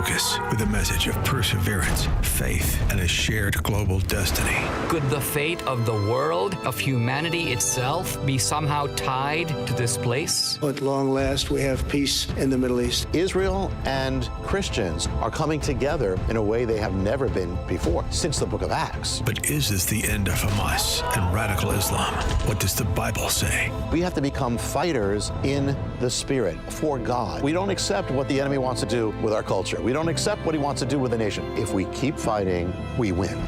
focus with a message of perseverance, faith, and a shared global destiny. Could the fate of the world, of humanity itself, be somehow tied to this place? At long last, we have peace in the Middle East. Israel and Christians are coming together in a way they have never been before since the book of Acts. But is this the end of Hamas and radical Islam? What does the Bible say? We have to become fighters in the spirit for God. We don't accept what the enemy wants to do with our culture. We don't accept what he wants to do with the nation. If we keep fighting, we win.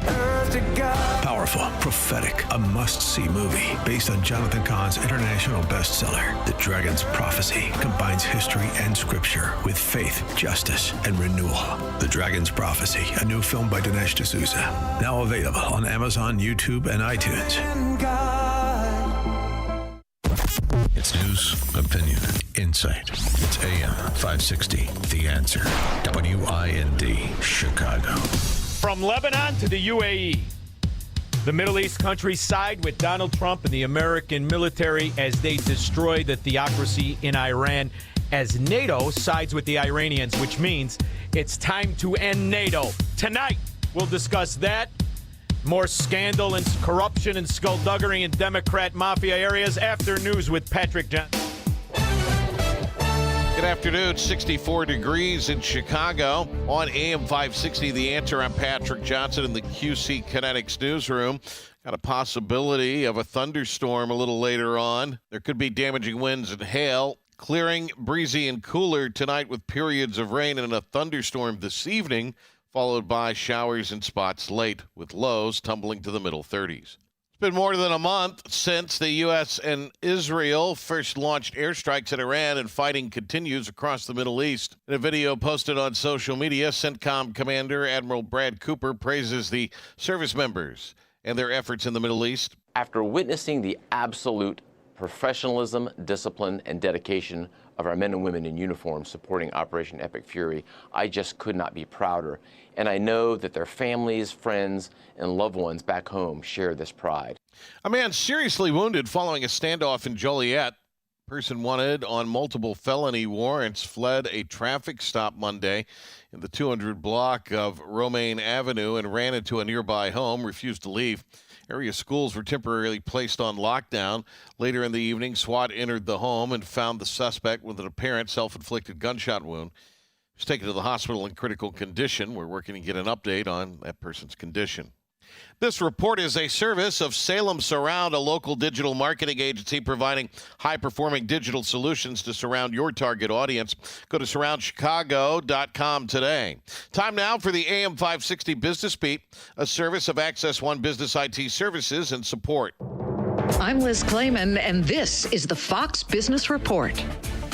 Powerful, prophetic, a must-see movie based on Jonathan Cahn's international bestseller, The Dragon's Prophecy, combines history and scripture with faith, justice, and renewal. The Dragon's Prophecy, a new film by Dinesh D'Souza, now available on Amazon, YouTube, and iTunes. It's news, opinion, insight. It's AM 560, The Answer. WIND, Chicago. From Lebanon to the UAE, the Middle East countries side with Donald Trump and the American military as they destroy the theocracy in Iran, as NATO sides with the Iranians, which means it's time to end NATO. Tonight, we'll discuss that. More scandal and corruption and skullduggery in Democrat mafia areas after news with Patrick Johnson. Good afternoon. 64 degrees in Chicago. On AM 560, The Answer. I'm Patrick Johnson in the QC Kinetics newsroom. Got a possibility of a thunderstorm a little later on. There could be damaging winds and hail. Clearing, breezy, and cooler tonight with periods of rain and a thunderstorm this evening, followed by showers in spots late with lows tumbling to the middle 30s. It's been more than a month since the U.S. and Israel first launched airstrikes at Iran, and fighting continues across the Middle East. In a video posted on social media, CENTCOM Commander Admiral Brad Cooper praises the service members and their efforts in the Middle East. After witnessing the absolute professionalism, discipline, and dedication of our men and women in uniform supporting Operation Epic Fury, I just could not be prouder. And I know that their families, friends, and loved ones back home share this pride. A man seriously wounded following a standoff in Joliet. Person wanted on multiple felony warrants fled a traffic stop Monday in the 200 block of Romaine Avenue and ran into a nearby home, refused to leave. Area schools were temporarily placed on lockdown. Later in the evening, SWAT entered the home and found the suspect with an apparent self-inflicted gunshot wound. He was taken to the hospital in critical condition. We're working to get an update on that person's condition. This report is a service of Salem Surround, a local digital marketing agency providing high-performing digital solutions to surround your target audience. Go to surroundchicago.com today. Time now for the AM 560 Business Beat, a service of Access One Business IT Services and Support. I'm Liz Clayman, and this is the Fox Business Report.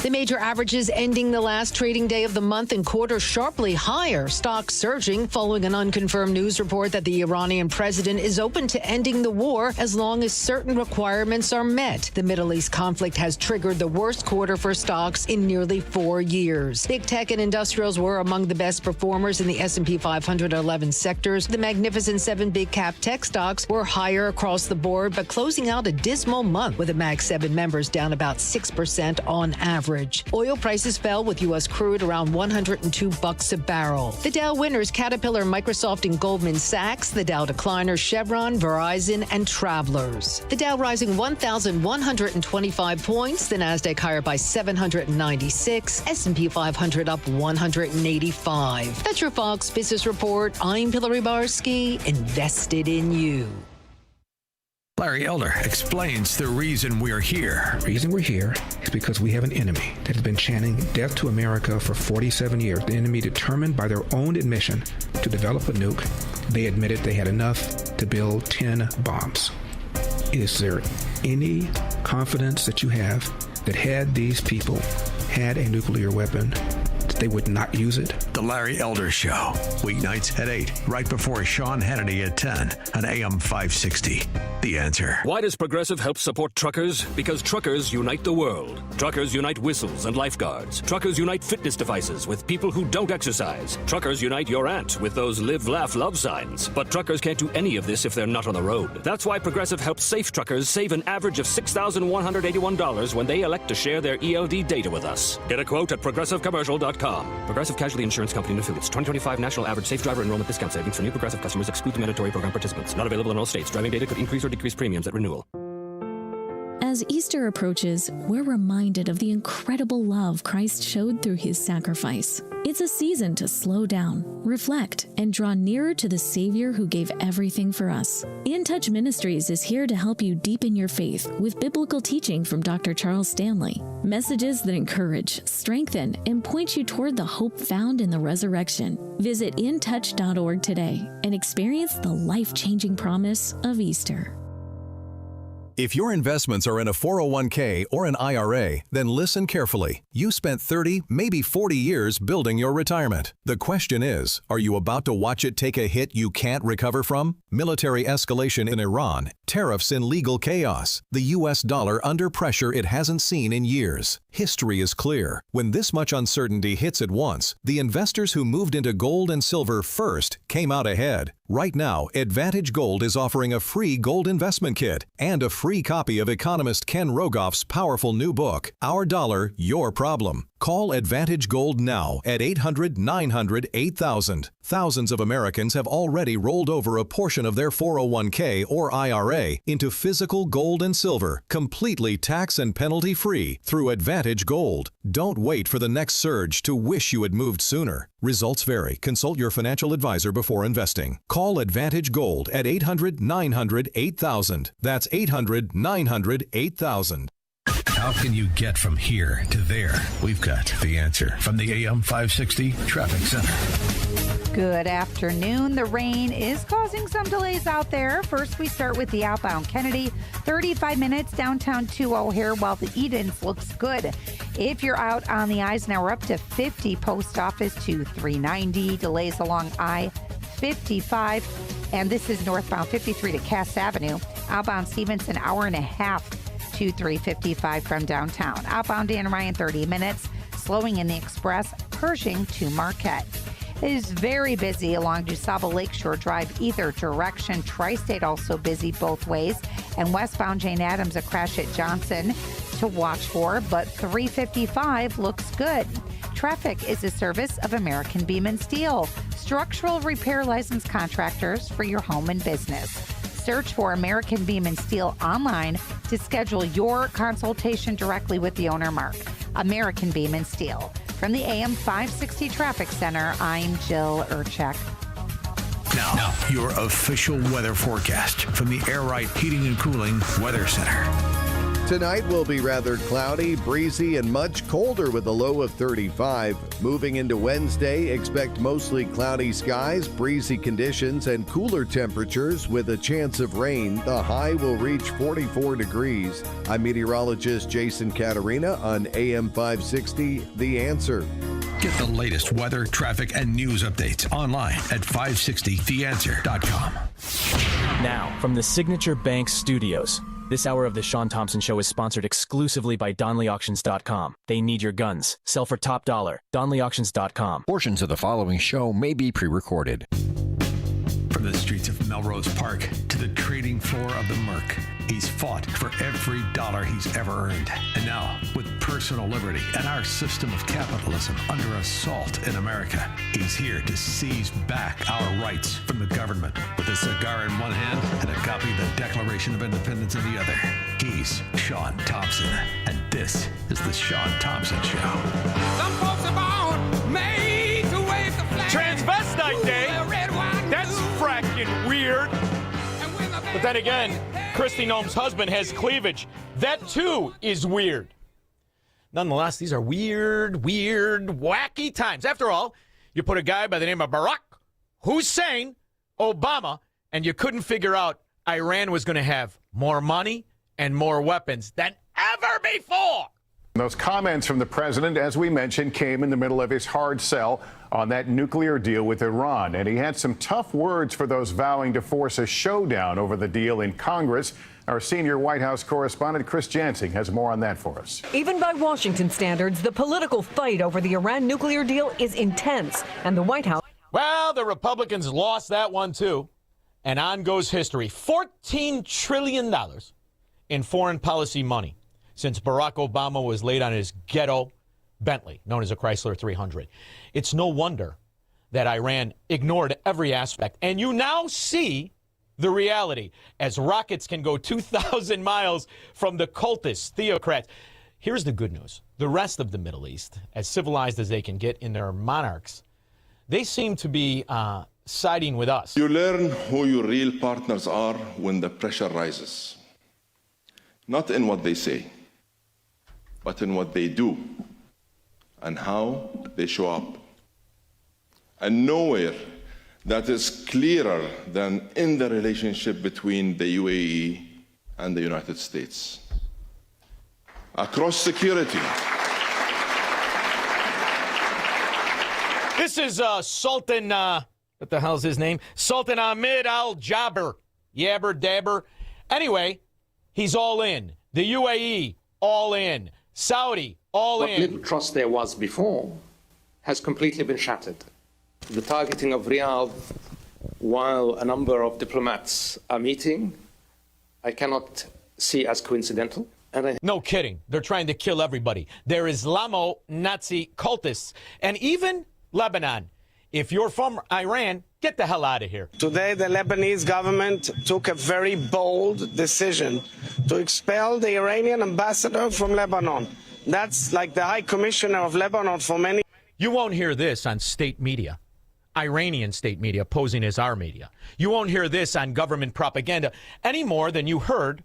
The major averages ending the last trading day of the month and quarter sharply higher. Stocks surging following an unconfirmed news report that the Iranian president is open to ending the war as long as certain requirements are met. The Middle East conflict has triggered the worst quarter for stocks in nearly 4 years. Big tech and industrials were among the best performers in the S&P 500 11 sectors. The Magnificent 7 big cap tech stocks were higher across the board, but closing out a dismal month with the Mag 7 members down about 6% on average. Oil prices fell with U.S. crude around $102 a barrel. The Dow winners, Caterpillar, Microsoft, and Goldman Sachs. The Dow decliners, Chevron, Verizon, and Travelers. The Dow rising 1,125 points. The Nasdaq higher by 796. S&P 500 up 185. That's your Fox Business Report. I'm Hillary Barsky, invested in you. Larry Elder explains the reason we're here. The reason we're here is because we have an enemy that has been chanting death to America for 47 years. The enemy determined by their own admission to develop a nuke. They admitted they had enough to build 10 bombs. Is there any confidence that you have that had these people had a nuclear weapon, that they would not use it? The Larry Elder Show, weeknights at 8, right before Shaun Hannity at 10 on AM 560. The Answer. Why does Progressive help support truckers? Because truckers unite the world. Truckers unite whistles and lifeguards. Truckers unite fitness devices with people who don't exercise. Truckers unite your aunt with those live, laugh, love signs. But truckers can't do any of this if they're not on the road. That's why Progressive helps safe truckers save an average of $6,181 when they elect to share their ELD data with us. Get a quote at progressivecommercial.com. Progressive Casualty Insurance Company and Affiliates. 2025 National Average Safe Driver Enrollment Discount Savings for new Progressive customers exclude the mandatory program participants. Not available in all states. Driving data could increase or decrease premiums at renewal. As Easter approaches, we're reminded of the incredible love Christ showed through his sacrifice. It's a season to slow down, reflect, and draw nearer to the Savior who gave everything for us. In Touch Ministries is here to help you deepen your faith with biblical teaching from Dr. Charles Stanley. Messages that encourage, strengthen, and point you toward the hope found in the resurrection. Visit intouch.org today and experience the life-changing promise of Easter. If your investments are in a 401k or an IRA, then listen carefully. You spent 30, maybe 40 years building your retirement. The question is, are you about to watch it take a hit you can't recover from? Military escalation in Iran, tariffs in legal chaos, the U.S. dollar under pressure it hasn't seen in years. History is clear. When this much uncertainty hits at once, the investors who moved into gold and silver first came out ahead. Right now, Advantage Gold is offering a free gold investment kit and a free copy of economist Ken Rogoff's powerful new book, Our Dollar, Your Problem. Call Advantage Gold now at 800-900-8000. Thousands of Americans have already rolled over a portion of their 401k or IRA into physical gold and silver, completely tax and penalty free through Advantage Gold. Don't wait for the next surge to wish you had moved sooner. Results vary. Consult your financial advisor before investing. Call Advantage Gold at 800-900-8000. That's 800-900-8000. How can you get from here to there? We've got the answer from the AM 560 Traffic Center. Good afternoon. The rain is causing some delays out there. First, we start with the outbound Kennedy, 35 minutes downtown to O'Hare, while the Edens looks good. If you're out on the Eisenhower, up to 50 post office to 390. Delays along I-55, and this is northbound 53 to Cass Avenue. Outbound Stevenson, hour and a half to 355 from downtown. Outbound Dan Ryan, 30 minutes. Slowing in the Express, Pershing to Marquette. It is very busy along DuSable Lakeshore Drive either direction. Tri-State also busy both ways. And westbound Jane Addams, a crash at Johnson to watch for, but 355 looks good. Traffic is a service of American Beam and Steel, structural repair license contractors for your home and business. Search for American Beam and Steel online to schedule your consultation directly with the owner, Mark. American Beam and Steel. From the AM 560 Traffic Center, I'm Jill Urchek. Now, your official weather forecast from the Air Right Heating and Cooling Weather Center. Tonight will be rather cloudy, breezy, and much colder with a low of 35. Moving into Wednesday, expect mostly cloudy skies, breezy conditions, and cooler temperatures with a chance of rain. The high will reach 44 degrees. I'm meteorologist Jason Caterina on AM 560, The Answer. Get the latest weather, traffic, and news updates online at 560theanswer.com. Now, from the Signature Bank Studios. This hour of the Shaun Thompson Show is sponsored exclusively by DonleyAuctions.com. They need your guns. Sell for top dollar. DonleyAuctions.com. Portions of the following show may be pre-recorded. From the streets of Melrose Park to the trading floor of the Merc, he's fought for every dollar he's ever earned. And now, with personal liberty and our system of capitalism under assault in America, he's here to seize back our rights from the government. With a cigar in one hand and a copy of the Declaration of Independence in the other, he's Shaun Thompson. And this is the Shaun Thompson Show. Some folks are born made to wave the flag. Transvestite Day. That's fracking weird. But then again, Kristi Noem's husband has cleavage. That too is weird. Nonetheless, these are weird, wacky times. After all, you put a guy by the name of Barack Hussein Obama, and you couldn't figure out Iran was going to have more money and more weapons than ever before. Those comments from the president, as we mentioned, came in the middle of his hard sell on that nuclear deal with Iran. And he had some tough words for those vowing to force a showdown over the deal in Congress. Our senior White House correspondent, Chris Jansing, has more on that for us. Even by Washington standards, the political fight over the Iran nuclear deal is intense. And the White House... Well, the Republicans lost that one, too. And on goes history. $14 trillion in foreign policy money since Barack Obama was laid on his ghetto Bentley, known as a Chrysler 300. It's no wonder that Iran ignored every aspect. And you now see the reality as rockets can go 2,000 miles from the cultists, theocrats. Here's the good news. The rest of the Middle East, as civilized as they can get in their monarchs, they seem to be siding with us. You learn who your real partners are when the pressure rises. Not in what they say, but in what they do and how they show up. And nowhere that is clearer than in the relationship between the UAE and the United States. Across security. This is Sultan, what the hell's his name? Sultan Ahmed al-Jaber. Yabber dabber. Anyway, he's all in. The UAE, all in. Saudi, all in. What little trust there was before has completely been shattered. The targeting of Riyadh while a number of diplomats are meeting, I cannot see as coincidental. No kidding. They're trying to kill everybody. They're Islamo-Nazi cultists. And even Lebanon. If you're from Iran, get the hell out of here. Today, the Lebanese government took a very bold decision to expel the Iranian ambassador from Lebanon. That's like the High Commissioner of Lebanon for many. You won't hear this on state media, Iranian state media posing as our media. You won't hear this on government propaganda any more than you heard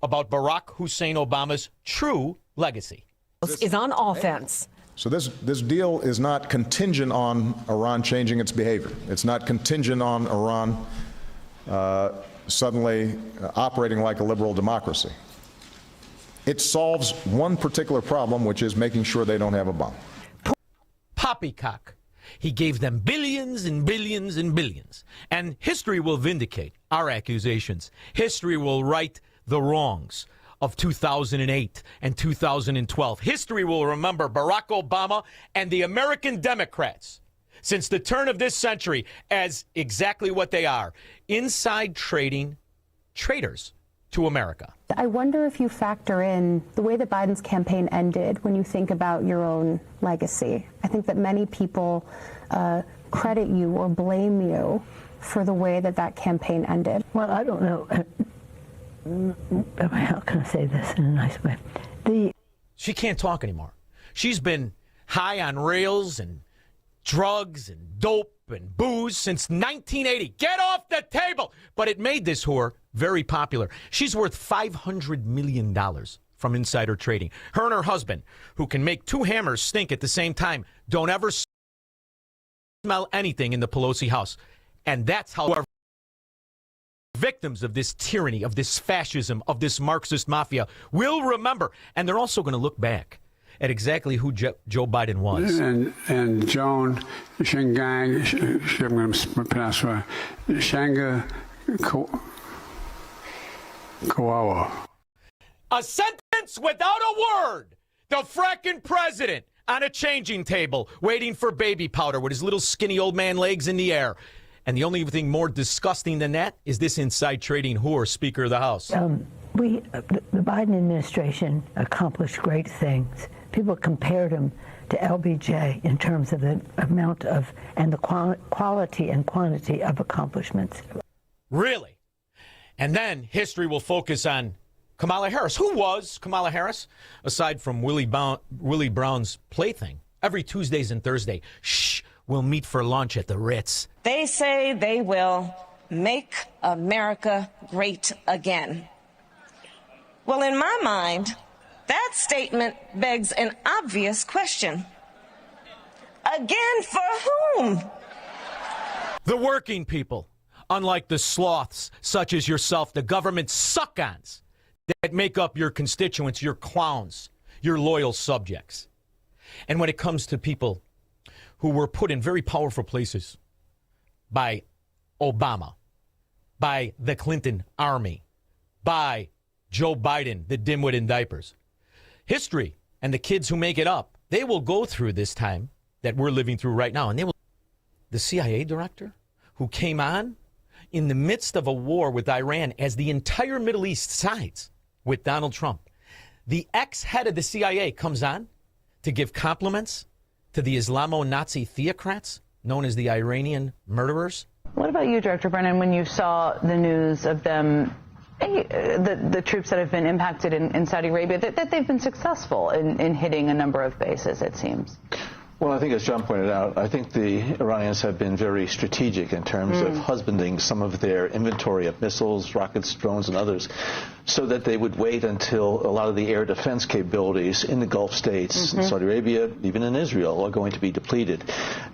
about Barack Hussein Obama's true legacy. Is on offense. So this deal is not contingent on Iran changing its behavior. It's not contingent on Iran suddenly operating like a liberal democracy. It solves one particular problem, which is making sure they don't have a bomb. Poppycock. He gave them billions and billions and billions. And history will vindicate our accusations. History will right the wrongs of 2008 and 2012. History will remember Barack Obama and the American Democrats since the turn of this century as exactly what they are, inside trading traitors to America. I wonder if you factor in the way that Biden's campaign ended when you think about your own legacy. I think that many people credit you or blame you for the way that that campaign ended. Well, I don't know. How can I say this in a nice way? She can't talk anymore. She's been high on rails and drugs and dope and booze since 1980. Get off the table! But it made this whore very popular. She's worth $500 million from insider trading. Her and her husband, who can make two hammers stink at the same time, don't ever smell anything in the Pelosi house. And that's how our victims of this tyranny, of this fascism, of this Marxist mafia will remember. And they're also going to look back at exactly who Joe Biden was. And Joan Shingang, I'm going to pronounce right, Shanga Kawawa. A sentence without a word. The fracking president on a changing table waiting for baby powder with his little skinny old man legs in the air. And the only thing more disgusting than that is this inside trading whore, Speaker of the House. The Biden administration accomplished great things. People compared him to LBJ in terms of the amount of and the quality and quantity of accomplishments. Really? And then history will focus on Kamala Harris. Who was Kamala Harris? Aside from Willie Brown's plaything. Every Tuesdays and Thursday, we'll meet for lunch at the Ritz. They say they will make America great again. Well, in my mind, that statement begs an obvious question. Again, for whom? The working people. Unlike the sloths, such as yourself, the government suck-ons that make up your constituents, your clowns. your loyal subjects. And when it comes to people who were put in very powerful places by Obama, by the Clinton army, by Joe Biden, the dimwit in diapers, history and the kids who make it up, they will go through this time that we're living through right now. And they will. The CIA director who came on in the midst of a war with Iran as the entire Middle East sides with Donald Trump. The ex-head of the CIA comes on to give compliments to the Islamo-Nazi theocrats known as the Iranian murderers. What about you, Director Brennan, when you saw the news of them, the troops that have been impacted in Saudi Arabia, that they've been successful in hitting a number of bases, it seems? Well, I think, as John pointed out, I think the Iranians have been very strategic in terms of husbanding some of their inventory of missiles, rockets, drones, and others, so that they would wait until a lot of the air defense capabilities in the Gulf states, in Saudi Arabia, even in Israel, are going to be depleted.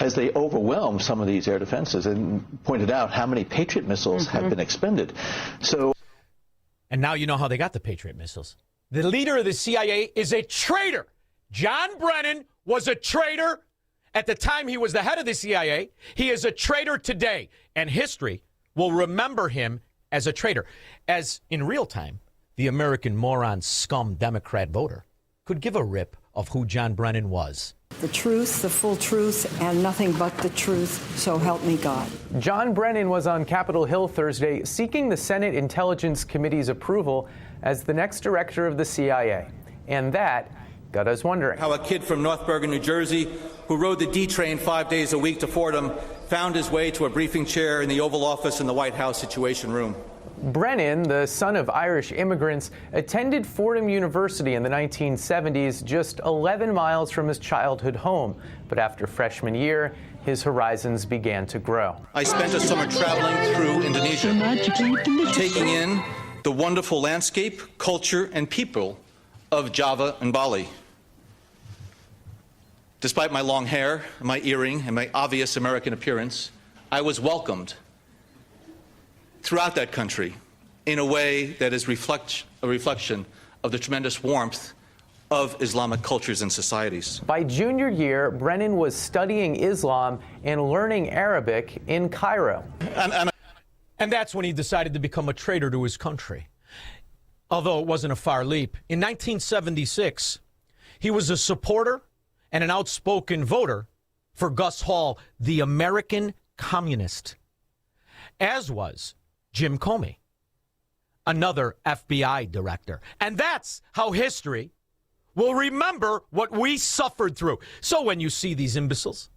As they overwhelm some of these air defenses and pointed out how many Patriot missiles have been expended. And now you know how they got the Patriot missiles. The leader of the CIA is a traitor. John Brennan was a traitor at the time he was the head of the CIA. He is a traitor today, and history will remember him as a traitor. As in real time, the American moron scum Democrat voter could give a rip of who John Brennan was. The truth, the full truth, and nothing but the truth, so help me God. John Brennan was on Capitol Hill Thursday seeking the Senate Intelligence Committee's approval as the next director of the CIA. And that got us wondering how a kid from North Bergen, New Jersey, who rode the D train 5 days a week to Fordham, found his way to a briefing chair in the Oval Office in the White House Situation Room. Brennan, the son of Irish immigrants, attended Fordham University in the 1970s, just 11 miles from his childhood home. But after freshman year, his horizons began to grow. I spent a summer traveling through Indonesia, taking in the wonderful landscape, culture, and people of Java and Bali. Despite my long hair, my earring, and my obvious American appearance, I was welcomed throughout that country in a way that is a reflection of the tremendous warmth of Islamic cultures and societies. By junior year, Brennan was studying Islam and learning Arabic in Cairo. And that's when he decided to become a traitor to his country. Although it wasn't a far leap. In 1976, he was a supporter and an outspoken voter for Gus Hall, the American communist, as was Jim Comey, another FBI director. And that's how history will remember what we suffered through. So when you see these imbeciles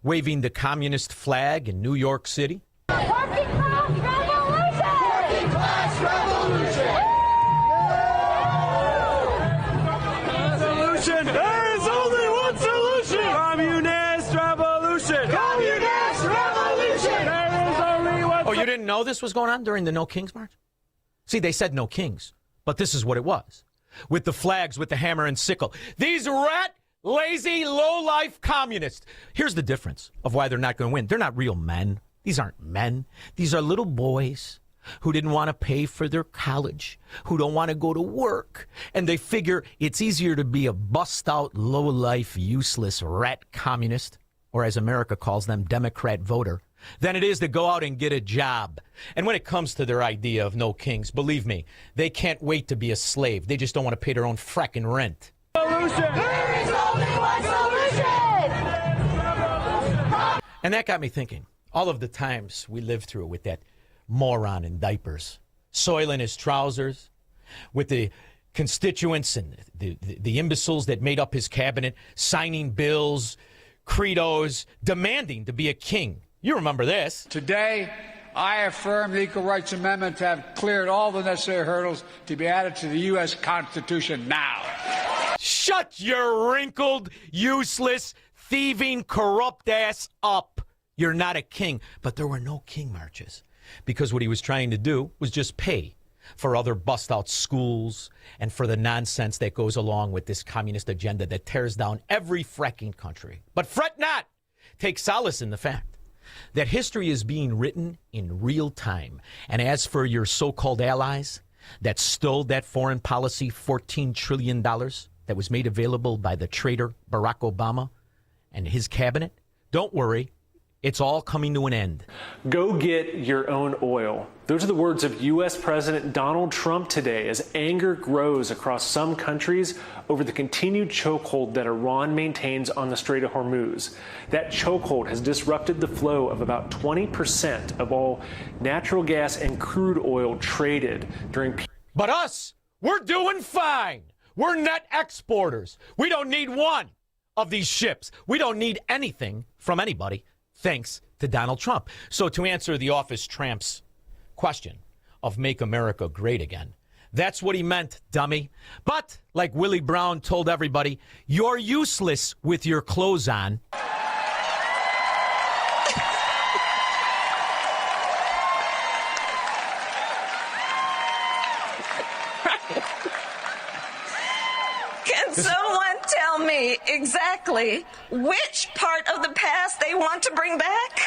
waving the communist flag in New York City, Working class revolution! Working class revolution! Solution. There is only one solution. Communist revolution. Communist revolution. There is only one. Oh, you didn't know this was going on during the No Kings March? See, they said no kings, but this is what it was. With the flags, with the hammer and sickle. These rat, lazy, low-life communists. Here's the difference of why they're not going to win. They're not real men. These aren't men. These are little boys who didn't want to pay for their college, who don't want to go to work. And they figure it's easier to be a bust-out, low-life, useless rat communist, or as America calls them, Democrat voter, than it is to go out and get a job. And when it comes to their idea of no kings, believe me, they can't wait to be a slave. They just don't want to pay their own fracking rent. Solution. There is only one solution. And that got me thinking. All of the times we lived through with that moron in diapers, soiling his trousers, with the constituents and the imbeciles that made up his cabinet, signing bills, credos, demanding to be a king. You remember this. Today, I affirm the Equal Rights Amendment to have cleared all the necessary hurdles to be added to the U.S. Constitution now. Shut your wrinkled, useless, thieving, corrupt ass up. You're not a king. But there were no king marches because what he was trying to do was just pay for other bust-out schools and for the nonsense that goes along with this communist agenda that tears down every fracking country. But fret not. Take solace in the fact that history is being written in real time. And as for your so-called allies that stole that foreign policy $14 trillion that that was made available by the traitor Barack Obama and his cabinet, don't worry, it's all coming to an end. Go get your own oil. Those are the words of U.S. President Donald Trump today as anger grows across some countries over the continued chokehold that Iran maintains on the Strait of Hormuz. That chokehold has disrupted the flow of about 20% of all natural gas and crude oil traded during. But us, we're doing fine. We're net exporters. We don't need one of these ships. We don't need anything from anybody, thanks to Donald Trump. So to answer the office tramp's question of make America great again, that's what he meant, dummy. But like Willie Brown told everybody, you're useless with your clothes on. Can someone tell me exactly which part of the past they want to bring back?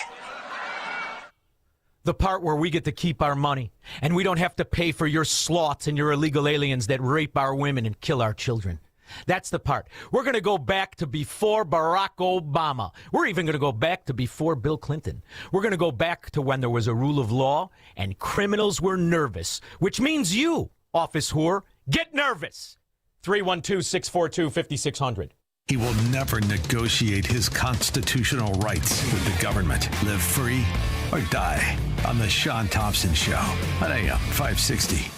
The part where we get to keep our money and we don't have to pay for your sloths and your illegal aliens that rape our women and kill our children. That's the part. We're going to go back to before Barack Obama. We're even going to go back to before Bill Clinton. We're going to go back to when there was a rule of law and criminals were nervous, which means you, office whore, get nervous. 312-642-5600. He will never negotiate his constitutional rights with the government. Live free or die on the Shaun Thompson Show on AM 560.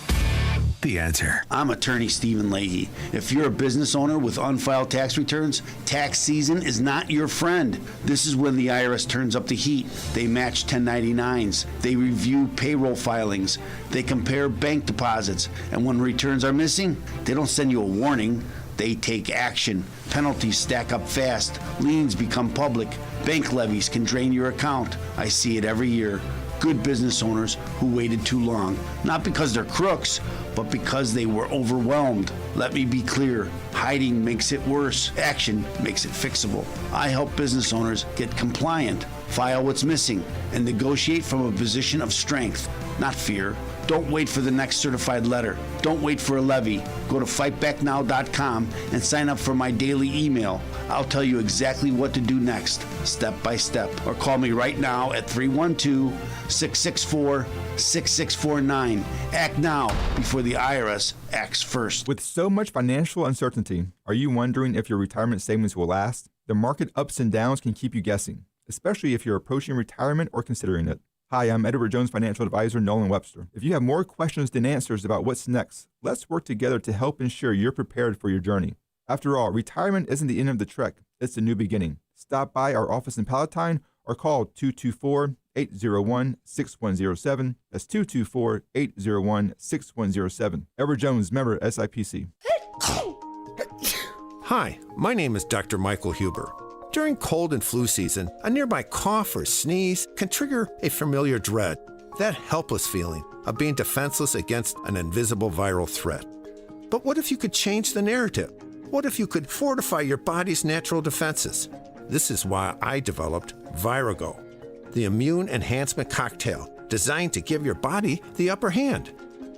The Answer. I'm attorney Stephen Leahy. If you're a business owner with unfiled tax returns, tax season is not your friend. This is when the IRS turns up the heat. They match 1099s. They review payroll filings. They compare bank deposits. And when returns are missing, they don't send you a warning. They take action. Penalties stack up fast. Liens become public. Bank levies can drain your account. I see it every year. Good business owners who waited too long, not because they're crooks, but because they were overwhelmed. Let me be clear. Hiding makes it worse. Action makes it fixable. I help business owners get compliant, file what's missing, and negotiate from a position of strength, not fear. Don't wait for the next certified letter. Don't wait for a levy. Go to fightbacknow.com and sign up for my daily email. I'll tell you exactly what to do next, step by step. Or call me right now at 312-664-6649. Act now before the IRS acts first. With so much financial uncertainty, are you wondering if your retirement savings will last? The market ups and downs can keep you guessing, especially if you're approaching retirement or considering it. Hi, I'm Edward Jones financial advisor Nolan Webster. If you have more questions than answers about what's next, let's work together to help ensure you're prepared for your journey. After all, retirement isn't the end of the trek, it's the new beginning. Stop by our office in Palatine or call 224-801-6107. That's 224-801-6107. Edward Jones, member SIPC. Hi, my name is Dr. Michael Huber. During cold and flu season, a nearby cough or sneeze can trigger a familiar dread, that helpless feeling of being defenseless against an invisible viral threat. But what if you could change the narrative? What if you could fortify your body's natural defenses? This is why I developed Virago, the immune enhancement cocktail designed to give your body the upper hand.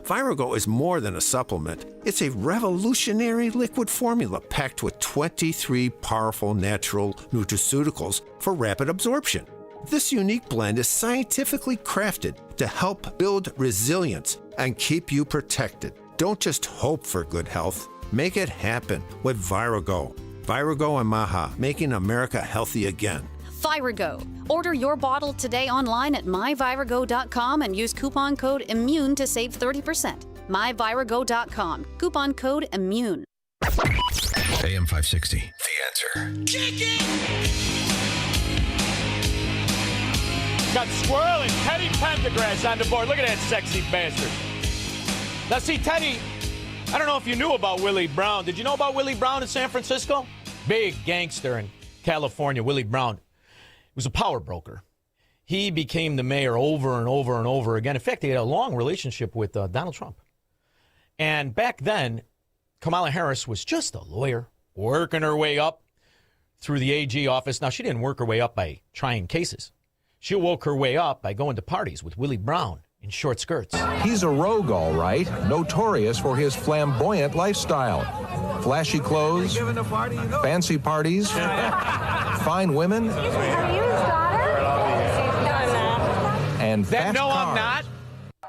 Virago is more than a supplement. It's a revolutionary liquid formula packed with 23 powerful natural nutraceuticals for rapid absorption. This unique blend is scientifically crafted to help build resilience and keep you protected. Don't just hope for good health. Make it happen with Virago. Virago and Maha, making America healthy again. Virago. Order your bottle today online at myvirago.com and use coupon code IMMUNE to save 30%. myvirago.com. Coupon code IMMUNE. AM 560. The Answer. Got Squirrel and Teddy Pendergrass on the board. Look at that sexy bastard. Now, see, Teddy, I don't know if you knew about Willie Brown. Did you know about Willie Brown in San Francisco? Big gangster in California, Willie Brown. Was a power broker. He became the mayor over and over and over again. In fact, he had a long relationship with Donald Trump. And back then, Kamala Harris was just a lawyer working her way up through the AG office. Now, she didn't work her way up by trying cases. She woke her way up by going to parties with Willie Brown in short skirts. He's a rogue, all right, notorious for his flamboyant lifestyle. Flashy clothes, fancy parties, fine women, and That fast no, cars. I'm not.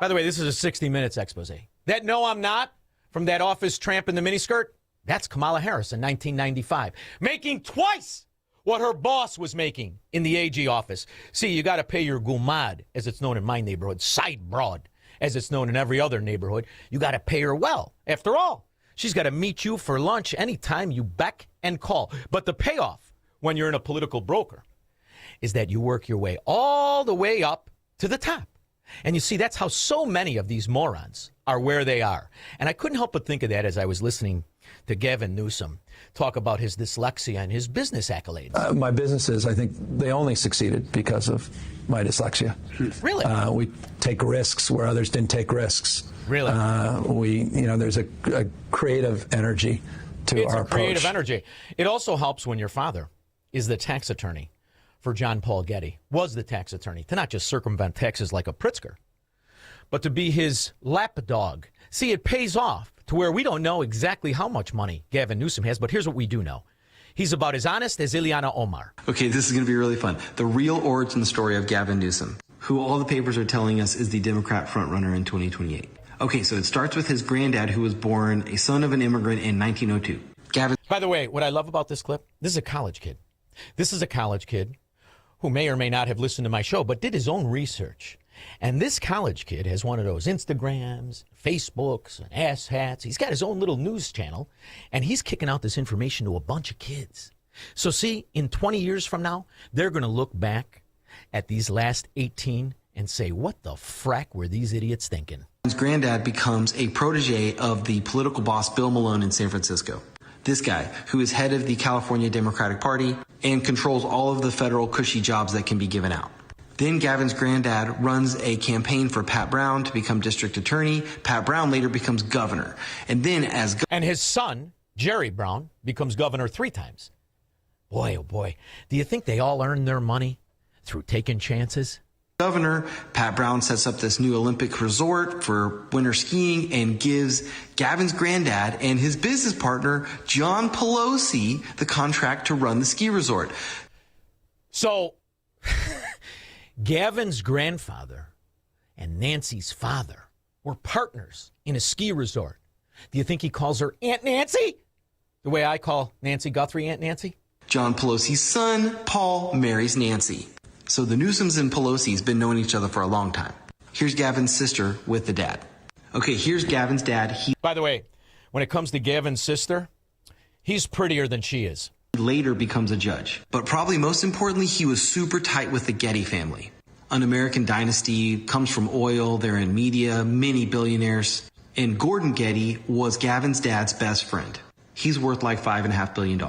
By the way, this is a 60 Minutes expose. That no, I'm not from that office tramp in the miniskirt, that's Kamala Harris in 1995, making twice what her boss was making in the AG office. See, you got to pay your gumad, as it's known in my neighborhood, side broad, as it's known in every other neighborhood. You got to pay her well. After all, she's got to meet you for lunch anytime you beck and call. But the payoff when you're in a political broker is that you work your way all the way up to the top. And you see, that's how so many of these morons are where they are. And I couldn't help but think of that as I was listening to Gavin Newsom talk about his dyslexia and his business accolades. My businesses, I think they only succeeded because of my dyslexia. Really? We take risks where others didn't take risks. Really? There's a creative energy to It's our a creative approach. energy. It also helps when your father is the tax attorney for John Paul Getty, was the tax attorney, to not just circumvent taxes like a Pritzker, but to be his lapdog. See, it pays off to where we don't know exactly how much money Gavin Newsom has, but here's what we do know. He's about as honest as Ileana Omar. Okay, this is going to be really fun. The real origin story of Gavin Newsom, who all the papers are telling us is the Democrat frontrunner in 2028. Okay, so it starts with his granddad, who was born a son of an immigrant in 1902. Gavin. By the way, what I love about this clip, this is a college kid. This is a college kid who may or may not have listened to my show, but did his own research. And this college kid has one of those Instagrams, Facebooks, and asshats. He's got his own little news channel, and he's kicking out this information to a bunch of kids. So see, in 20 years from now, they're going to look back at these last 18 and say, what the frack were these idiots thinking? His granddad becomes a protege of the political boss Bill Malone in San Francisco. This guy, who is head of the California Democratic Party and controls all of the federal cushy jobs that can be given out. Then Gavin's granddad runs a campaign for Pat Brown to become district attorney. Pat Brown later becomes governor. And then and his son, Jerry Brown, becomes governor 3 times. Boy, oh boy, do you think they all earned their money through taking chances? Governor, Pat Brown sets up this new Olympic resort for winter skiing and gives Gavin's granddad and his business partner, John Pelosi, the contract to run the ski resort. So, Gavin's grandfather and Nancy's father were partners in a ski resort. Do you think he calls her Aunt Nancy? The way I call Nancy Guthrie Aunt Nancy? John Pelosi's son, Paul, marries Nancy. So the Newsoms and Pelosi's been knowing each other for a long time. Here's Gavin's sister with the dad. Okay, here's Gavin's dad. By the way, when it comes to Gavin's sister, he's prettier than she is. He later becomes a judge. But probably most importantly, he was super tight with the Getty family. An American dynasty, comes from oil, they're in media, many billionaires. And Gordon Getty was Gavin's dad's best friend. He's worth like $5.5 billion.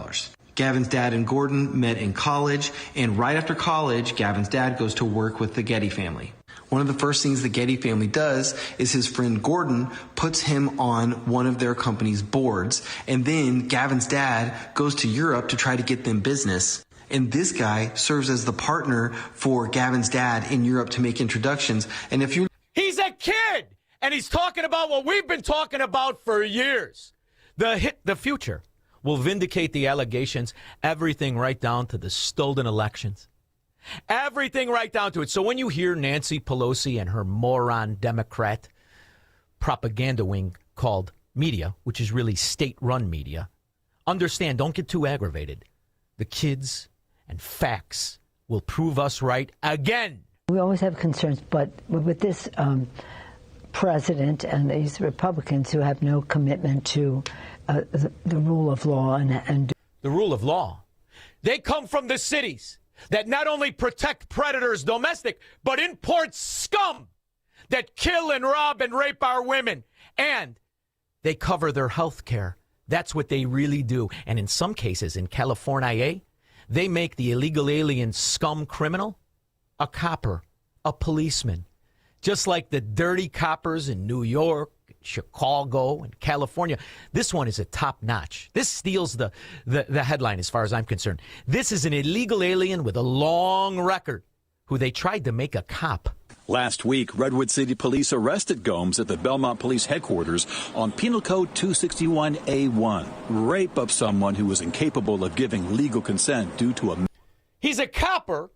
Gavin's dad and Gordon met in college, and right after college, Gavin's dad goes to work with the Getty family. One of the first things the Getty family does is his friend Gordon puts him on one of their company's boards, and then Gavin's dad goes to Europe to try to get them business. And this guy serves as the partner for Gavin's dad in Europe to make introductions. And if you He's a kid, and he's talking about what we've been talking about for years. The future will vindicate the allegations, everything right down to the stolen elections. Everything right down to it. So when you hear Nancy Pelosi and her moron Democrat propaganda wing called media, which is really state-run media, understand, don't get too aggravated. The kids and facts will prove us right again. We always have concerns, but with this president and these Republicans who have no commitment to the rule of law and the rule of law. They come from the cities that not only protect predators domestic, but import scum that kill and rob and rape our women. And they cover their health care. That's what they really do. And in some cases, in California, they make the illegal alien scum criminal a copper, a policeman. Just like the dirty coppers in New York, Chicago, and California. This one is a top notch. This steals the headline as far as I'm concerned. This is an illegal alien with a long record who they tried to make a cop. Last week, Redwood City Police arrested Gomes at the Belmont Police Headquarters on Penal Code 261A1, rape of someone who was incapable of giving legal consent due to a... He's a copper,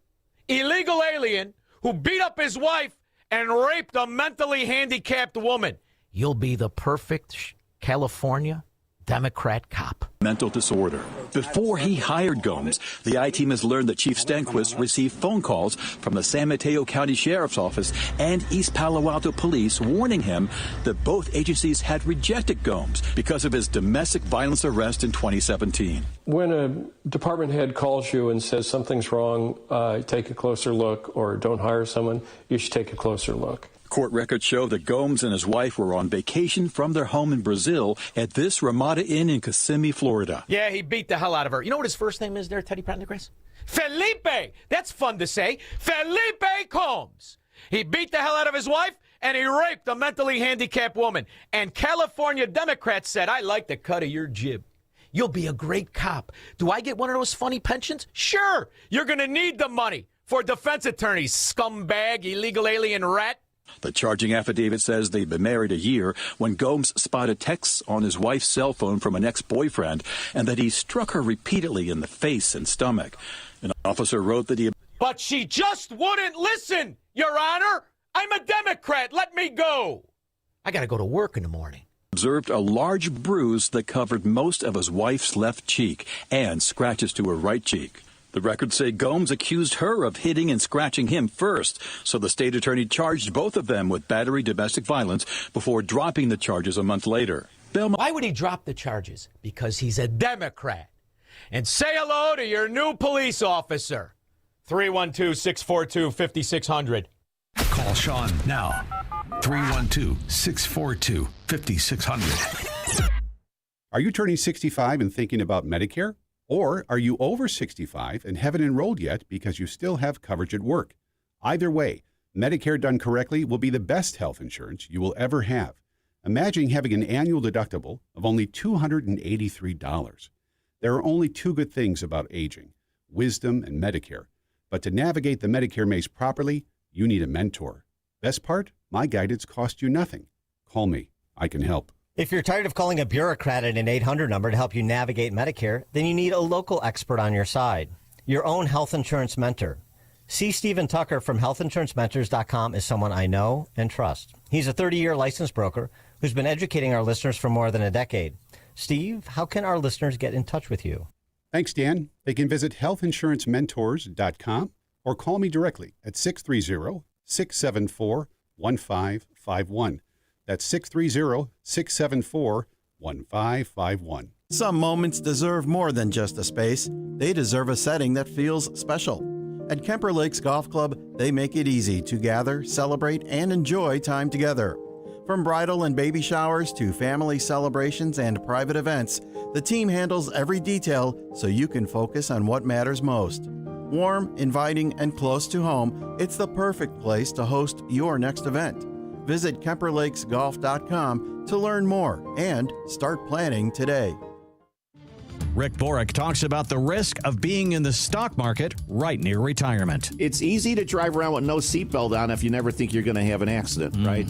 illegal alien, who beat up his wife and raped a mentally handicapped woman. You'll be the perfect California Democrat cop. Mental disorder. Before he hired Gomes, the I-team has learned that Chief Stenquist received phone calls from the San Mateo County Sheriff's Office and East Palo Alto Police warning him that both agencies had rejected Gomes because of his domestic violence arrest in 2017. When a department head calls you and says something's wrong, take a closer look, or don't hire someone, you should take a closer look. Court records show that Gomes and his wife were on vacation from their home in Brazil at this Ramada Inn in Kissimmee, Florida. Yeah, he beat the hell out of her. You know what his first name is there, Teddy Prendergast? Felipe! That's fun to say. Felipe Combs. He beat the hell out of his wife, and he raped a mentally handicapped woman. And California Democrats said, I like the cut of your jib. You'll be a great cop. Do I get one of those funny pensions? Sure. You're going to need the money for defense attorneys, scumbag, illegal alien rat. The charging affidavit says they'd been married a year when Gomes spotted texts on his wife's cell phone from an ex-boyfriend and that he struck her repeatedly in the face and stomach. An officer wrote that he... But she just wouldn't listen, Your Honor. I'm a Democrat. Let me go. I got to go to work in the morning. Observed a large bruise that covered most of his wife's left cheek and scratches to her right cheek. The records say Gomes accused her of hitting and scratching him first, so the state attorney charged both of them with battery domestic violence before dropping the charges a month later. Why would he drop the charges? Because he's a Democrat. And say hello to your new police officer. 312-642-5600. Call Shaun now. 312-642-5600. Are you turning 65 and thinking about Medicare? Or are you over 65 and haven't enrolled yet because you still have coverage at work? Either way, Medicare done correctly will be the best health insurance you will ever have. Imagine having an annual deductible of only $283. There are only two good things about aging, wisdom and Medicare. But to navigate the Medicare maze properly, you need a mentor. Best part? My guidance costs you nothing. Call me. I can help. If you're tired of calling a bureaucrat at an 800 number to help you navigate Medicare, then you need a local expert on your side, your own health insurance mentor. C. Stephen Tucker from healthinsurancementors.com is someone I know and trust. He's a 30-year licensed broker who's been educating our listeners for more than a decade. Steve, how can our listeners get in touch with you? Thanks, Dan. They can visit healthinsurancementors.com or call me directly at 630-674-1551. That's 630-674-1551. Some moments deserve more than just a space. They deserve a setting that feels special. At Kemper Lakes Golf Club, they make it easy to gather, celebrate, and enjoy time together. From bridal and baby showers to family celebrations and private events, the team handles every detail so you can focus on what matters most. Warm, inviting, and close to home, it's the perfect place to host your next event. Visit KemperLakesGolf.com to learn more and start planning today. Rick Borick talks about the risk of being in the stock market right near retirement. It's easy to drive around with no seatbelt on if you never think you're going to have an accident, right?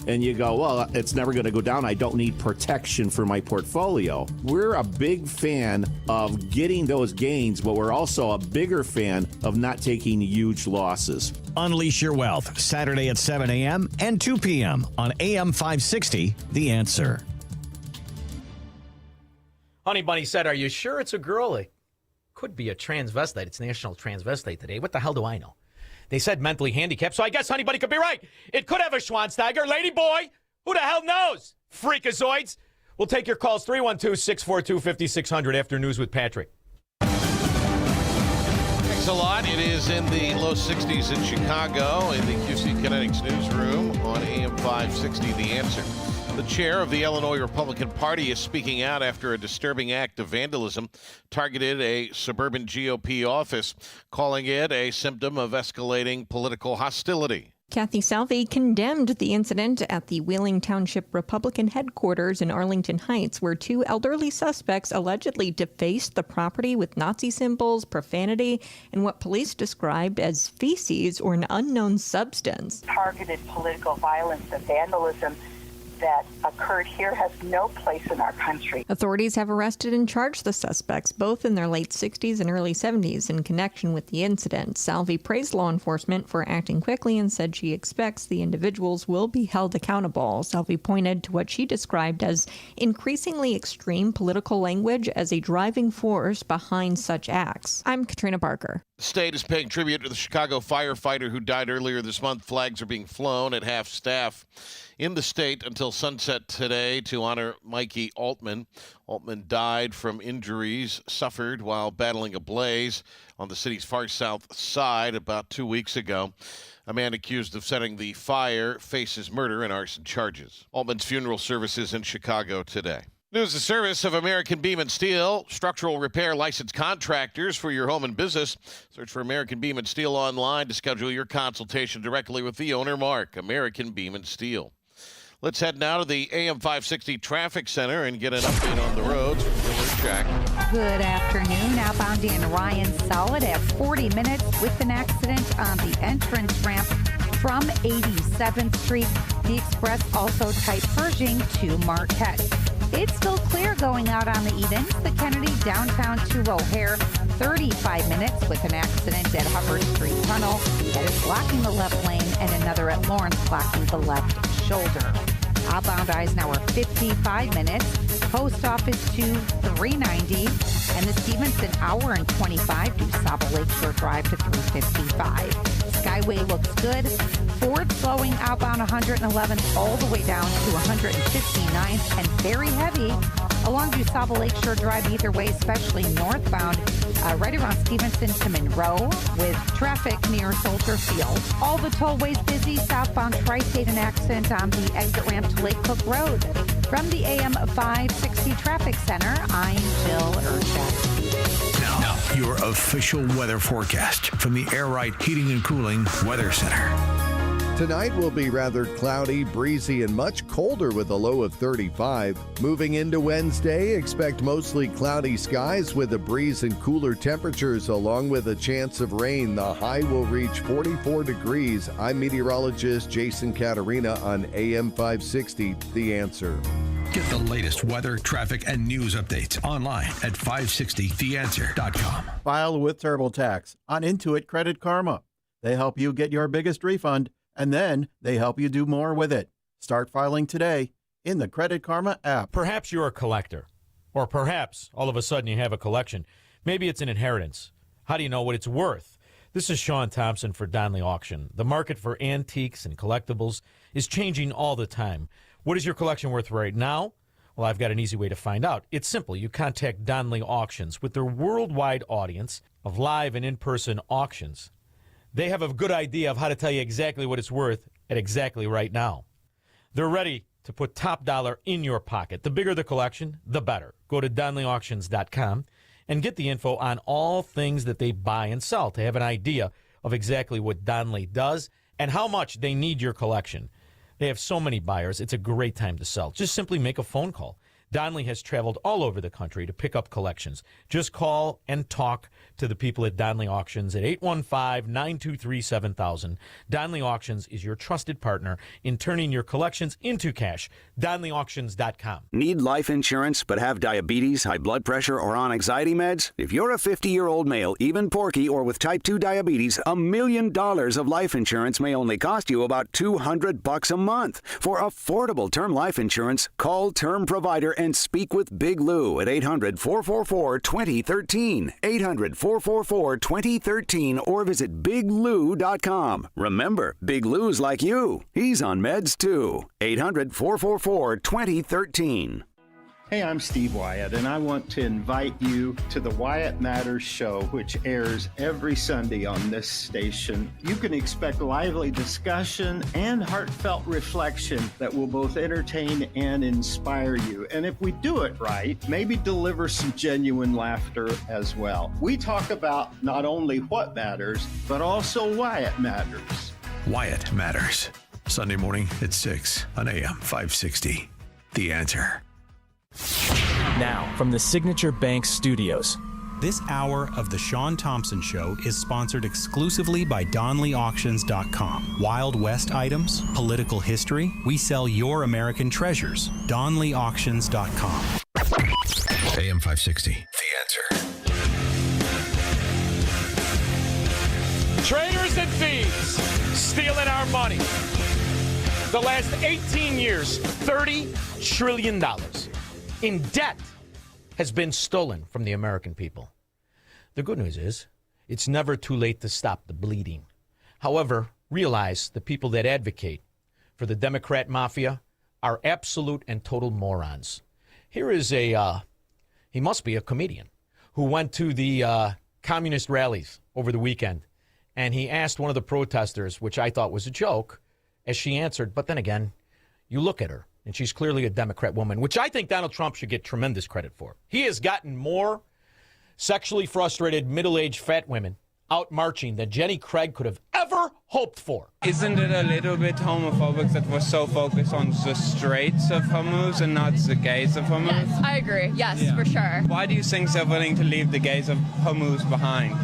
And you go, well, it's never going to go down. I don't need protection for my portfolio. We're a big fan of getting those gains, but we're also a bigger fan of not taking huge losses. Unleash your wealth, Saturday at 7 a.m. and 2 p.m. on AM 560, The Answer. Honey Bunny said, are you sure it's a girl? It could be a transvestite. It's National Transvestite Day. What the hell do I know? They said mentally handicapped, so I guess Honey Bunny could be right. It could have a Schwansteiger. Lady boy, who the hell knows? Freakazoids. We'll take your calls, 312-642-5600 after News with Patrick. Thanks a lot. It is in the low 60s in Chicago in the QC Kinetics newsroom on AM 560, The Answer. The chair of the Illinois Republican Party is speaking out after a disturbing act of vandalism targeted a suburban GOP office, calling it a symptom of escalating political hostility. Kathy Salvi condemned the incident at the Wheeling Township Republican headquarters in Arlington Heights, where two elderly suspects allegedly defaced the property with Nazi symbols, profanity, and what police described as feces or an unknown substance. Targeted political violence and vandalism that occurred here has no place in our country. Authorities have arrested and charged the suspects, both in their late 60s and early 70s, in connection with the incident. Salvi praised law enforcement for acting quickly and said she expects the individuals will be held accountable. Salvi pointed to what she described as increasingly extreme political language as a driving force behind such acts. I'm Katrina Barker. The state is paying tribute to the Chicago firefighter who died earlier this month. Flags are being flown at half staff in the state until sunset today to honor Mikey Altman. Altman died from injuries suffered while battling a blaze on the city's far south side about 2 weeks ago. A man accused of setting the fire faces murder and arson charges. Altman's funeral services in Chicago today. News the service of American Beam and Steel, structural repair licensed contractors for your home and business. Search for American Beam and Steel online to schedule your consultation directly with the owner, Mark. American Beam and Steel. Let's head now to the AM 560 Traffic Center and get an update on the roads from Miller Jack. Good afternoon. Outbound in Ryan solid at 40 minutes with an accident on the entrance ramp from 87th Street. The express also tight Pershing to Marquette. It's still clear going out on the Edens, the Kennedy downtown to O'Hare. 35 minutes with an accident at Hubbard Street Tunnel that is blocking the left lane and another at Lawrence blocking the left shoulder. Outbound Eisenhower 55 minutes. Post Office to 390 and the Stevenson hour and 25 to Saba Lakeshore Drive to 355. Skyway looks good. Ford slowing outbound 111th all the way down to 159th and very heavy along DuSable Lakeshore Drive either way, especially northbound, right around Stevenson to Monroe with traffic near Soldier Field. All the tollways busy. Southbound Tri-State an accident on the exit ramp to Lake Cook Road. From the AM 560 Traffic Center, I'm Jill Urchak. Now, your official weather forecast from the Air Right Heating and Cooling Weather Center. Tonight will be rather cloudy, breezy, and much colder with a low of 35. Moving into Wednesday, expect mostly cloudy skies with a breeze and cooler temperatures along with a chance of rain. The high will reach 44 degrees. I'm meteorologist Jason Caterina on AM 560, The Answer. Get the latest weather, traffic, and news updates online at 560theanswer.com. File with TurboTax on Intuit Credit Karma. They help you get your biggest refund, and then they help you do more with it. Start filing today in the Credit Karma app. Perhaps you're a collector, or perhaps all of a sudden you have a collection. Maybe it's an inheritance. How do you know what it's worth? This is Shaun Thompson for Donley Auction. The market for antiques and collectibles is changing all the time. What is your collection worth right now? Well, I've got an easy way to find out. It's simple. You contact Donley Auctions with their worldwide audience of live and in-person auctions. They have a good idea of how to tell you exactly what it's worth at exactly right now. They're ready to put top dollar in your pocket. The bigger the collection, the better. Go to DonleyAuctions.com and get the info on all things that they buy and sell to have an idea of exactly what Donley does and how much they need your collection. They have so many buyers, it's a great time to sell. Just simply make a phone call. Donley has traveled all over the country to pick up collections. Just call and talk to the people at Donley Auctions at 815-923-7000. Donley Auctions is your trusted partner in turning your collections into cash. DonleyAuctions.com. Need life insurance but have diabetes, high blood pressure, or on anxiety meds? If you're a 50-year-old male, even porky, or with type 2 diabetes, $1 million of life insurance may only cost you about $200 a month. For affordable term life insurance, call Term Provider and speak with Big Lou at 800-444-2013, 800-444-2013, or visit biglou.com. Remember, Big Lou's like you. He's on meds too. 800-444-2013. Hey, I'm Steve Wyatt, and I want to invite you to the Wyatt Matters Show, which airs every Sunday on this station. You can expect lively discussion and heartfelt reflection that will both entertain and inspire you. And if we do it right, maybe deliver some genuine laughter as well. We talk about not only what matters, but also why it matters. Wyatt Matters. Sunday morning at 6 on AM 560. The Answer. Now, from the Signature Bank Studios. This hour of The Shaun Thompson Show is sponsored exclusively by DonleyAuctions.com. Wild West items, political history, we sell your American treasures. DonleyAuctions.com. AM 560. The Answer. Traitors and thieves stealing our money. The last 18 years, $30 trillion in debt has been stolen from the American people. The good news is, it's never too late to stop the bleeding. However, realize the people that advocate for the Democrat mafia are absolute and total morons. Here is he must be a comedian, who went to the communist rallies over the weekend, and he asked one of the protesters, which I thought was a joke, as she answered, but then again, you look at her, and she's clearly a Democrat woman, which I think Donald Trump should get tremendous credit for. He has gotten more sexually frustrated, middle-aged fat women out marching than Jenny Craig could have ever hoped for. Isn't it a little bit homophobic that we're so focused on the straights of homos and not the gays of homos? Yes, I agree. Yes, for sure. Why do you think they're willing to leave the gays of homos behind?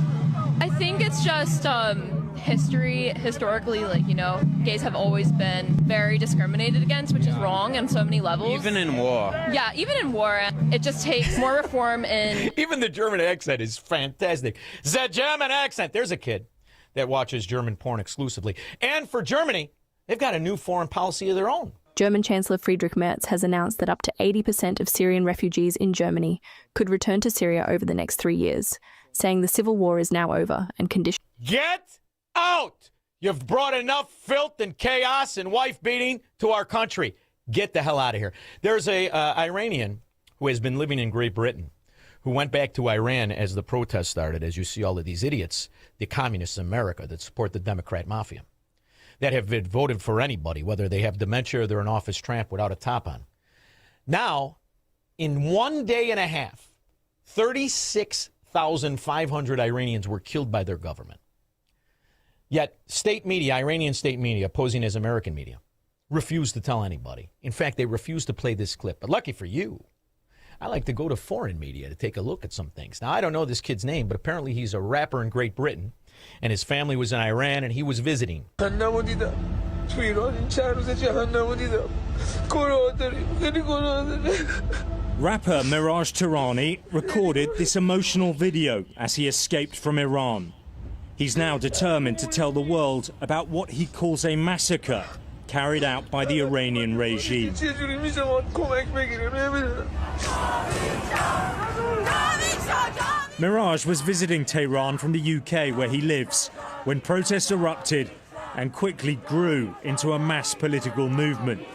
I think it's just historically, gays have always been very discriminated against, which is wrong on so many levels. Even in war. Yeah, even in war. It just takes more reform in... Even the German accent is fantastic. The German accent. There's a kid that watches German porn exclusively. And for Germany, they've got a new foreign policy of their own. German Chancellor Friedrich Merz has announced that up to 80% of Syrian refugees in Germany could return to Syria over the next 3 years, saying the civil war is now over and conditions... Get out! You've brought enough filth and chaos and wife-beating to our country. Get the hell out of here. There's a Iranian who has been living in Great Britain who went back to Iran as the protests started, as you see all of these idiots, the communists in America that support the Democrat mafia, that have voted for anybody, whether they have dementia or they're an office tramp without a top on. Now, in 1 day and a half, 36,500 Iranians were killed by their government. Yet state media, Iranian state media, posing as American media, refused to tell anybody. In fact, they refused to play this clip. But lucky for you, I like to go to foreign media to take a look at some things. Now, I don't know this kid's name, but apparently he's a rapper in Great Britain, and his family was in Iran, and he was visiting. Rapper Miraj Tehrani recorded this emotional video as he escaped from Iran. He's now determined to tell the world about what he calls a massacre carried out by the Iranian regime. Miraj was visiting Tehran from the UK, where he lives, when protests erupted and quickly grew into a mass political movement.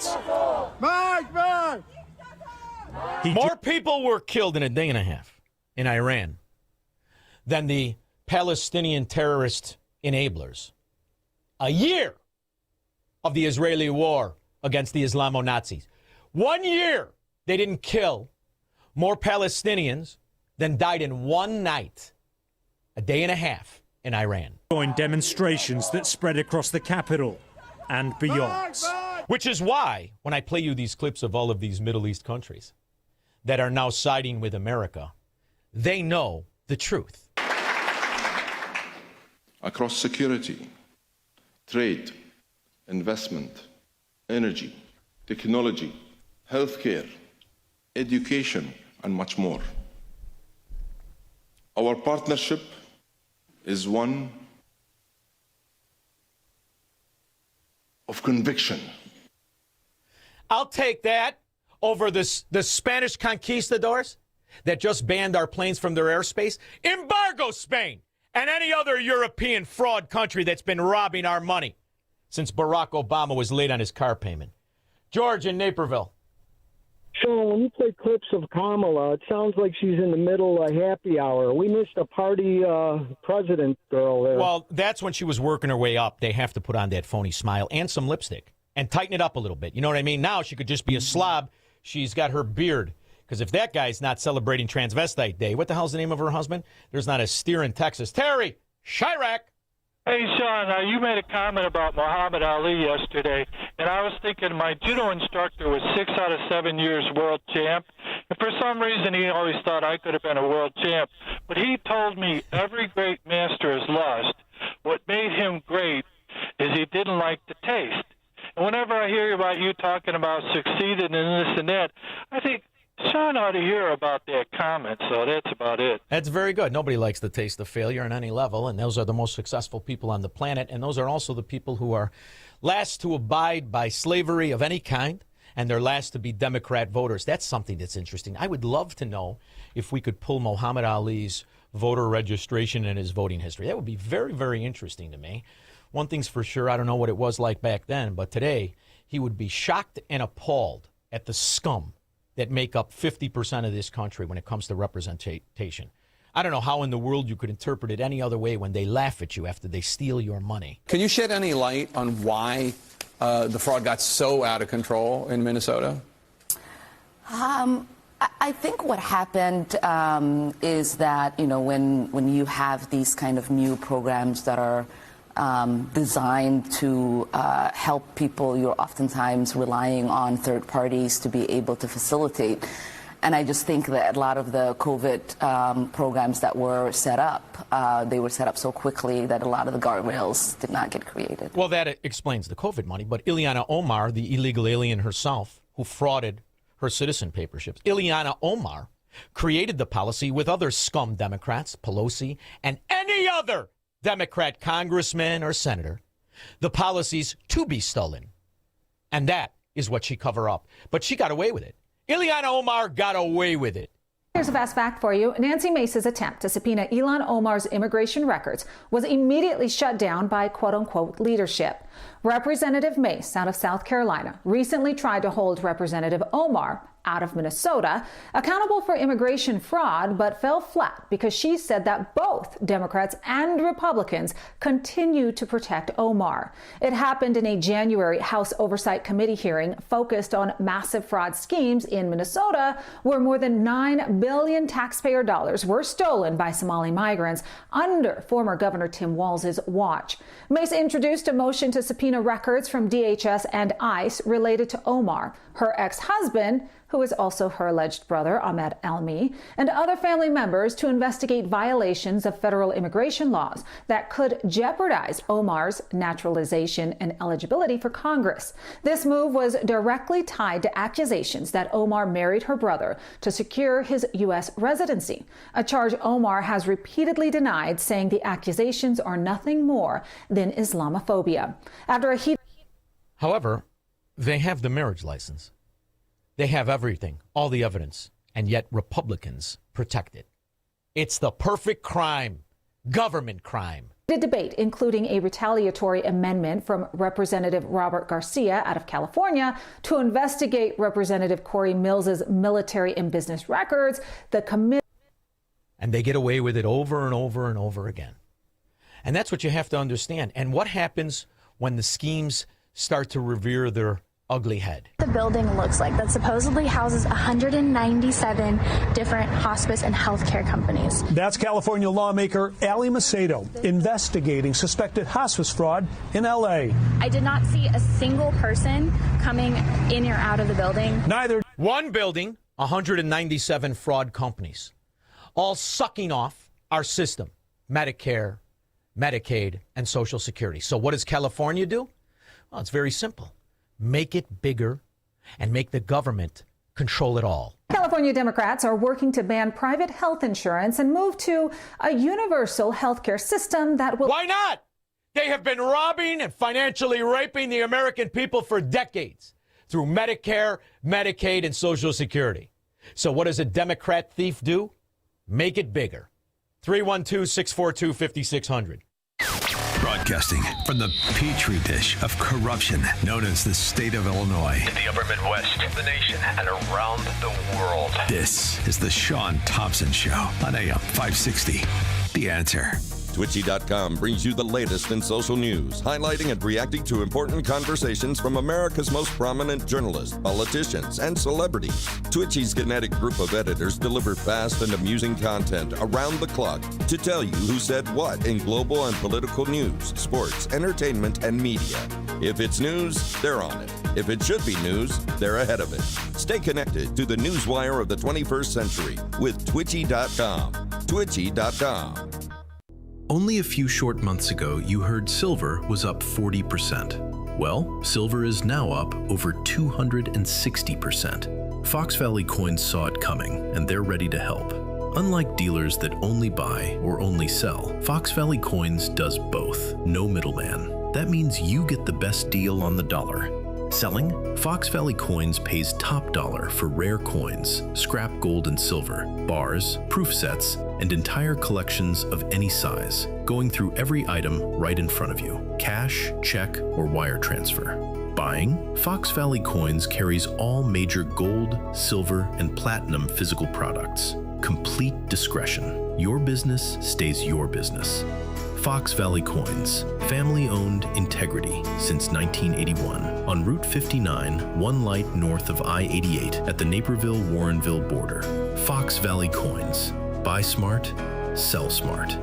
More people were killed in a day and a half in Iran than the Palestinian terrorist enablers. A year of the Israeli war against the Islamo-Nazis. 1 year they didn't kill more Palestinians than died in one night, a day and a half in Iran. Joined demonstrations that spread across the capital and beyond. Which is why, when I play you these clips of all of these Middle East countries that are now siding with America, they know the truth. Across security, trade, investment, energy, technology, healthcare, education, and much more. Our partnership is one of conviction. I'll take that over the Spanish conquistadors that just banned our planes from their airspace. Embargo Spain and any other European fraud country that's been robbing our money since Barack Obama was late on his car payment. George in Naperville. Shaun, when you play clips of Kamala, it sounds like she's in the middle of happy hour. We missed a party president girl there. Well, that's when she was working her way up. They have to put on that phony smile and some lipstick and tighten it up a little bit. You know what I mean? Now she could just be a slob. She's got her beard. Because if that guy's not celebrating Transvestite Day, what the hell's the name of her husband? There's not a steer in Texas. Terry Chirac. Hey, Shaun, you made a comment about Muhammad Ali yesterday, and I was thinking my judo instructor was 6 out of 7 years world champ, and for some reason he always thought I could have been a world champ. But he told me every great master is lost. What made him great is he didn't like the taste. And whenever I hear about you talking about succeeding and this and that, I think Shaun ought to hear about that comment, so that's about it. That's very good. Nobody likes the taste of failure on any level, and those are the most successful people on the planet, and those are also the people who are last to abide by slavery of any kind, and they're last to be Democrat voters. That's something that's interesting. I would love to know if we could pull Muhammad Ali's voter registration and his voting history. That would be very, very interesting to me. One thing's for sure, I don't know what it was like back then, but today he would be shocked and appalled at the scum that make up 50% of this country when it comes to representation. I don't know how in the world you could interpret it any other way when they laugh at you after they steal your money. Can you shed any light on why the fraud got so out of control in Minnesota? I think what happened is that, you know, when you have these kind of new programs that are designed to help people, you're oftentimes relying on third parties to be able to facilitate. And I just think that a lot of the COVID programs that were set up, they were set up so quickly that a lot of the guardrails did not get created. Well, that explains the COVID money. But Ileana Omar, the illegal alien herself, who frauded her citizen paperships, Ileana Omar created the policy with other scum Democrats, Pelosi, and any other Democrat congressman or senator, the policies to be stolen. And that is what she covered up. But she got away with it. Ileana Omar got away with it. Here's a fast fact for you. Nancy Mace's attempt to subpoena Ilhan Omar's immigration records was immediately shut down by quote-unquote leadership. Representative Mace out of South Carolina recently tried to hold Representative Omar out of Minnesota accountable for immigration fraud, but fell flat because she said that both Democrats and Republicans continue to protect Omar. It happened in a January House Oversight Committee hearing focused on massive fraud schemes in Minnesota, where more than $9 billion taxpayer dollars were stolen by Somali migrants under former Governor Tim Walz's watch. Mace introduced a motion to subpoena records from DHS and ICE related to Omar, her ex-husband, who is also her alleged brother, Ahmed Almi, and other family members to investigate violations of federal immigration laws that could jeopardize Omar's naturalization and eligibility for Congress. This move was directly tied to accusations that Omar married her brother to secure his U.S. residency, a charge Omar has repeatedly denied, saying the accusations are nothing more than Islamophobia. However, they have the marriage license. They have everything, all the evidence, and yet Republicans protect it. It's the perfect crime, government crime. Debate, including a retaliatory amendment from Representative Robert Garcia out of California to investigate Representative Corey Mills's military and business records. The committee. And they get away with it over and over and over again. And that's what you have to understand. And what happens when the schemes start to rear their ugly head? The building looks like that supposedly houses 197 different hospice and healthcare companies. That's California lawmaker Ali Macedo investigating suspected hospice fraud in L.A. I did not see a single person coming in or out of the building. Neither. One building, 197 fraud companies, all sucking off our system, Medicare, Medicaid, and Social Security. So what does California do? Well, it's very simple. Make it bigger and make the government control it all. California Democrats are working to ban private health insurance and move to a universal health care system that will... Why not? They have been robbing and financially raping the American people for decades through Medicare, Medicaid, and Social Security. So what does a Democrat thief do? Make it bigger. 312-642-5600. Broadcasting from the petri dish of corruption known as the state of Illinois. In the upper Midwest, the nation, and around the world. This is the Shaun Thompson Show on AM 560. The Answer. Twitchy.com brings you the latest in social news, highlighting and reacting to important conversations from America's most prominent journalists, politicians, and celebrities. Twitchy's kinetic group of editors deliver fast and amusing content around the clock to tell you who said what in global and political news, sports, entertainment, and media. If it's news, they're on it. If it should be news, they're ahead of it. Stay connected to the newswire of the 21st century with Twitchy.com. Twitchy.com. Only a few short months ago, you heard silver was up 40%. Well, silver is now up over 260%. Fox Valley Coins saw it coming, and they're ready to help. Unlike dealers that only buy or only sell, Fox Valley Coins does both. No middleman. That means you get the best deal on the dollar. Selling? Fox Valley Coins pays top dollar for rare coins, scrap gold and silver, bars, proof sets, and entire collections of any size, going through every item right in front of you. Cash, check, or wire transfer. Buying? Fox Valley Coins carries all major gold, silver, and platinum physical products. Complete discretion. Your business stays your business. Fox Valley Coins, family-owned integrity since 1981 on Route 59, one light north of I-88 at the Naperville-Warrenville border. Fox Valley Coins. Buy smart, sell smart.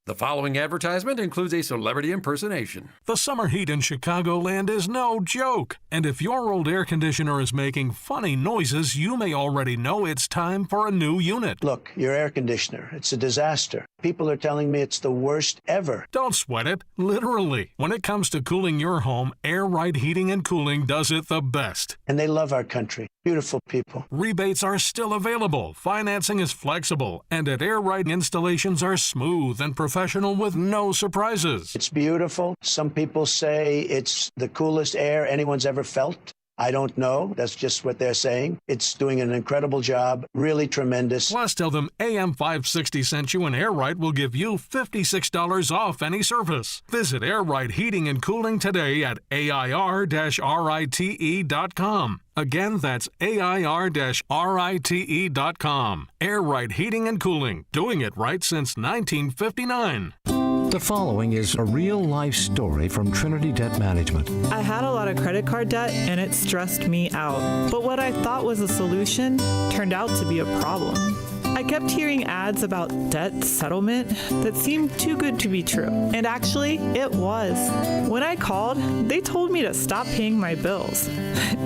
The following advertisement includes a celebrity impersonation. The summer heat in Chicagoland is no joke. And if your old air conditioner is making funny noises, you may already know it's time for a new unit. Look, your air conditioner, it's a disaster. People are telling me it's the worst ever. Don't sweat it, literally. When it comes to cooling your home, Air Right Heating and Cooling does it the best. And they love our country. Beautiful people. Rebates are still available, financing is flexible, and at Air Right installations are smooth and professional with no surprises. It's beautiful. Some people say it's the coolest air anyone's ever felt. I don't know. That's just what they're saying. It's doing an incredible job. Really tremendous. Plus, tell them AM 560 sent you, and Air Right will give you $56 off any service. Visit Air Right Heating and Cooling today at AIR-RITE.com. Again, that's AIR-RITE.com. Air Right Heating and Cooling, doing it right since 1959. The following is a real-life story from Trinity Debt Management. I had a lot of credit card debt, and it stressed me out. But what I thought was a solution turned out to be a problem. I kept hearing ads about debt settlement that seemed too good to be true. And actually, it was. When I called, they told me to stop paying my bills.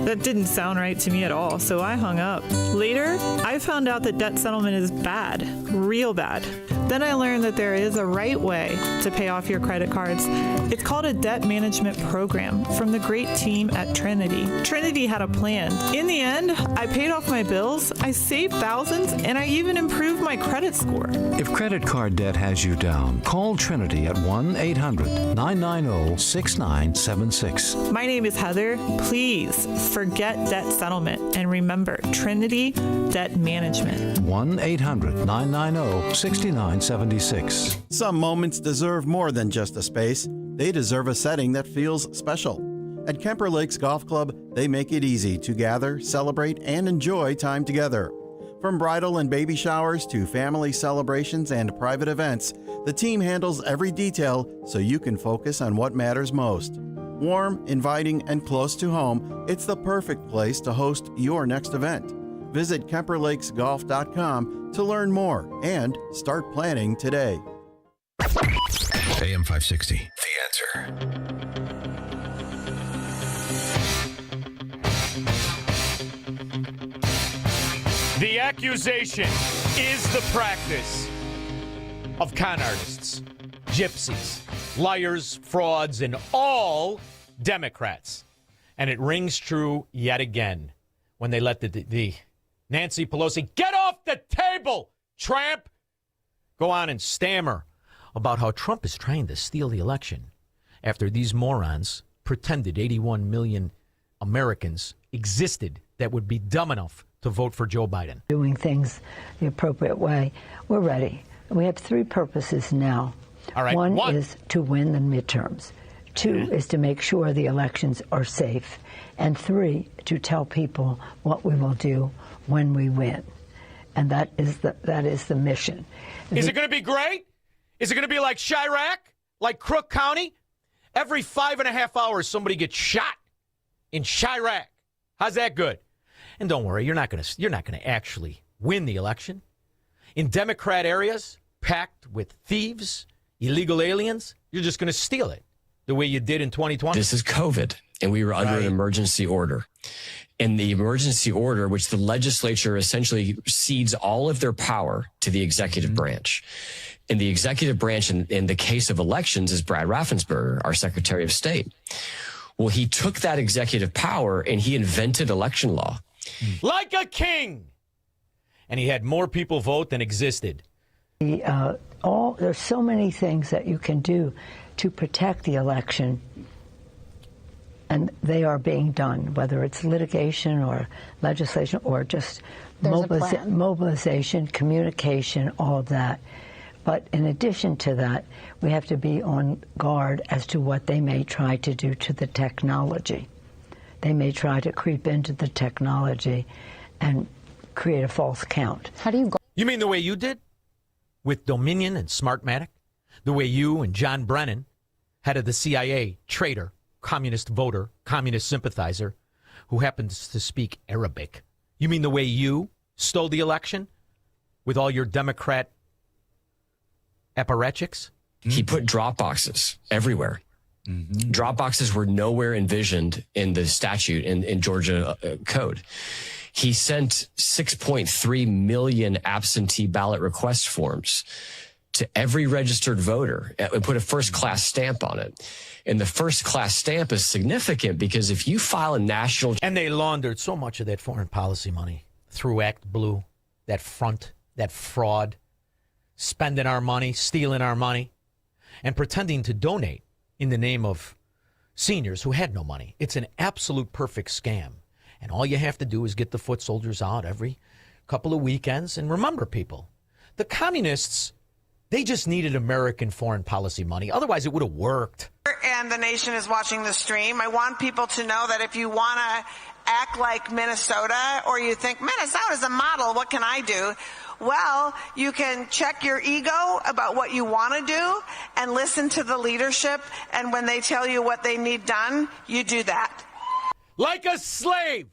That didn't sound right to me at all, so I hung up. Later, I found out that debt settlement is bad, real bad. Then I learned that there is a right way to pay off your credit cards. It's called a debt management program from the great team at Trinity. Trinity had a plan. In the end, I paid off my bills, I saved thousands, and I even improved my credit score. If credit card debt has you down, call Trinity at 1-800-990-6976. My name is Heather. Please forget debt settlement and remember Trinity Debt Management. 1-800-990-6976. Some moments deserve more than just a space. They deserve a setting that feels special. At Kemper Lakes Golf Club, they make it easy to gather, celebrate, and enjoy time together. From bridal and baby showers to family celebrations and private events, the team handles every detail so you can focus on what matters most. Warm, inviting, and close to home, it's the perfect place to host your next event. Visit KemperLakesGolf.com to learn more and start planning today. AM 560, The Answer. The accusation is the practice of con artists, gypsies, liars, frauds, and all Democrats. And it rings true yet again when they let the Nancy Pelosi, get off the table, tramp, go on and stammer about how Trump is trying to steal the election after these morons pretended 81 million Americans existed that would be dumb enough to vote for Joe Biden. Doing things the appropriate way. We're ready. We have three purposes now. All right. One is to win the midterms. Two is to make sure the elections are safe. And three, to tell people what we will do when we win. And that is the mission. Is it going to be great? Is it going to be like Chirac? Like Crook County? Every 5.5 hours, somebody gets shot in Chirac. How's that good? And don't worry, you're not going to actually win the election. In Democrat areas packed with thieves, illegal aliens, you're just going to steal it the way you did in 2020. This is COVID, and we were under an emergency order. And the emergency order, which the legislature essentially cedes all of their power to the executive branch. And the executive branch in the case of elections is Brad Raffensperger, our Secretary of State. Well, he took that executive power and he invented election law. Like a king! And he had more people vote than existed. There's so many things that you can do to protect the election, and they are being done, whether it's litigation or legislation or just mobilization, communication, all of that. But in addition to that, we have to be on guard as to what they may try to do to the technology. They may try to creep into the technology and create a false count. How do you go? You mean the way you did? With Dominion and Smartmatic? The way you and John Brennan, head of the CIA, traitor, communist voter, communist sympathizer, who happens to speak Arabic. You mean the way you stole the election with all your Democrat apparatchiks? He put drop boxes everywhere. Drop boxes were nowhere envisioned in the statute in Georgia code. He sent 6.3 million absentee ballot request forms to every registered voter and put a first-class stamp on it. And the first-class stamp is significant because if you file a national... And they laundered so much of that foreign policy money through Act Blue, that front, that fraud, spending our money, stealing our money, and pretending to donate in the name of seniors who had no money. It's an absolute perfect scam. And all you have to do is get the foot soldiers out every couple of weekends. And remember, people, the communists, they just needed American foreign policy money. Otherwise, it would have worked. And the nation is watching the stream. I want people to know that if you want to act like Minnesota, or you think, Minnesota's a model, what can I do? Well, you can check your ego about what you want to do and listen to the leadership. And when they tell you what they need done, you do that. Like a slave.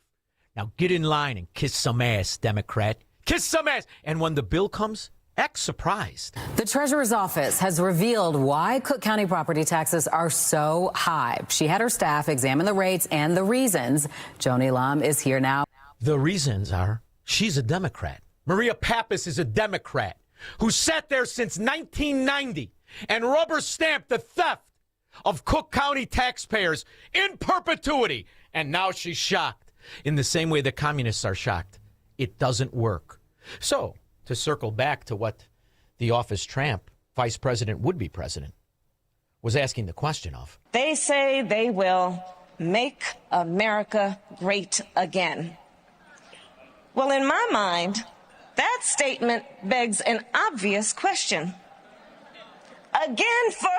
Now get in line and kiss some ass, Democrat. Kiss some ass. And when the bill comes, act surprised. The Treasurer's Office has revealed why Cook County property taxes are so high. She had her staff examine the rates and the reasons. Joni Lam is here now. The reasons are she's a Democrat. Maria Pappas is a Democrat who sat there since 1990 and rubber stamped the theft of Cook County taxpayers in perpetuity. And now she's shocked in the same way the communists are shocked. It doesn't work. So, to circle back to what the office tramp, vice president, would-be president, was asking the question of. They say they will make America great again. Well, in my mind, that statement begs an obvious question. Again, for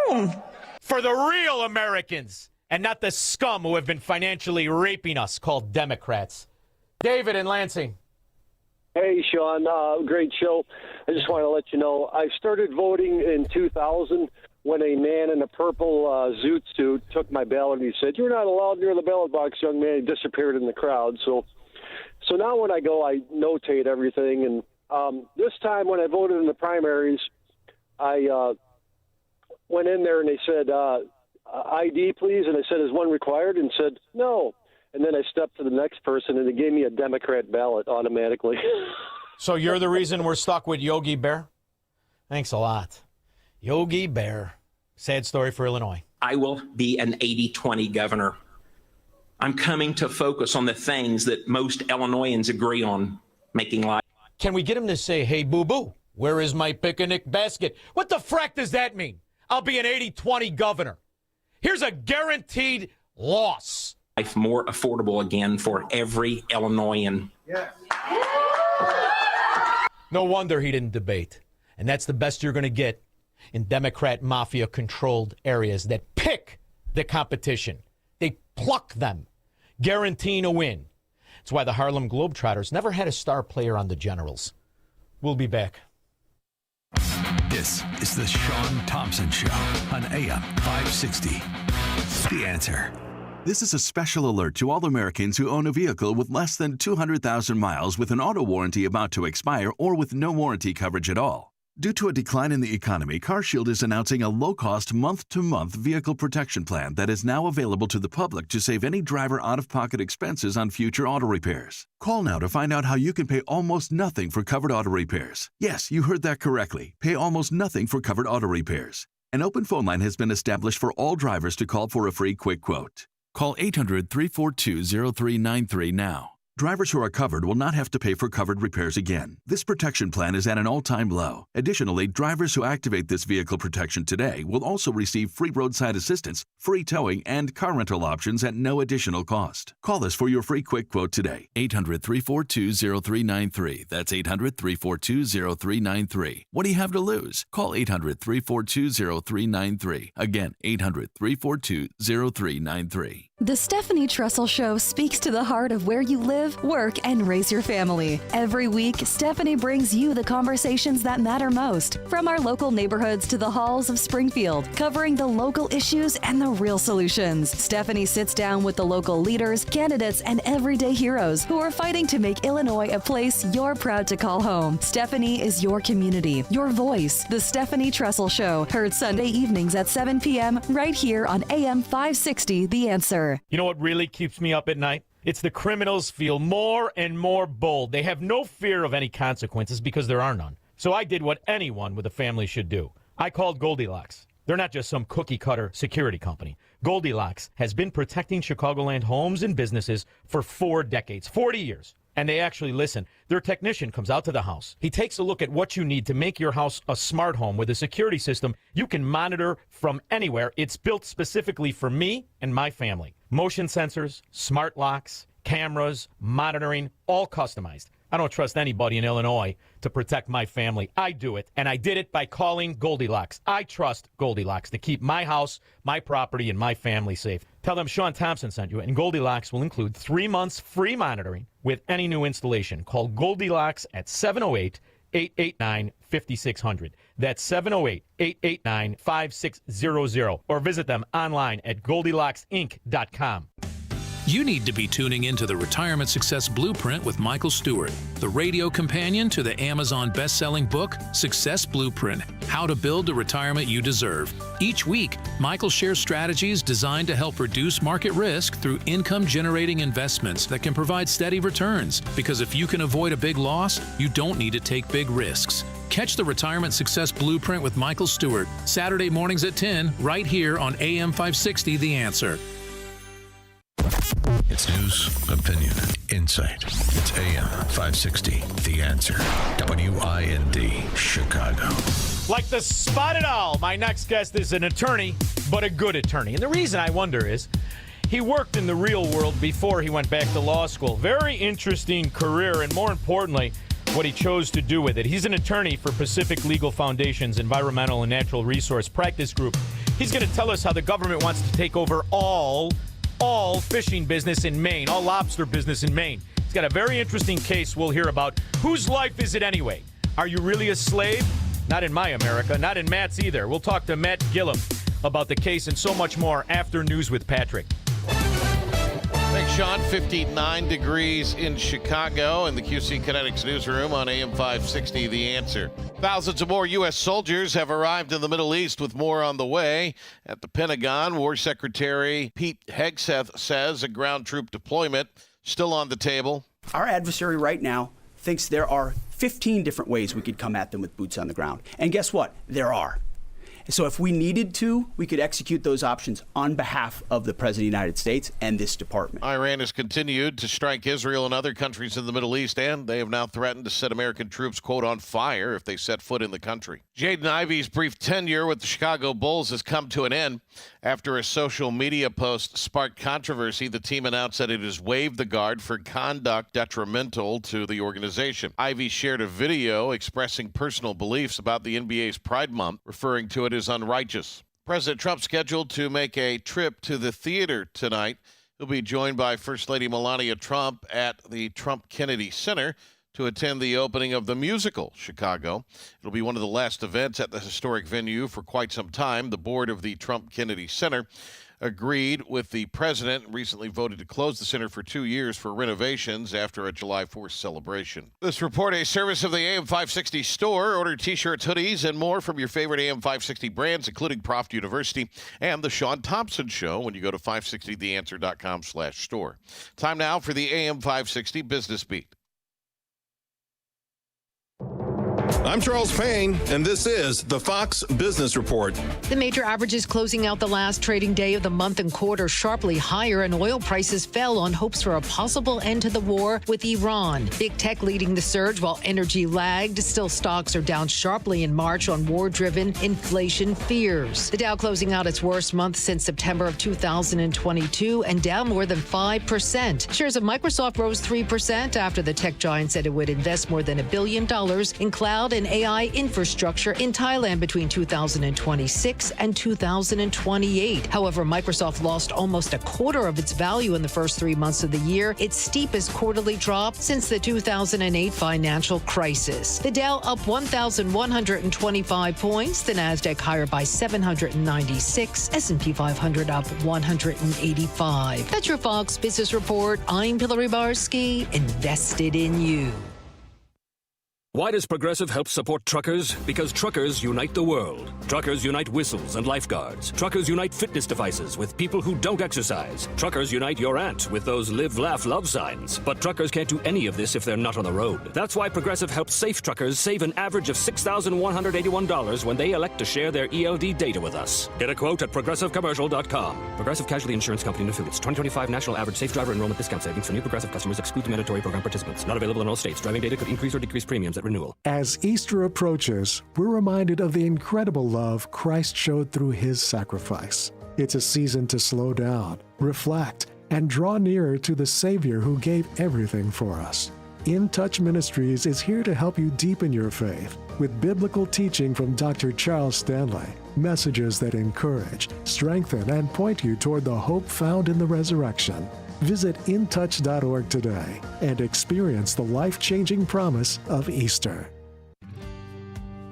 whom? For the real Americans, and not the scum who have been financially raping us, called Democrats. David in Lansing. Hey, Shaun, great show. I just want to let you know, I started voting in 2000 when a man in a purple zoot suit took my ballot and he said, "You're not allowed near the ballot box, young man." He disappeared in the crowd. So now when I go, I notate everything. And this time when I voted in the primaries, I went in there and they said, ID, please. And I said, "Is one required?" And said, "No." And then I stepped to the next person, and they gave me a Democrat ballot automatically. So you're the reason we're stuck with Yogi Bear? Thanks a lot. Yogi Bear. Sad story for Illinois. I will be an 80-20 governor. I'm coming to focus on the things that most Illinoisans agree on, making life. Can we get him to say, "Hey, boo-boo, where is my picnic basket"? What the frack does that mean? I'll be an 80-20 governor. Here's a guaranteed loss. Life more affordable again for every Illinoisan. Yes. No wonder he didn't debate. And that's the best you're going to get in Democrat mafia-controlled areas that pick the competition. They pluck them, guaranteeing a win. That's why the Harlem Globetrotters never had a star player on the Generals. We'll be back. This is the Shaun Thompson Show on AM 560. The Answer. This is a special alert to all Americans who own a vehicle with less than 200,000 miles with an auto warranty about to expire or with no warranty coverage at all. Due to a decline in the economy, CarShield is announcing a low-cost month-to-month vehicle protection plan that is now available to the public to save any driver out-of-pocket expenses on future auto repairs. Call now to find out how you can pay almost nothing for covered auto repairs. Yes, you heard that correctly. Pay almost nothing for covered auto repairs. An open phone line has been established for all drivers to call for a free quick quote. Call 800-342-0393 now. Drivers who are covered will not have to pay for covered repairs again. This protection plan is at an all-time low. Additionally, drivers who activate this vehicle protection today will also receive free roadside assistance, free towing, and car rental options at no additional cost. Call us for your free quick quote today. 800-342-0393. That's 800-342-0393. What do you have to lose? Call 800-342-0393. Again, 800-342-0393. The Stephanie Trussell Show speaks to the heart of where you live, work, and raise your family. Every week, Stephanie brings you the conversations that matter most, from our local neighborhoods to the halls of Springfield, covering the local issues and the real solutions. Stephanie sits down with the local leaders, candidates, and everyday heroes who are fighting to make Illinois a place you're proud to call home. Stephanie is your community, your voice. The Stephanie Trussell Show, heard Sunday evenings at 7 p.m. right here on AM 560, The Answer. You know what really keeps me up at night? It's the criminals feel more and more bold. They have no fear of any consequences because there are none. So I did what anyone with a family should do. I called Goldilocks. They're not just some cookie-cutter security company. Goldilocks has been protecting Chicagoland homes and businesses for 4 decades, 40 years. And they actually listen. Their technician comes out to the house. He takes a look at what you need to make your house a smart home with a security system you can monitor from anywhere. It's built specifically for me and my family. Motion sensors, smart locks, cameras, monitoring, all customized. I don't trust anybody in Illinois to protect my family. I do it, and I did it by calling Goldilocks. I trust Goldilocks to keep my house, my property, and my family safe. Tell them Shaun Thompson sent you, and Goldilocks will include 3 months free monitoring with any new installation. Call Goldilocks at 708-889-5600. That's 708-889-5600. Or visit them online at GoldilocksInc.com. You need to be tuning into the Retirement Success Blueprint with Michael Stewart, the radio companion to the Amazon best-selling book, Success Blueprint, How to Build the Retirement You Deserve. Each week, Michael shares strategies designed to help reduce market risk through income-generating investments that can provide steady returns. Because if you can avoid a big loss, you don't need to take big risks. Catch the Retirement Success Blueprint with Michael Stewart, Saturday mornings at 10, right here on AM 560, The Answer. It's news, opinion, insight. It's AM 560, The Answer. WIND, Chicago. Like the spotted owl, my next guest is an attorney, but a good attorney. And the reason I wonder is he worked in the real world before he went back to law school. Very interesting career, and more importantly, what he chose to do with it. He's an attorney for Pacific Legal Foundation's Environmental and Natural Resource Practice Group. He's going to tell us how the government wants to take over all fishing business in Maine, all lobster business in Maine. He's got a very interesting case we'll hear about. Whose life is it anyway? Are you really a slave? Not in my America, not in Matt's either. We'll talk to Matt Gillum about the case and so much more after News with Patrick. Thanks, Shaun. 59 degrees in Chicago in the QC Kinetics newsroom on AM 560, The Answer. Thousands of more U.S. soldiers have arrived in the Middle East, with more on the way. At the Pentagon, War Secretary Pete Hegseth says a ground troop deployment still on the table. Our adversary right now thinks there are 15 different ways we could come at them with boots on the ground. And guess what? There are. So if we needed to, we could execute those options on behalf of the President of the United States and this department. Iran has continued to strike Israel and other countries in the Middle East, and they have now threatened to set American troops, quote, on fire if they set foot in the country. Jaden Ivey's brief tenure with the Chicago Bulls has come to an end. After a social media post sparked controversy, the team announced that it has waived the guard for conduct detrimental to the organization. Ivey shared a video expressing personal beliefs about the NBA's Pride Month, referring to it as unrighteous. President Trump scheduled to make a trip to the theater tonight. He'll be joined by First Lady Melania Trump at the Trump Kennedy Center to attend the opening of the musical Chicago. It'll be one of the last events at the historic venue for quite some time. The board of the Trump Kennedy Center agreed with the president and recently voted to close the center for 2 years for renovations after a July 4th celebration. This report, a service of the AM 560 store. Order T-shirts, hoodies, and more from your favorite AM 560 brands, including Profit University and The Shaun Thompson Show when you go to 560theanswer.com/store. Time now for the AM 560 Business Beat. I'm Charles Payne, and this is the Fox Business Report. The major averages closing out the last trading day of the month and quarter sharply higher, and oil prices fell on hopes for a possible end to the war with Iran. Big tech leading the surge while energy lagged. Still, stocks are down sharply in March on war-driven inflation fears. The Dow closing out its worst month since September of 2022 and down more than 5%. Shares of Microsoft rose 3% after the tech giant said it would invest more than $1 billion in cloud and AI infrastructure in Thailand between 2026 and 2028. However, Microsoft lost almost a quarter of its value in the first 3 months of the year, its steepest quarterly drop since the 2008 financial crisis. The Dow up 1,125 points, the Nasdaq higher by 796, S&P 500 up 185. That's your Fox Business Report. I'm Hillary Barsky, invested in you. Why does Progressive help support truckers? Because truckers unite the world. Truckers unite whistles and lifeguards. Truckers unite fitness devices with people who don't exercise. Truckers unite your aunt with those live, laugh, love signs. But truckers can't do any of this if they're not on the road. That's why Progressive helps safe truckers save an average of $6,181 when they elect to share their ELD data with us. Get a quote at ProgressiveCommercial.com. Progressive Casualty Insurance Company and Affiliates. 2025 National Average Safe Driver Enrollment Discount Savings for new Progressive customers exclude the mandatory program participants. Not available in all states. Driving data could increase or decrease premiums at renewal. As Easter approaches, we're reminded of the incredible love Christ showed through his sacrifice. It's a season to slow down, reflect, and draw nearer to the Savior who gave everything for us. In Touch Ministries is here to help you deepen your faith with biblical teaching from Dr. Charles Stanley, messages that encourage, strengthen, and point you toward the hope found in the resurrection. Visit intouch.org today and experience the life-changing promise of Easter.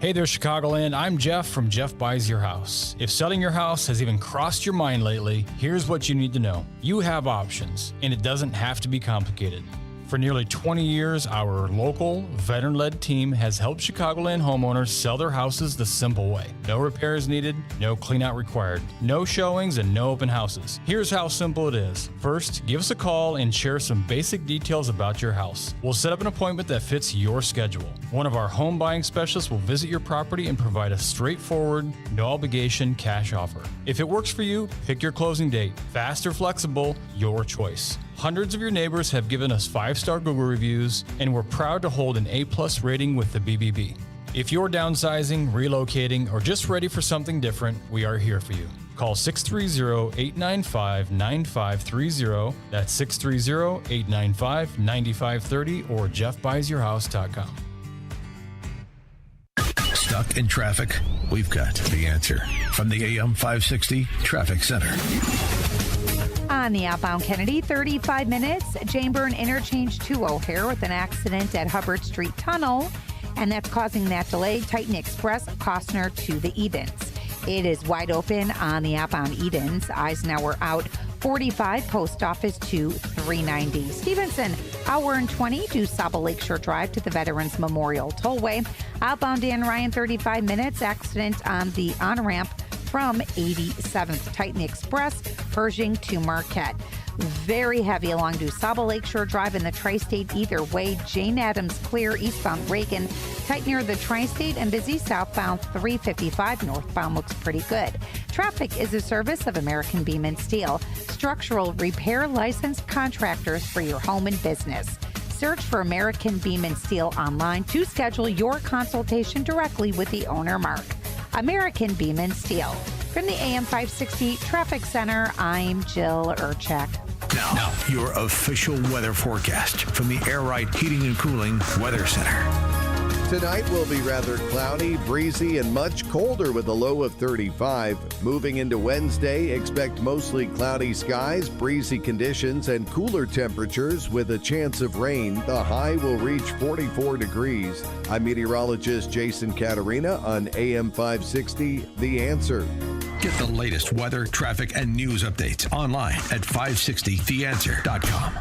Hey there, Chicagoland. I'm Jeff from Jeff Buys Your House. If selling your house has even crossed your mind lately, here's what you need to know. You have options, and it doesn't have to be complicated. For nearly 20 years, our local, veteran-led team has helped Chicagoland homeowners sell their houses the simple way. No repairs needed, no cleanout required, no showings, and no open houses. Here's how simple it is. First, give us a call and share some basic details about your house. We'll set up an appointment that fits your schedule. One of our home buying specialists will visit your property and provide a straightforward, no-obligation cash offer. If it works for you, pick your closing date. Fast or flexible, your choice. Hundreds of your neighbors have given us 5-star Google reviews, and we're proud to hold an A+ rating with the BBB. If you're downsizing, relocating, or just ready for something different, we are here for you. Call 630-895-9530. That's 630-895-9530 or jeffbuysyourhouse.com. Stuck in traffic? We've got the answer. From the AM 560 Traffic Center. On the outbound Kennedy, 35 minutes. Jane Byrne interchange to O'Hare with an accident at Hubbard Street Tunnel, and that's causing that delay. Titan Express, Costner to the Edens. It is wide open on the outbound Edens. Eisenhower out 45, Post Office to 390. Stevenson, hour and 20 to Saba Lakeshore Drive to the Veterans Memorial Tollway. Outbound Dan Ryan, 35 minutes. Accident on the on-ramp from 87th. Titan Express, Pershing to Marquette. Very heavy along DuSable Lakeshore Drive in the Tri-State either way. Jane Addams clear eastbound Reagan. Tight near the Tri-State and busy southbound 355. Northbound looks pretty good. Traffic is a service of American Beam and Steel. Structural repair licensed contractors for your home and business. Search for American Beam and Steel online to schedule your consultation directly with the owner, Mark. American Beam and Steel. From the AM 560 Traffic Center, I'm Jill Urchak. Now, your official weather forecast from the Air Right Heating and Cooling Weather Center. Tonight will be rather cloudy, breezy, and much colder with a low of 35. Moving into Wednesday, expect mostly cloudy skies, breezy conditions, and cooler temperatures with a chance of rain. The high will reach 44 degrees. I'm meteorologist Jason Caterina on AM 560, The Answer. Get the latest weather, traffic, and news updates online at 560theanswer.com.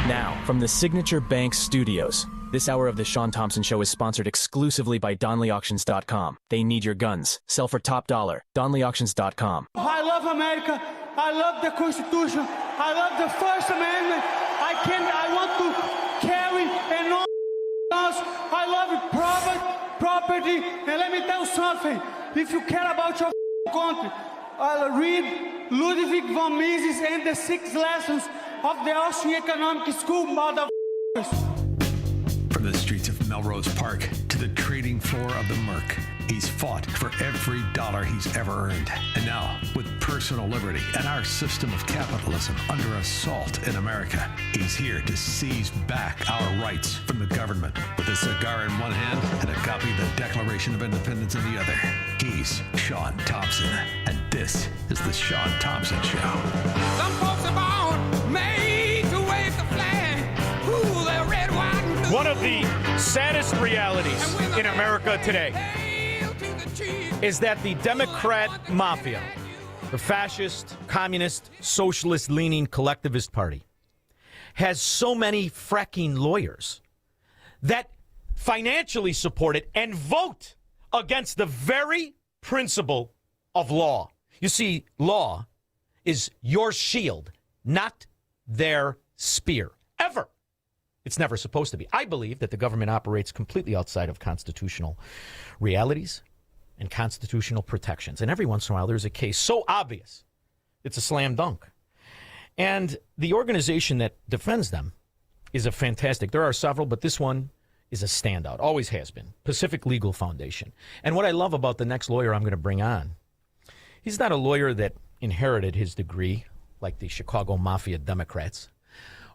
Now, from the Signature Bank Studios, this hour of the Shaun Thompson Show is sponsored exclusively by DonleyAuctions.com. They need your guns. Sell for top dollar. DonleyAuctions.com. I love America. I love the Constitution. I love the First Amendment. I want to carry and all else. I love property. And let me tell you something. If you care about your country, I'll read Ludwig von Mises and the 6 lessons of the Austrian Economic School, motherfuckers. From the streets of Melrose Park to the trading floor of the Merc, he's fought for every dollar he's ever earned. And now, with personal liberty and our system of capitalism under assault in America, he's here to seize back our rights from the government. With a cigar in one hand and a copy of the Declaration of Independence in the other, he's Shaun Thompson. And this is the Shaun Thompson Show. Some folks are born made to wave the flag. Ooh, they're red, white, and blue. One of the saddest realities in America today is that the Democrat mafia, the fascist, communist, socialist-leaning collectivist party, has so many fracking lawyers that financially support it and vote against the very principle of law. You see, law is your shield, not their spear. Ever. It's never supposed to be. I believe that the government operates completely outside of constitutional realities and constitutional protections. And every once in a while, there's a case so obvious, it's a slam dunk. And the organization that defends them is a fantastic. There are several, but this one is a standout. Always has been. Pacific Legal Foundation. And what I love about the next lawyer I'm going to bring on, he's not a lawyer that inherited his degree like the Chicago Mafia Democrats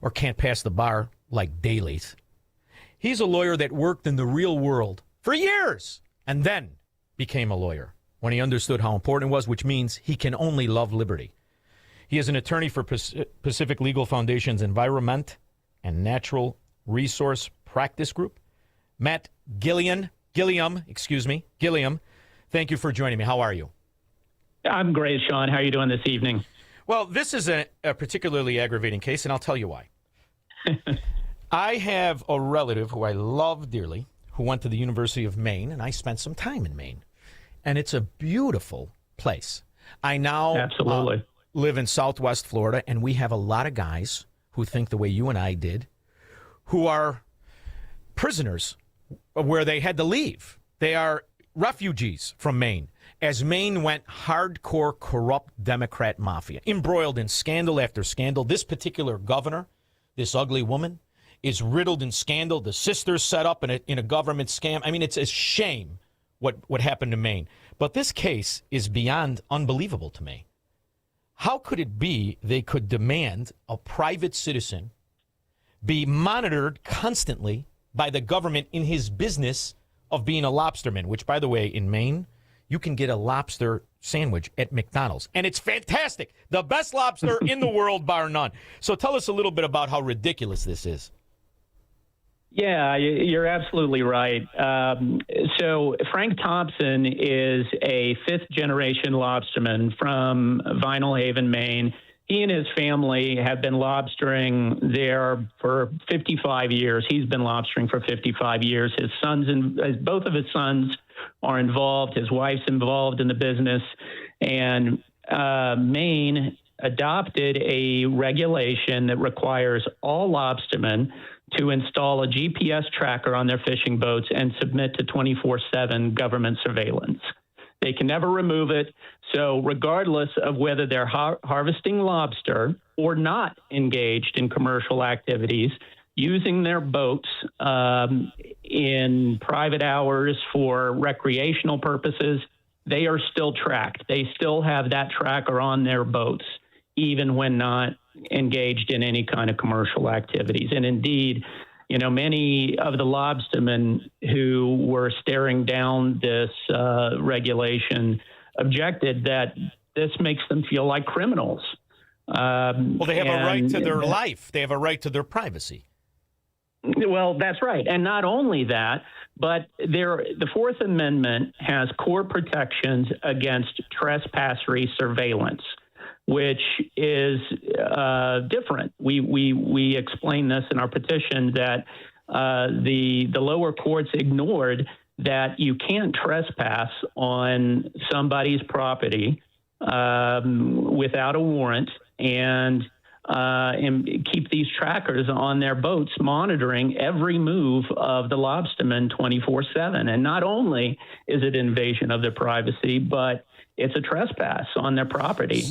or can't pass the bar like Daley's. He's a lawyer that worked in the real world for years and then became a lawyer when he understood how important it was, which means he can only love liberty. He is an attorney for Pacific Legal Foundation's Environment and Natural Resource Practice Group. Matt Gilliam, thank you for joining me. How are you? I'm great, Shaun. How are you doing this evening? Well, this is a particularly aggravating case, and I'll tell you why. I have a relative who I love dearly who went to the University of Maine, and I spent some time in Maine. And it's a beautiful place. I now live in Southwest Florida, and we have a lot of guys who think the way you and I did, who are prisoners where they had to leave. They are refugees from Maine, as Maine went hardcore, corrupt Democrat mafia, embroiled in scandal after scandal. This particular governor, this ugly woman, is riddled in scandal. The sisters set up in a government scam. I mean, it's a shame what happened to Maine. But this case is beyond unbelievable to me. How could it be they could demand a private citizen be monitored constantly by the government in his business of being a lobsterman, which, by the way, in Maine, you can get a lobster sandwich at McDonald's. And it's fantastic. The best lobster in the world, bar none. So tell us a little bit about how ridiculous this is. Yeah, you're absolutely right. So Frank Thompson is a fifth-generation lobsterman from Vinyl Haven, Maine. He and his family have been lobstering there for 55 years. He's been lobstering for 55 years. His sons, both of his sons are involved. His wife's involved in the business. And Maine adopted a regulation that requires all lobstermen to install a GPS tracker on their fishing boats and submit to 24/7 government surveillance. They can never remove it. So regardless of whether they're harvesting lobster or not engaged in commercial activities, using their boats in private hours for recreational purposes, they are still tracked. They still have that tracker on their boats, even when not engaged in any kind of commercial activities. And indeed, Many of the lobstermen who were staring down this regulation objected that this makes them feel like criminals. Well, they have a right to their life. They have a right to their privacy. Well, that's right. And not only that, but the Fourth Amendment has core protections against trespassery surveillance, which is different. We explain this in our petition that the lower courts ignored that you can't trespass on somebody's property without a warrant and keep these trackers on their boats monitoring every move of the lobstermen 24/7. And not only is it invasion of their privacy, but it's a trespass on their property.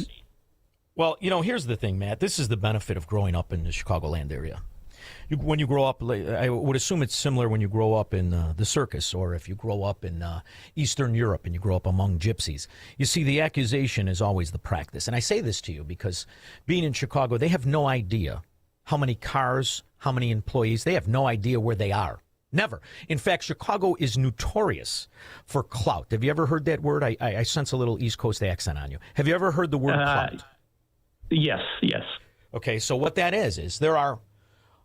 Well, here's the thing, Matt. This is the benefit of growing up in the Chicagoland area. When you grow up, I would assume it's similar when you grow up in the circus, or if you grow up in Eastern Europe and you grow up among gypsies. You see, the accusation is always the practice. And I say this to you because being in Chicago, they have no idea how many cars, how many employees. They have no idea where they are. Never. In fact, Chicago is notorious for clout. Have you ever heard that word? I sense a little East Coast accent on you. Have you ever heard the word clout? Yes. Okay, so what that is there are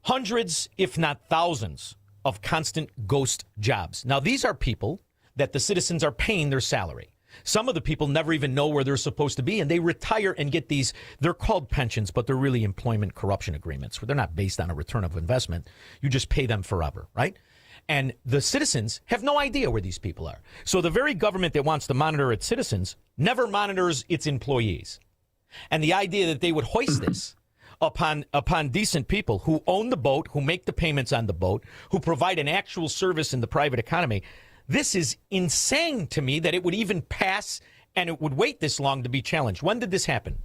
hundreds, if not thousands, of constant ghost jobs. Now, these are people that the citizens are paying their salary. Some of the people never even know where they're supposed to be, and they retire and get these, they're called pensions, but they're really employment corruption agreements. They're not based on a return of investment. You just pay them forever, right? And the citizens have no idea where these people are. So the very government that wants to monitor its citizens never monitors its employees. And the idea that they would hoist this upon decent people who own the boat, who make the payments on the boat, who provide an actual service in the private economy, this is insane to me that it would even pass and it would wait this long to be challenged. When did this happen?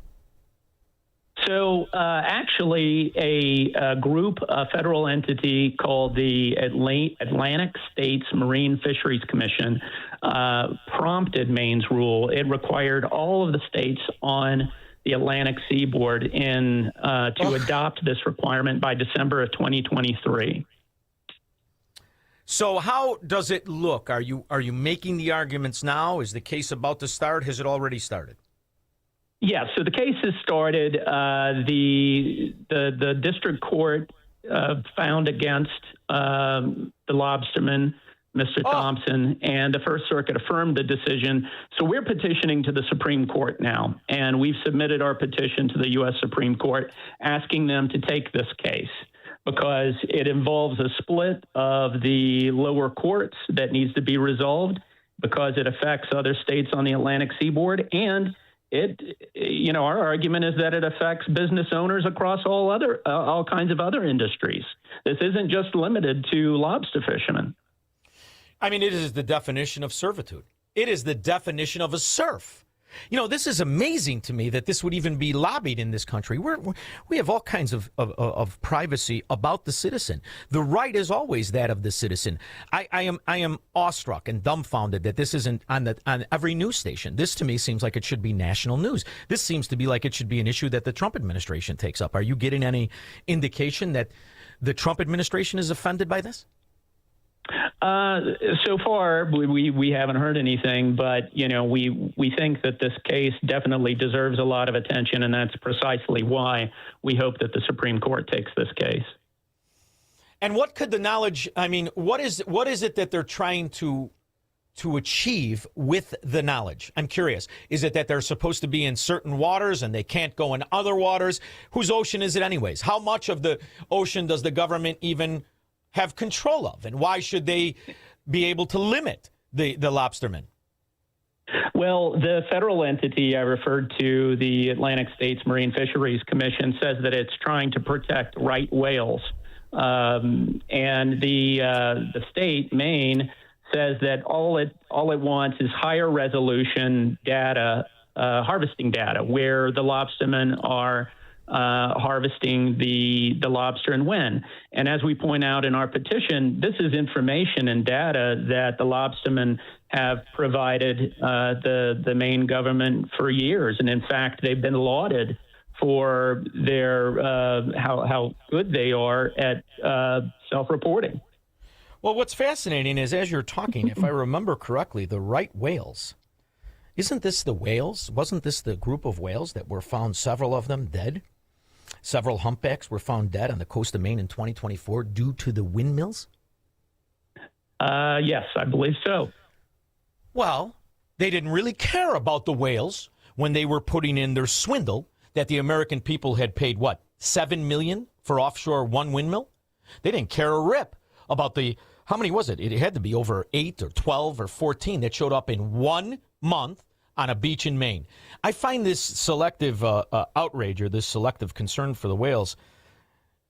So actually, a group, a federal entity called the Atlantic States Marine Fisheries Commission prompted Maine's rule. It required all of the states on the Atlantic seaboard to adopt this requirement by December of 2023. So how does it look? Are you making the arguments now? Is the case about to start? Has it already started? Yeah, so the case has started. The district court found against the lobsterman, Mr. Thompson, and the First Circuit affirmed the decision. So we're petitioning to the Supreme Court now, and we've submitted our petition to the U.S. Supreme Court asking them to take this case because it involves a split of the lower courts that needs to be resolved because it affects other states on the Atlantic seaboard, and our argument is that it affects business owners across all kinds of other industries. This isn't just limited to lobster fishermen. I mean, it is the definition of servitude. It is the definition of a serf. This is amazing to me that this would even be lobbied in this country. We have all kinds of privacy about the citizen. The right is always that of the citizen. I am awestruck and dumbfounded that this isn't on every news station. This to me seems like it should be national news. This seems to be like it should be an issue that the Trump administration takes up. Are you getting any indication that the Trump administration is offended by this? So far, we haven't heard anything, but, we think that this case definitely deserves a lot of attention, and that's precisely why we hope that the Supreme Court takes this case. And what could the knowledge, what is it that they're trying to achieve with the knowledge? I'm curious. Is it that they're supposed to be in certain waters and they can't go in other waters? Whose ocean is it anyways? How much of the ocean does the government even have control of, and why should they be able to limit the lobstermen? Well, the federal entity I referred to, the Atlantic States Marine Fisheries Commission, says that it's trying to protect right whales, and the state, Maine, says that all it wants is higher resolution data, harvesting data, where the lobstermen are harvesting the lobster and when. And as we point out in our petition, this is information and data that the lobstermen have provided the Maine government for years. And in fact, they've been lauded for their how good they are at self-reporting. Well, what's fascinating is, as you're talking, if I remember correctly, the right whales. Isn't this the whales? Wasn't this the group of whales that were found, several of them dead? Several humpbacks were found dead on the coast of Maine in 2024 due to the windmills? Yes, I believe so. Well, they didn't really care about the whales when they were putting in their swindle that the American people had paid, what, $7 million for offshore one windmill? They didn't care a rip about how many was it? It had to be over 8 or 12 or 14 that showed up in 1 month on a beach in Maine. I find this selective outrage, or this selective concern for the whales,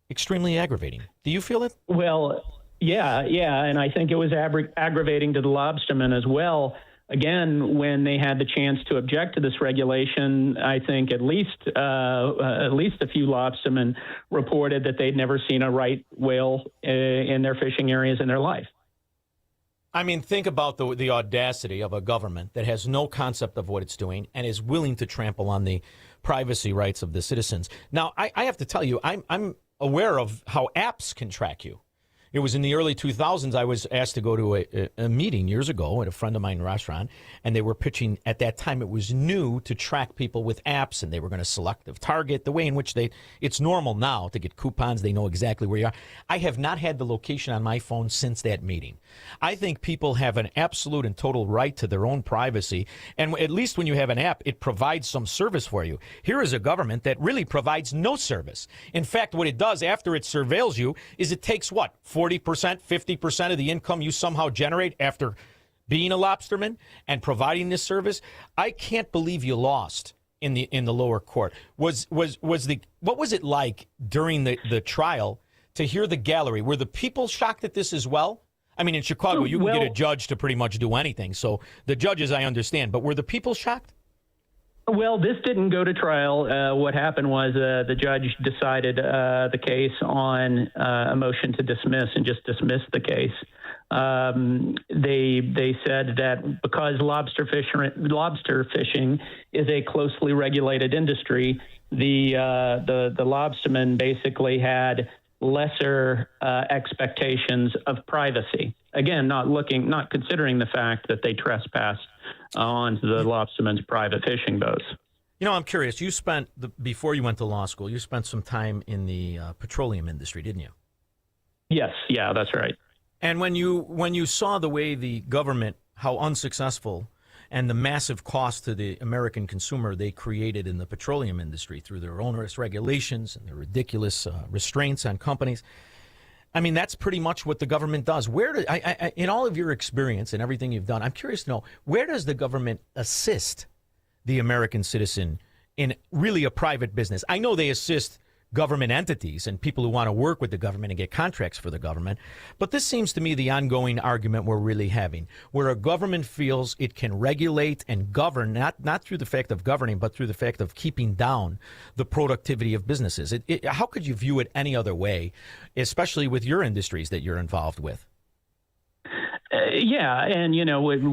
extremely aggravating. Do you feel it? Well, yeah, and I think it was aggravating to the lobstermen as well. Again, when they had the chance to object to this regulation, I think at least a few lobstermen reported that they'd never seen a right whale in their fishing areas in their life. I mean, think about the audacity of a government that has no concept of what it's doing and is willing to trample on the privacy rights of the citizens. Now, I have to tell you, I'm aware of how apps can track you. It was in the early 2000s. I was asked to go to a meeting years ago at a friend of mine restaurant, and they were pitching, at that time, it was new to track people with apps, and they were going to selective target the way in which it's normal now to get coupons. They know exactly where you are. I have not had the location on my phone since that meeting. I think people have an absolute and total right to their own privacy, and at least when you have an app, it provides some service for you. Here is a government that really provides no service. In fact, what it does after it surveils you is it takes, 40%, 50% of the income you somehow generate after being a lobsterman and providing this service. I can't believe you lost in the lower court. What was it like during the trial to hear the gallery? Were the people shocked at this as well? I mean, in Chicago, you can get a judge to pretty much do anything. So the judges, I understand, but were the people shocked? Well, this didn't go to trial. What happened was the judge decided the case on a motion to dismiss and just dismissed the case. They said that because lobster fishing is a closely regulated industry, the lobstermen basically had lesser expectations of privacy. Again, not considering the fact that they trespassed onto the lobstermen's private fishing boats. You know, I'm curious. You spent, before you went to law school, you spent some time in the petroleum industry, didn't you? Yes, yeah, that's right. And when you saw the way the government, how unsuccessful, and the massive cost to the American consumer they created in the petroleum industry through their onerous regulations and their ridiculous restraints on companies, I mean, that's pretty much what the government does. In all of your experience and everything you've done, I'm curious to know, where does the government assist the American citizen in really a private business? I know they assist government entities and people who want to work with the government and get contracts for the government, but this seems to me the ongoing argument we're really having, where a government feels it can regulate and govern, not through the fact of governing, but through the fact of keeping down the productivity of businesses. How could you view it any other way, especially with your industries that you're involved with? Yeah, and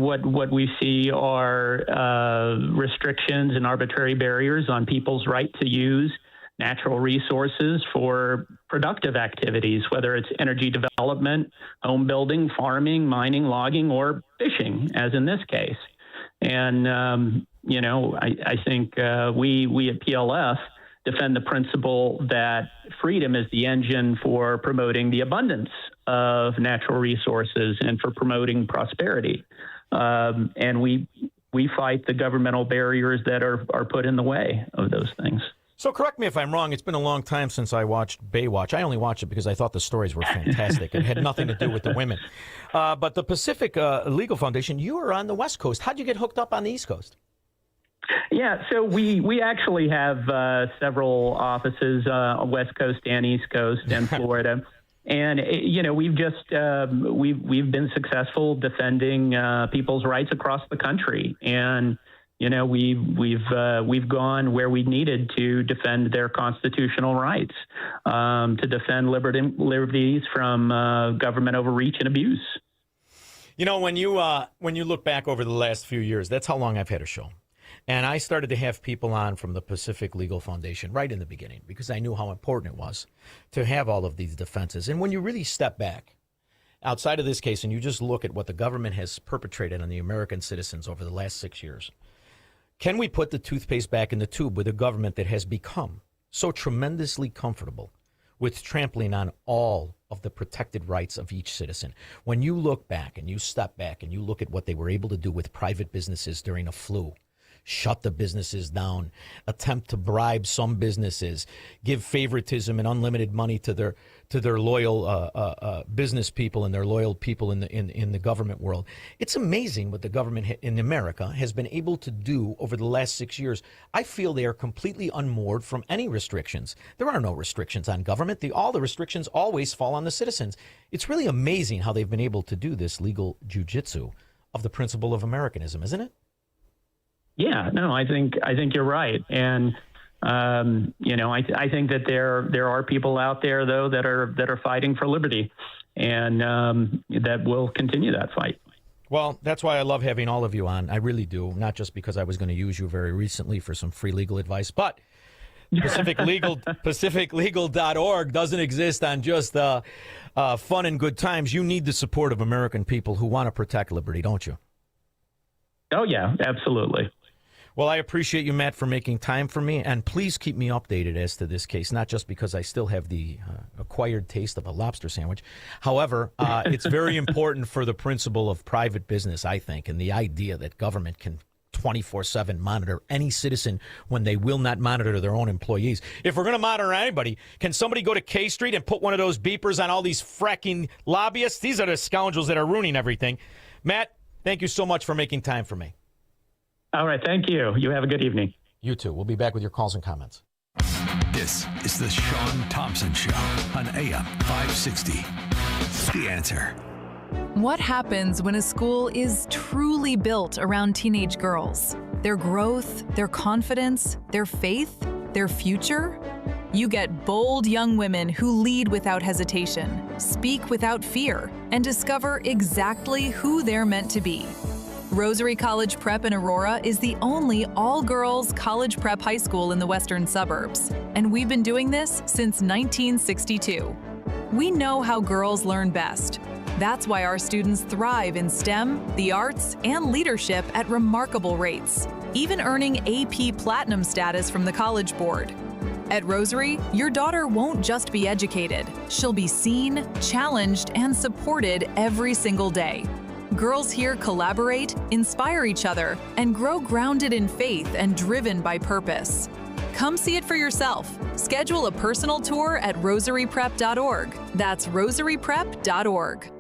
what we see are restrictions and arbitrary barriers on people's right to use natural resources for productive activities, whether it's energy development, home building, farming, mining, logging, or fishing, as in this case. And, I think we at PLF defend the principle that freedom is the engine for promoting the abundance of natural resources and for promoting prosperity. And we fight the governmental barriers that are put in the way of those things. So correct me if I'm wrong. It's been a long time since I watched Baywatch. I only watched it because I thought the stories were fantastic. It had nothing to do with the women. But the Pacific Legal Foundation, you were on the West Coast. How'd you get hooked up on the East Coast? Yeah, so we actually have several offices on West Coast and East Coast and Florida. And, we've been successful defending people's rights across the country. And we've gone where we needed to defend their constitutional rights, to defend liberties from government overreach and abuse. When you look back over the last few years, that's how long I've had a show. And I started to have people on from the Pacific Legal Foundation right in the beginning because I knew how important it was to have all of these defenses. And when you really step back outside of this case and you just look at what the government has perpetrated on the American citizens over the last 6 years, can we put the toothpaste back in the tube with a government that has become so tremendously comfortable with trampling on all of the protected rights of each citizen? When you look back and you step back and you look at what they were able to do with private businesses during a flu, shut the businesses down, attempt to bribe some businesses, give favoritism and unlimited money to their loyal business people and their loyal people in the government world. It's amazing what the government in America has been able to do over the last 6 years. I feel they are completely unmoored from any restrictions. There are no restrictions on government. All the restrictions always fall on the citizens. It's really amazing how they've been able to do this legal jujitsu of the principle of Americanism, isn't it? Yeah, no, I think you're right, and I think that there are people out there though that are fighting for liberty, and that will continue that fight. Well, that's why I love having all of you on. I really do, not just because I was going to use you very recently for some free legal advice, but PacificLegal.org doesn't exist on just fun and good times. You need the support of American people who want to protect liberty, don't you? Oh yeah, absolutely. Well, I appreciate you, Matt, for making time for me, and please keep me updated as to this case, not just because I still have the acquired taste of a lobster sandwich. However, it's very important for the principle of private business, I think, and the idea that government can 24/7 monitor any citizen when they will not monitor their own employees. If we're going to monitor anybody, can somebody go to K Street and put one of those beepers on all these fracking lobbyists? These are the scoundrels that are ruining everything. Matt, thank you so much for making time for me. All right, thank you. You have a good evening. You too. We'll be back with your calls and comments. This is the Shaun Thompson Show on AM 560. The Answer. What happens when a school is truly built around teenage girls? Their growth, their confidence, their faith, their future? You get bold young women who lead without hesitation, speak without fear, and discover exactly who they're meant to be. Rosary College Prep in Aurora is the only all-girls college prep high school in the western suburbs, and we've been doing this since 1962. We know how girls learn best. That's why our students thrive in STEM, the arts, and leadership at remarkable rates, even earning AP Platinum status from the College Board. At Rosary, your daughter won't just be educated. She'll be seen, challenged, and supported every single day. Girls here collaborate, inspire each other, and grow grounded in faith and driven by purpose. Come see it for yourself. Schedule a personal tour at rosaryprep.org. That's rosaryprep.org.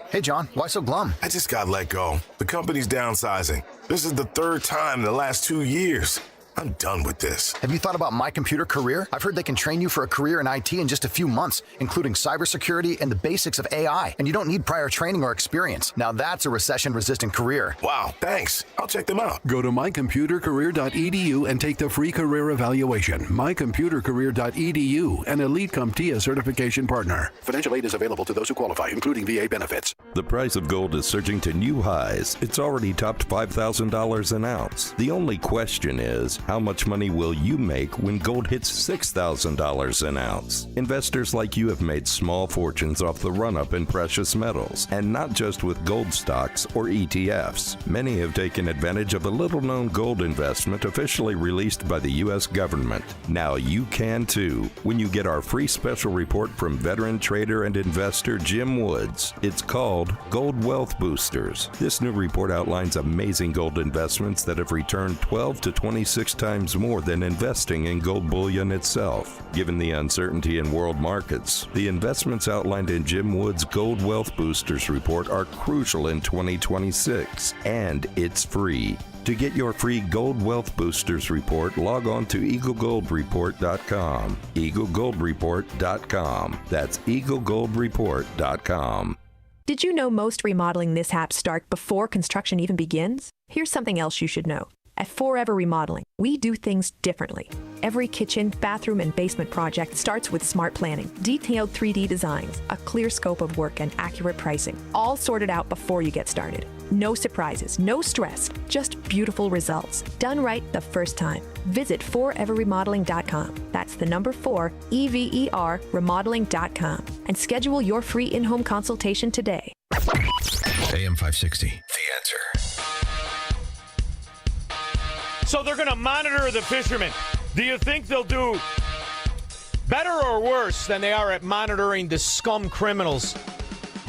Hey, John, why so glum? I just got let go. The company's downsizing. This is the third time in the last 2 years. I'm done with this. Have you thought about My Computer Career? I've heard they can train you for a career in IT in just a few months, including cybersecurity and the basics of AI. And you don't need prior training or experience. Now that's a recession-resistant career. Wow, thanks. I'll check them out. Go to mycomputercareer.edu and take the free career evaluation. mycomputercareer.edu, an Elite CompTIA certification partner. Financial aid is available to those who qualify, including VA benefits. The price of gold is surging to new highs. It's already topped $5,000 an ounce. The only question is, how much money will you make when gold hits $6,000 an ounce? Investors like you have made small fortunes off the run-up in precious metals, and not just with gold stocks or ETFs. Many have taken advantage of a little-known gold investment officially released by the U.S. government. Now you can too, when you get our free special report from veteran trader and investor Jim Woods. It's called Gold Wealth Boosters. This new report outlines amazing gold investments that have returned 12 to 26 times more than investing in gold bullion itself. Given the uncertainty in world markets, the investments outlined in Jim Wood's Gold Wealth Boosters report are crucial in 2026, and it's free. To get your free Gold Wealth Boosters report, log on to EagleGoldReport.com. EagleGoldReport.com. That's EagleGoldReport.com. Did you know most remodeling mishaps start before construction even begins? Here's something else you should know. At Forever Remodeling, we do things differently. Every kitchen, bathroom, and basement project starts with smart planning, detailed 3D designs, a clear scope of work, and accurate pricing, all sorted out before you get started. No surprises, no stress, just beautiful results, done right the first time. Visit foreverremodeling.com. That's the number 4, EVER, remodeling.com. And schedule your free in-home consultation today. AM 560, The Answer. So they're going to monitor the fishermen. Do you think they'll do better or worse than they are at monitoring the scum criminals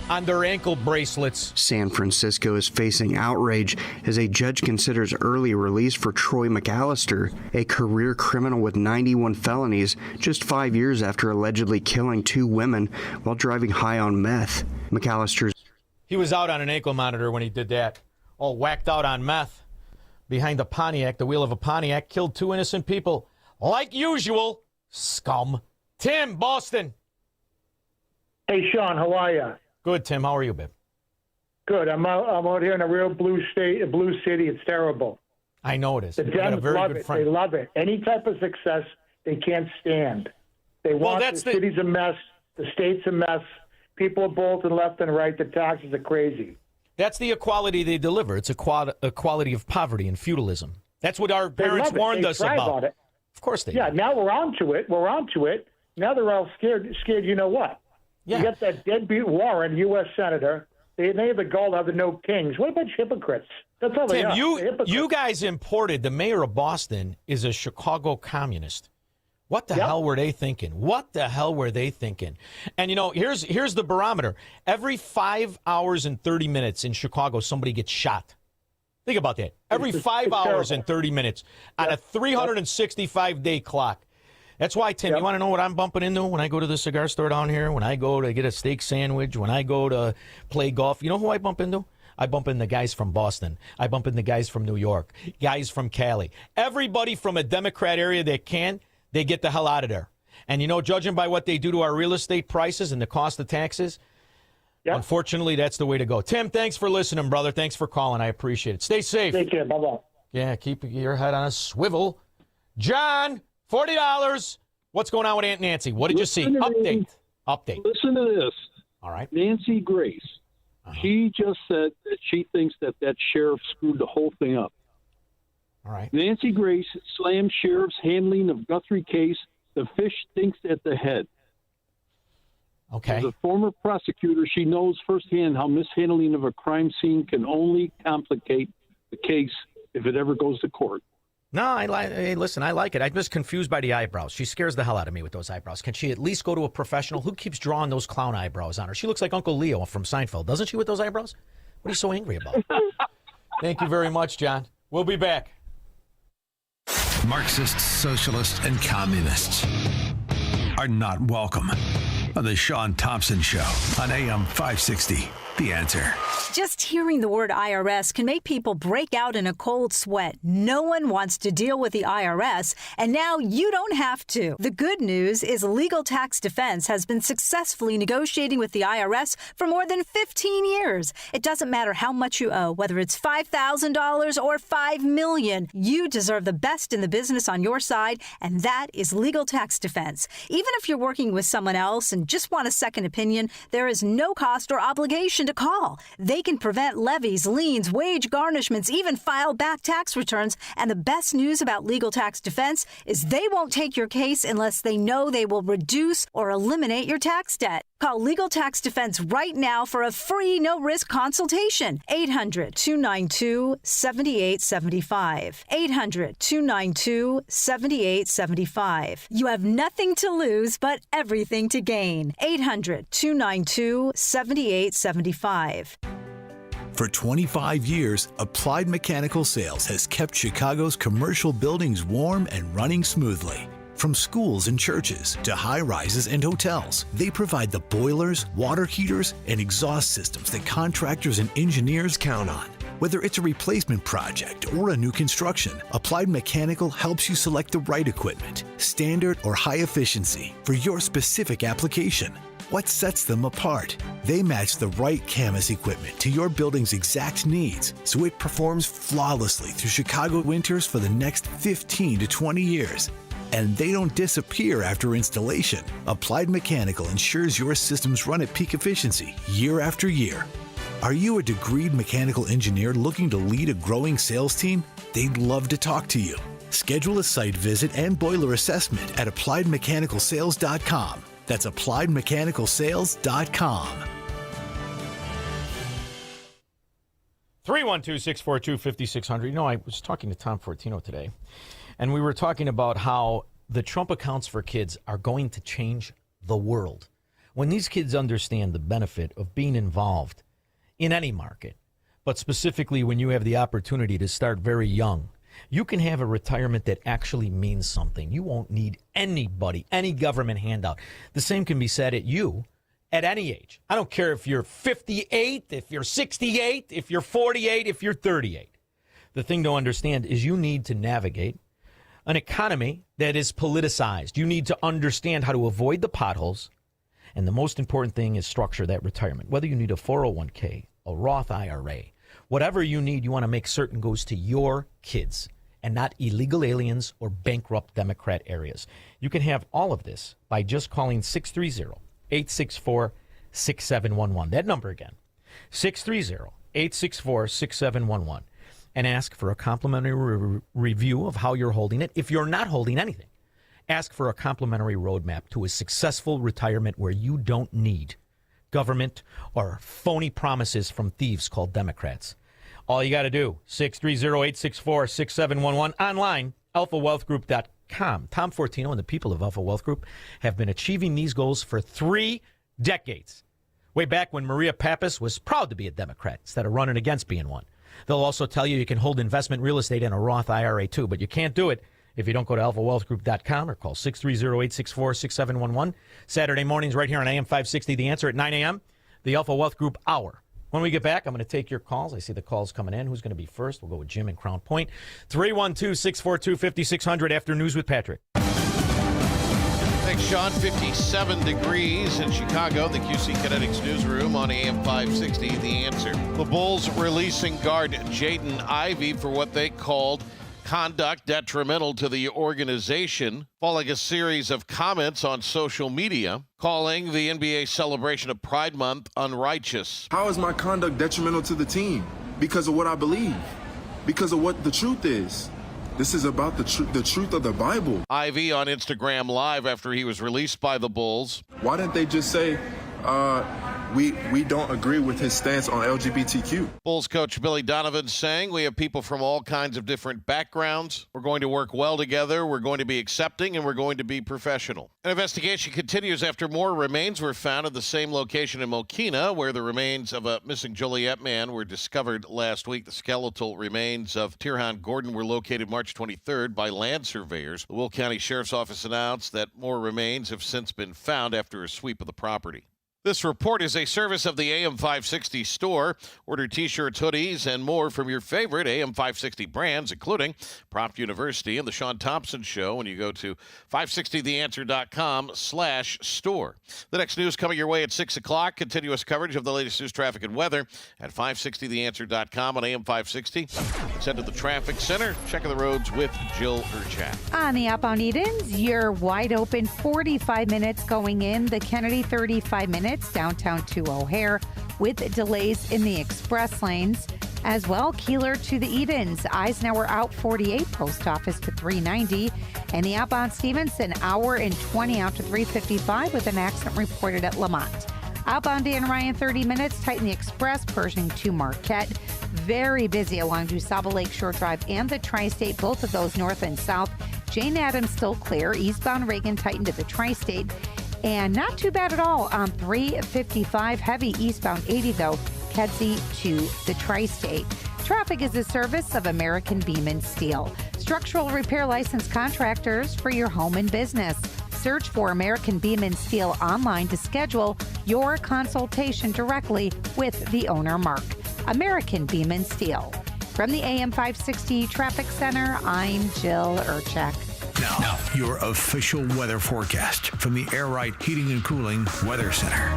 on their ankle bracelets? San Francisco is facing outrage as a judge considers early release for Troy McAllister, a career criminal with 91 felonies, just 5 years after allegedly killing 2 women while driving high on meth. He was out on an ankle monitor when he did that, all whacked out on meth. Behind the Pontiac, the wheel of a Pontiac, killed 2 innocent people. Like usual, scum. Tim, Boston. Hey, Shaun, how are you? Good, Tim. How are you, babe? Good. I'm out here in a real blue city. It's terrible. I know it is. The Dems love it. They love it. Any type of success, they can't stand. They want the city's a mess. The state's a mess. People are bolted left and right. The taxes are crazy. That's the equality they deliver. It's equality of poverty and feudalism. That's what our parents warned us about. Of course they do. Yeah, now we're on to it. Now they're all scared. You know what? Yeah. You got that deadbeat Warren, U.S. Senator. They have the goal to have the no kings. What about hypocrites? That's all they are. Tim, you guys imported, the mayor of Boston is a Chicago communist. What the hell were they thinking? And, here's the barometer. Every 5 hours and 30 minutes in Chicago, somebody gets shot. Think about that. Every 5 hours and 30 minutes on a 365-day clock. That's why, Tim, you want to know what I'm bumping into when I go to the cigar store down here, when I go to get a steak sandwich, when I go to play golf? You know who I bump into? I bump into guys from Boston. I bump into guys from New York, guys from Cali. Everybody from a Democrat area that can, they get the hell out of there. And, judging by what they do to our real estate prices and the cost of taxes, unfortunately, that's the way to go. Tim, thanks for listening, brother. Thanks for calling. I appreciate it. Stay safe. Take care. Bye-bye. Yeah, keep your head on a swivel. John, $40. What's going on with Aunt Nancy? What did you see? Update. Listen to this. All right. Nancy Grace. She just said that she thinks that sheriff screwed the whole thing up. All right. Nancy Grace slammed sheriff's handling of Guthrie case. The fish stinks at the head. Okay. As a former prosecutor, she knows firsthand how mishandling of a crime scene can only complicate the case if it ever goes to court. No, hey, listen, I like it. I'm just confused by the eyebrows. She scares the hell out of me with those eyebrows. Can she at least go to a professional? Who keeps drawing those clown eyebrows on her? She looks like Uncle Leo from Seinfeld, doesn't she, with those eyebrows? What are you so angry about? Thank you very much, John. We'll be back. Marxists, socialists, and communists are not welcome on the Shaun Thompson Show on AM 560. The Answer. Just hearing the word IRS can make people break out in a cold sweat. No one wants to deal with the IRS, and now you don't have to. The good news is Legal Tax Defense has been successfully negotiating with the IRS for more than 15 years. It doesn't matter how much you owe, whether it's $5,000 or $5 million. You deserve the best in the business on your side, and that is Legal Tax Defense. Even if you're working with someone else and just want a second opinion, there is no cost or obligation to call. They can prevent levies, liens, wage garnishments, even file back tax returns. And the best news about Legal Tax Defense is they won't take your case unless they know they will reduce or eliminate your tax debt. Call Legal Tax Defense right now for a free, no-risk consultation. 800-292-7875. 800-292-7875. You have nothing to lose but everything to gain. 800-292-7875. For 25 years, Applied Mechanical Sales has kept Chicago's commercial buildings warm and running smoothly. From schools and churches to high-rises and hotels, they provide the boilers, water heaters, and exhaust systems that contractors and engineers count on. Whether it's a replacement project or a new construction, Applied Mechanical helps you select the right equipment, standard or high efficiency, for your specific application. What sets them apart? They match the right Camas equipment to your building's exact needs, so it performs flawlessly through Chicago winters for the next 15 to 20 years. And they don't disappear after installation. Applied Mechanical ensures your systems run at peak efficiency year after year. Are you a degreed mechanical engineer looking to lead a growing sales team? they'd love to talk to you. Schedule a site visit and boiler assessment at appliedmechanicalsales.com. That's appliedmechanicalsales.com. 312-642-5600. You know, I was talking to Tom Fortino today, and we were talking about how the Trump accounts for kids are going to change the world. When these kids understand the benefit of being involved in any market, but specifically when you have the opportunity to start very young, you can have a retirement that actually means something. You won't need anybody, any government handout. The same can be said at you at any age. I don't care if you're 58, if you're 68, if you're 48, if you're 38. The thing to understand is you need to navigate an economy that is politicized. You need to understand how to avoid the potholes. And the most important thing is structure that retirement. Whether you need a 401k, a Roth IRA, whatever you need, you want to make certain goes to your kids and not illegal aliens or bankrupt Democrat areas. You can have all of this by just calling 630-864-6711. That number again, 630-864-6711. And ask for a complimentary review of how you're holding it. If you're not holding anything, ask for a complimentary roadmap to a successful retirement where you don't need government or phony promises from thieves called Democrats. All you got to do, 630-864-6711, online, alphawealthgroup.com. Tom Fortino and the people of Alpha Wealth Group have been achieving these goals for 3 decades. Way back when Maria Pappas was proud to be a Democrat instead of running against being one. They'll also tell you can hold investment real estate in a Roth IRA too, but you can't do it if you don't go to alphawealthgroup.com or call 630-864-6711. Saturday mornings right here on AM 560, The Answer at 9 a.m., the Alpha Wealth Group Hour. When we get back, I'm going to take your calls. I see the calls coming in. Who's going to be first? We'll go with Jim in Crown Point. 312-642-5600 after News with Patrick. Thanks, Shaun. 57 degrees in Chicago, the QC Kinetics newsroom on AM 560, The Answer. The Bulls releasing guard Jaden Ivey for what they called conduct detrimental to the organization, following a series of comments on social media, calling the NBA celebration of Pride Month unrighteous. How is my conduct detrimental to the team? Because of what I believe. Because of what the truth is. This is about the truth of the Bible. Ivey on Instagram Live after he was released by the Bulls. Why didn't they just say, we don't agree with his stance on LGBTQ? Bulls coach Billy Donovan saying, we have people from all kinds of different backgrounds. We're going to work well together. We're going to be accepting, and we're going to be professional. An investigation continues after more remains were found at the same location in Mokina, where the remains of a missing Joliet man were discovered last week. The skeletal remains of Tirhan Gordon were located March 23rd by land surveyors. The Will County Sheriff's Office announced that more remains have since been found after a sweep of the property. This report is a service of the AM 560 store. Order T-shirts, hoodies, and more from your favorite AM 560 brands, including Prompt University and The Shaun Thompson Show when you go to 560theanswer.com/store. The next news coming your way at 6 o'clock. Continuous coverage of the latest news, traffic, and weather at 560theanswer.com on AM 560. Send to the traffic center. Checking the roads with Jill Urchak. On the outbound Edens, you're wide open 45 minutes going in. The Kennedy 35 minutes. Downtown to O'Hare with delays in the express lanes. As well, Keeler to the Edens, Eisenhower out 48, Post Office to 390, and the outbound Stevenson, hour and 20 out to 355 with an accident reported at Lamont. Outbound Dan Ryan 30 minutes, tighten the express, Pershing to Marquette. Very busy along DuSable Lakeshore Drive and the Tri-State, both of those north and south. Jane Addams still clear, eastbound Reagan tightened to the Tri-State. And not too bad at all on 355, heavy eastbound 80 though, Kedzie to the Tri-State. Traffic is a service of American Beam and Steel. Structural repair licensed contractors for your home and business. Search for American Beam and Steel online to schedule your consultation directly with the owner, Mark. American Beam and Steel. From the AM 560 Traffic Center, I'm Jill Urchak. Now, your official weather forecast from the Air Right Heating and Cooling Weather Center.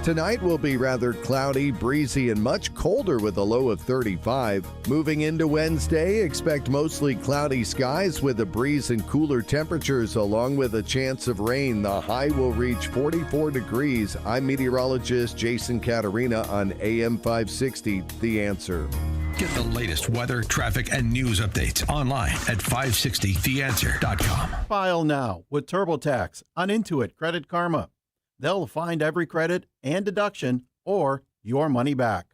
Tonight will be rather cloudy, breezy, and much colder with a low of 35. Moving into Wednesday, expect mostly cloudy skies with a breeze and cooler temperatures along with a chance of rain. The high will reach 44 degrees. I'm meteorologist Jason Caterina on AM 560, The Answer. Get the latest weather, traffic, and news updates online at 560theanswer.com. File now with TurboTax on Intuit Credit Karma. They'll find every credit and deduction or your money back.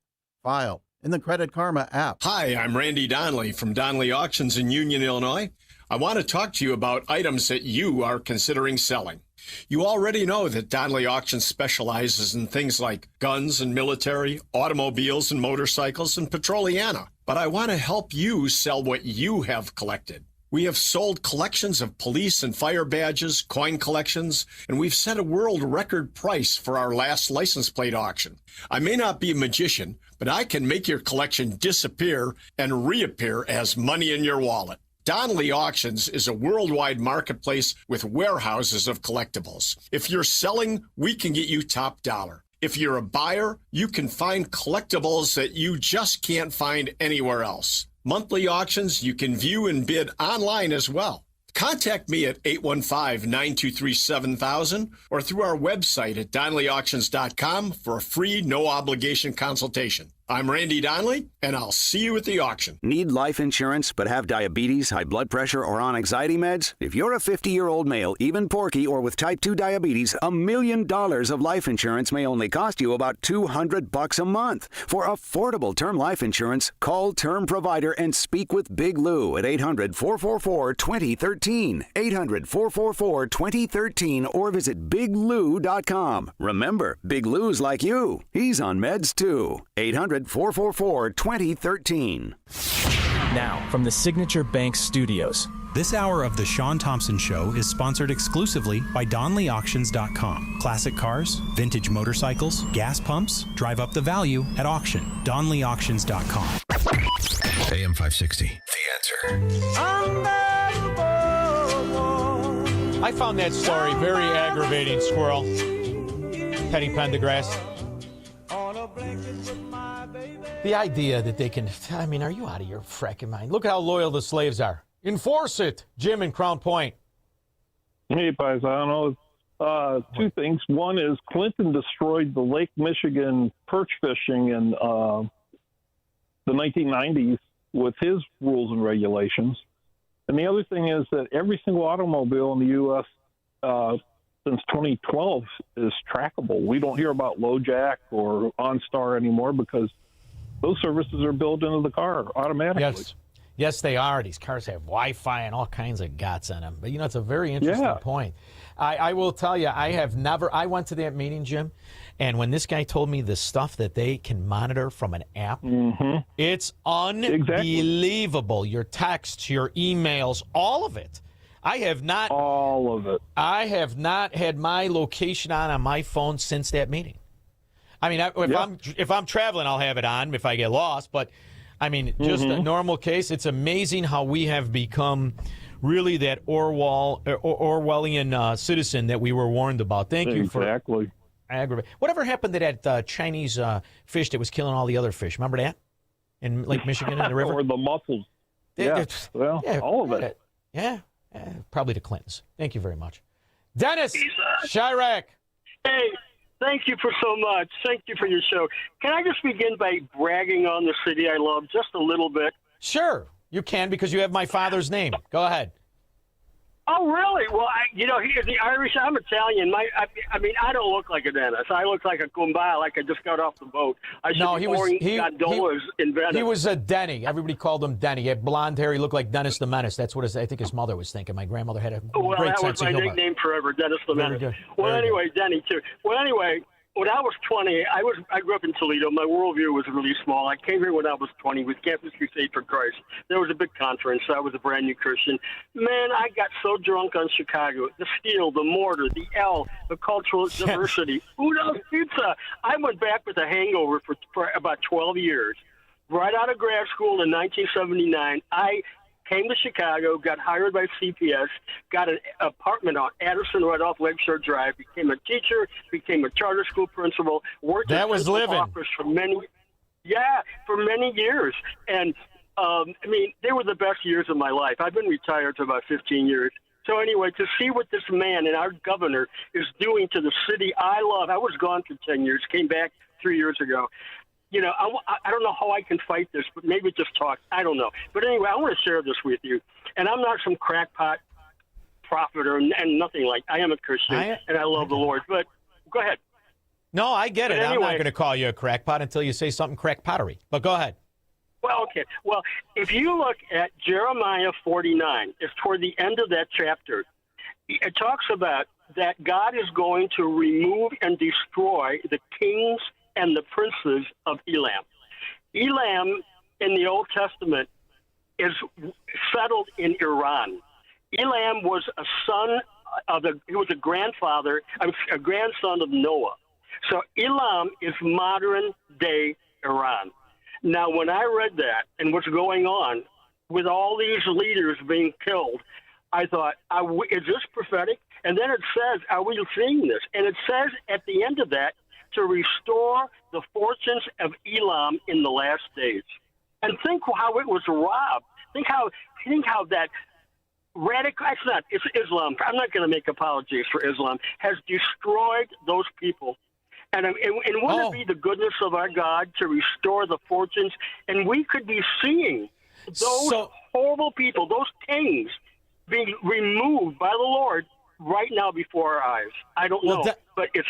File in the Credit Karma app. Hi, I'm Randy Donnelly from Donnelly Auctions in Union, Illinois. I want to talk to you about items that you are considering selling. You already know that Donnelly Auctions specializes in things like guns and military, automobiles and motorcycles, and Petroliana. But I want to help you sell what you have collected. We have sold collections of police and fire badges, coin collections, and we've set a world record price for our last license plate auction. I may not be a magician, but I can make your collection disappear and reappear as money in your wallet. Donnelly Auctions is a worldwide marketplace with warehouses of collectibles. If you're selling, we can get you top dollar. If you're a buyer, you can find collectibles that you just can't find anywhere else. Monthly auctions you can view and bid online as well. Contact me at 815-923-7000 or through our website at DonnellyAuctions.com for a free, no-obligation consultation. I'm Randy Donnelly, and I'll see you at the auction. Need life insurance but have diabetes, high blood pressure, or on anxiety meds? If you're a 50-year-old male, even porky, or with type 2 diabetes, $1 million of life insurance may only cost you about $200 a month. For affordable term life insurance, call Term Provider and speak with Big Lou at 800-444-2013. 800-444-2013 or visit biglou.com. Remember, Big Lou's like you. He's on meds too. 800-444-2013. Now, from the Signature Bank Studios. This hour of The Shaun Thompson Show is sponsored exclusively by DonnellyAuctions.com. Classic cars, vintage motorcycles, gas pumps, drive up the value at auction. DonnellyAuctions.com. AM 560, The Answer. I found that story very aggravating, Squirrel. Penny Pendergrass. The idea that they can, I mean, are you out of your fracking mind? Look how loyal the slaves are. Enforce it, Jim in Crown Point. Hey, Paisano. Two things. One is Clinton destroyed the Lake Michigan perch fishing in the 1990s with his rules and regulations. And the other thing is that every single automobile in the U.S. Since 2012 is trackable. We don't hear about LoJack or OnStar anymore because those services are built into the car automatically. Yes, they are. These cars have Wi-Fi and all kinds of guts in them. But, it's a very interesting point. I will tell you, I went to that meeting, Jim, and when this guy told me the stuff that they can monitor from an app, it's unbelievable. Exactly. Your texts, your emails, all of it. All of it. I have not had my location on my phone since that meeting. I mean, if I'm traveling, I'll have it on if I get lost. But, I mean, just a normal case, it's amazing how we have become really that Orwellian citizen that we were warned about. Thank you for aggravating. Whatever happened to that Chinese fish that was killing all the other fish? Remember that? In Lake Michigan in the river? Or the mussels. All of it. Yeah. Probably the Clintons. Thank you very much. Dennis Chirac. Hey, thank you for so much. Thank you for your show. Can I just begin by bragging on the city I love just a little bit? Sure, you can because you have my father's name. Go ahead. Oh, really? Well, here's the Irish. I'm Italian. I mean, I don't look like a Dennis. I look like a kumbaya, like I just got off the boat. He was a Denny. Everybody called him Denny. He had blonde hair. He looked like Dennis the Menace. That's what I think his mother was thinking. My grandmother had a great sense of humor. That was my nickname forever, Dennis the Menace. Well, anyway, Denny too. Well, anyway. When I was 20, I grew up in Toledo. My worldview was really small. I came here when I was 20 with Campus Crusade for Christ. There was a big conference. I was a brand new Christian. Man, I got so drunk on Chicago. The steel, the mortar, the L, the cultural diversity. Udo's Pizza. I went back with a hangover for about 12 years. Right out of grad school in 1979, I came to Chicago, got hired by CPS, got an apartment on Addison right off Lakeshore Drive, became a teacher, became a charter school principal, worked in the office for many years. And, they were the best years of my life. I've been retired for about 15 years. So anyway, to see what this man and our governor is doing to the city I love, I was gone for 10 years, came back 3 years ago. you know, I don't know how I can fight this, but maybe just talk. I don't know. But anyway, I want to share this with you. And I'm not some crackpot prophet and nothing like. I am a Christian, and I love the Lord. But go ahead. No, I get it. Anyway, I'm not going to call you a crackpot until you say something crackpottery. But go ahead. Well, okay. Well, if you look at Jeremiah 49, it's toward the end of that chapter. It talks about that God is going to remove and destroy the kings and the princes of Elam. Elam in the Old Testament is settled in Iran. Elam was a son of he was a grandson of Noah. So Elam is modern day Iran. Now, when I read that and what's going on with all these leaders being killed, I thought, is this prophetic? And then it says, are we seeing this? And it says at the end of that, to restore the fortunes of Elam in the last days. And think how it was robbed. Think how that radical, it's Islam. I'm not going to make apologies for Islam, has destroyed those people. And wouldn't it be the goodness of our God to restore the fortunes? And we could be seeing those horrible people, those kings, being removed by the Lord right now before our eyes. I don't know, but it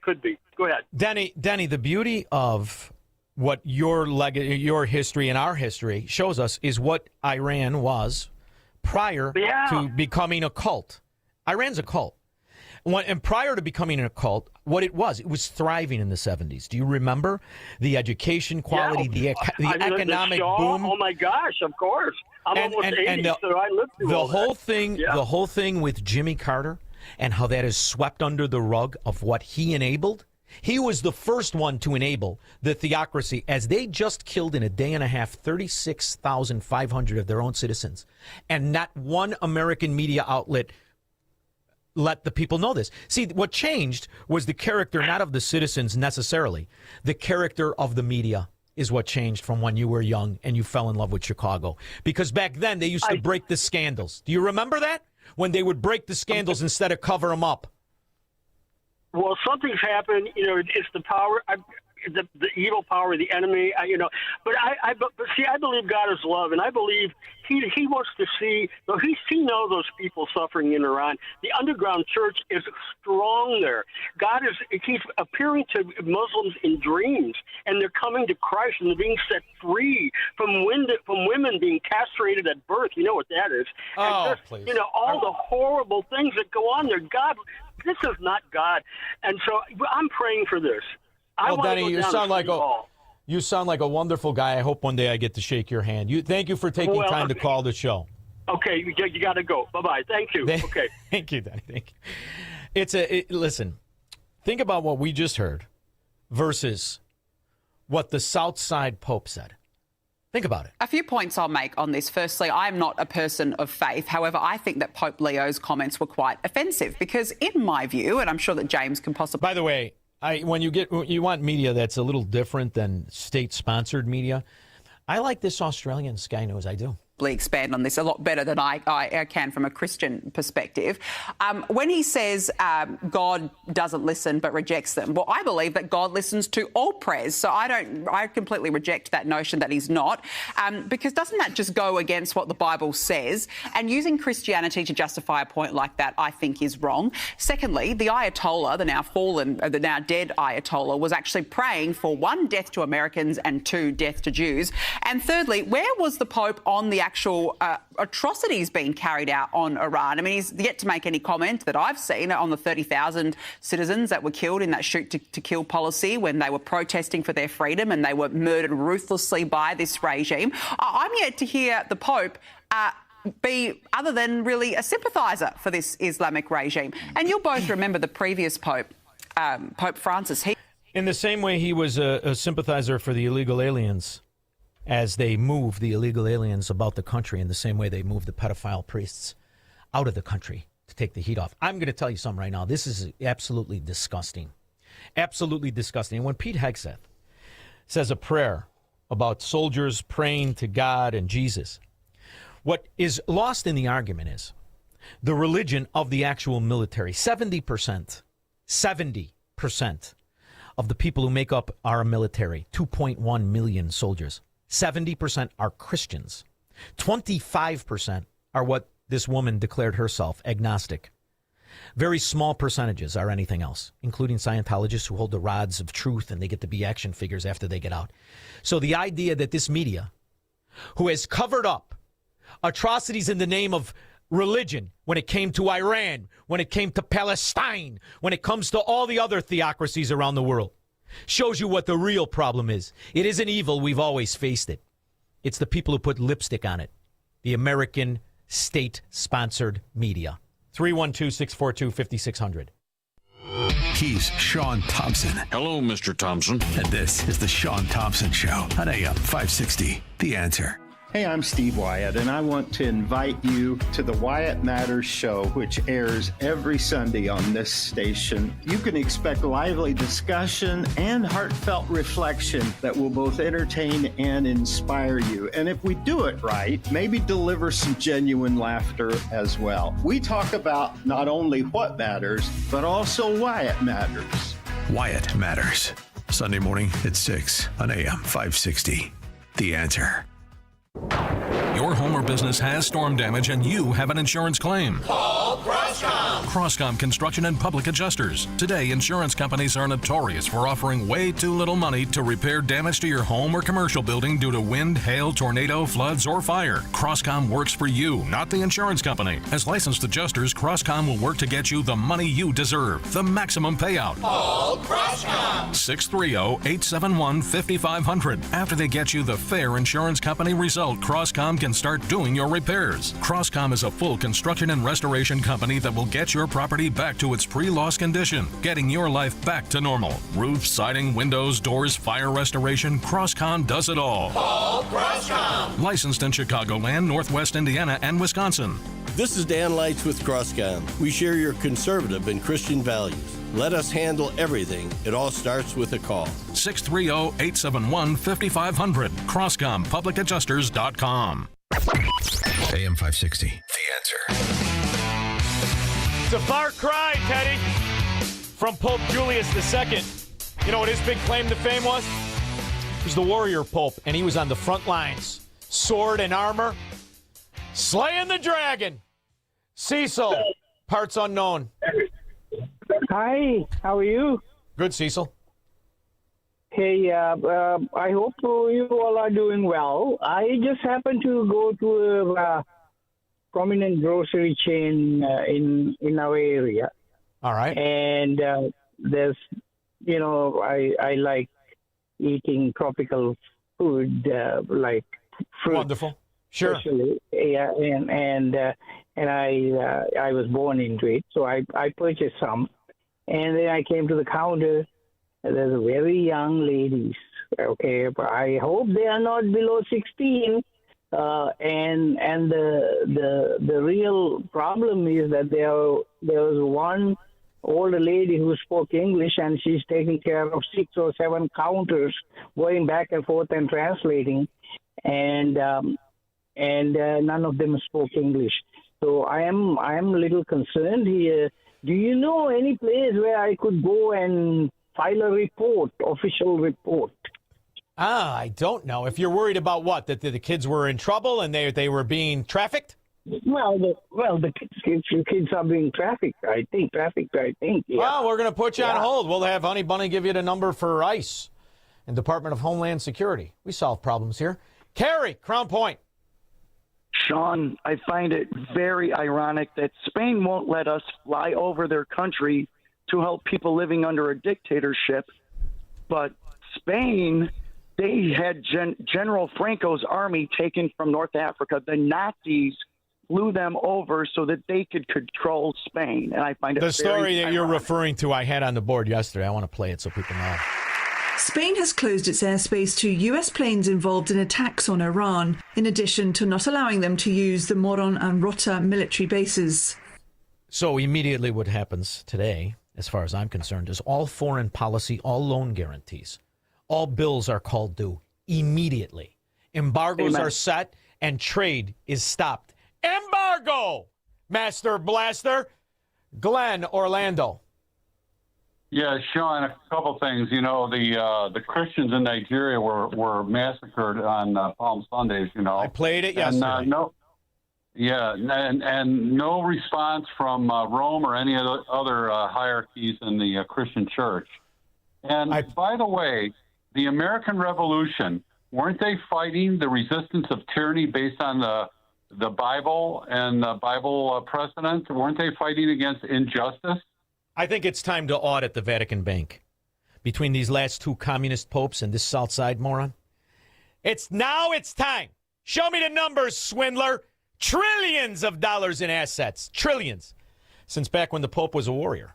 could be. Go ahead. Denny, the beauty of what your history and our history shows us is what Iran was prior to becoming a cult. Iran's a cult. And prior to becoming a cult, what it was thriving in the 70s. Do you remember the education quality, the economic boom? Oh my gosh, of course. I'm almost 80, so I lived through all that. The whole thing with Jimmy Carter and how that is swept under the rug of what he enabled. He was the first one to enable the theocracy, as they just killed in a day and a half 36,500 of their own citizens. And not one American media outlet let the people know this. See, what changed was the character, not of the citizens necessarily. The character of the media is what changed from when you were young and you fell in love with Chicago. Because back then they used to break the scandals. Do you remember that? When they would break the scandals instead of cover them up. Well, something's happened. You know, it's the power, the evil power of the enemy. But see, I believe God is love, and I believe He wants to see. He knows those people suffering in Iran. The underground church is strong there. God He's appearing to Muslims in dreams, and they're coming to Christ, and they're being set free from women being castrated at birth. You know what that is? Please. You know, all the horrible things that go on there. God, this is not God. And so I'm praying for this. Well, Denny, you sound like a wonderful guy. I hope one day I get to shake your hand. Thank you for taking time to call the show. Okay, you got to go. Bye-bye. Thank you. Okay. Thank you, Denny. Thank you. Listen, think about what we just heard versus what the South Side Pope said. Think about it. A few points I'll make on this. Firstly, I'm not a person of faith. However, I think that Pope Leo's comments were quite offensive because in my view, and I'm sure that James can possibly... By the way, when you want media that's a little different than state-sponsored media, I like this Australian Sky News. I do. Expand on this a lot better than I can from a Christian perspective. When he says God doesn't listen but rejects them, well, I believe that God listens to all prayers. So I completely reject that notion that he's not, because doesn't that just go against what the Bible says? And using Christianity to justify a point like that, I think, is wrong. Secondly, the Ayatollah, the now dead Ayatollah, was actually praying for 1, death to Americans, and 2, death to Jews. And thirdly, where was the Pope on the actual atrocities being carried out on Iran? I mean, he's yet to make any comment that I've seen on the 30,000 citizens that were killed in that shoot to kill policy when they were protesting for their freedom and they were murdered ruthlessly by this regime. I'm yet to hear the Pope be other than really a sympathiser for this Islamic regime. And you'll both remember the previous Pope, Pope Francis. In the same way he was a sympathiser for the illegal aliens, as they move the illegal aliens about the country, in the same way they move the pedophile priests out of the country to take the heat off. I'm going to tell you something right now. This is absolutely disgusting. Absolutely disgusting. And when Pete Hegseth says a prayer about soldiers praying to God and Jesus, what is lost in the argument is the religion of the actual military. 70% of the people who make up our military, 2.1 million soldiers, 70% are Christians. 25% are what this woman declared herself, agnostic. Very small percentages are anything else, including Scientologists who hold the rods of truth and they get to be action figures after they get out. So the idea that this media, who has covered up atrocities in the name of religion when it came to Iran, when it came to Palestine, when it comes to all the other theocracies around the world, shows you what the real problem is. It isn't evil. We've always faced it. It's the people who put lipstick on it. The American state-sponsored media. 312-642-5600. He's Shaun Thompson. Hello, Mr. Thompson. And this is the Shaun Thompson Show on AM 560. The Answer. Hey, I'm Steve Wyatt, and I want to invite you to the Wyatt Matters Show, which airs every Sunday on this station. You can expect lively discussion and heartfelt reflection that will both entertain and inspire you. And if we do it right, maybe deliver some genuine laughter as well. We talk about not only what matters, but also why it matters. Wyatt Matters. Sunday morning at 6 on AM 560. The Answer. Your home or business has storm damage and you have an insurance claim. Call Crosscom. Crosscom Construction and Public Adjusters. Today, insurance companies are notorious for offering way too little money to repair damage to your home or commercial building due to wind, hail, tornado, floods, or fire. Crosscom works for you, not the insurance company. As licensed adjusters, Crosscom will work to get you the money you deserve, the maximum payout. Call Crosscom. 630-871-5500. After they get you the fair insurance company result, Crosscom can start doing your repairs. Crosscom is a full construction and restoration company that will get your property back to its pre-loss condition, getting your life back to normal. Roof, siding, windows, doors, fire restoration, Crosscom does it all. Call Crosscom. Licensed in Chicagoland, Northwest Indiana, and Wisconsin. This is Dan Lights with Crosscom. We share your conservative and Christian values. Let us handle everything. It all starts with a call. 630-871-5500. CrosscomPublicAdjusters.com. AM 560. The Answer. It's a far cry, Teddy, from Pope Julius II. You know what his big claim to fame was? He was the warrior pope, and he was on the front lines. Sword and armor. Slaying the dragon. Cecil, parts unknown. Hi, how are you? Good, Cecil. Hey, I hope you all are doing well. I just happened to go to a prominent grocery chain in our area. All right. And there's, I like eating tropical food, like fruit. Wonderful. Sure. Especially. Yeah, and I was born into it, so I purchased some. And then I came to the counter. There's a very young ladies. Okay, but I hope they are not below 16. And the real problem is that there was one older lady who spoke English, and she's taking care of 6 or 7 counters, going back and forth and translating, and none of them spoke English. So I am a little concerned here. Do you know any place where I could go and file a report, official report? I don't know. If you're worried about what, that the kids were in trouble and they were being trafficked? Well, the kids are being trafficked. I think. Yeah. Well, we're going to put you on hold. We'll have Honey Bunny give you the number for ICE and Department of Homeland Security. We solve problems here. Carrie, Crown Point. Shaun, I find it very ironic that Spain won't let us fly over their country to help people living under a dictatorship, but Spain, they had General Franco's army taken from North Africa. The Nazis flew them over so that they could control Spain, and I find it the story that ironic. you're referring to, I had on the board yesterday. I want to play it so people know. Spain has closed its airspace to US planes involved in attacks on Iran, in addition to not allowing them to use the Moron and Rota military bases. So immediately what happens today, as far as I'm concerned, is all foreign policy, all loan guarantees, all bills are called due immediately. Embargoes are set and trade is stopped. Embargo! Master Blaster, Glenn, Orlando. Yeah, Shaun, a couple things. You know, the Christians in Nigeria were massacred on Palm Sundays, you know. I played it yesterday. And no response from Rome or any other hierarchies in the Christian church. And by the way, the American Revolution, weren't they fighting the resistance of tyranny based on the Bible and the Bible precedent? Weren't they fighting against injustice? I think it's time to audit the Vatican Bank. Between these last two communist popes and this Southside moron. It's time. Show me the numbers, swindler. Trillions of dollars in assets. Trillions. Since back when the Pope was a warrior.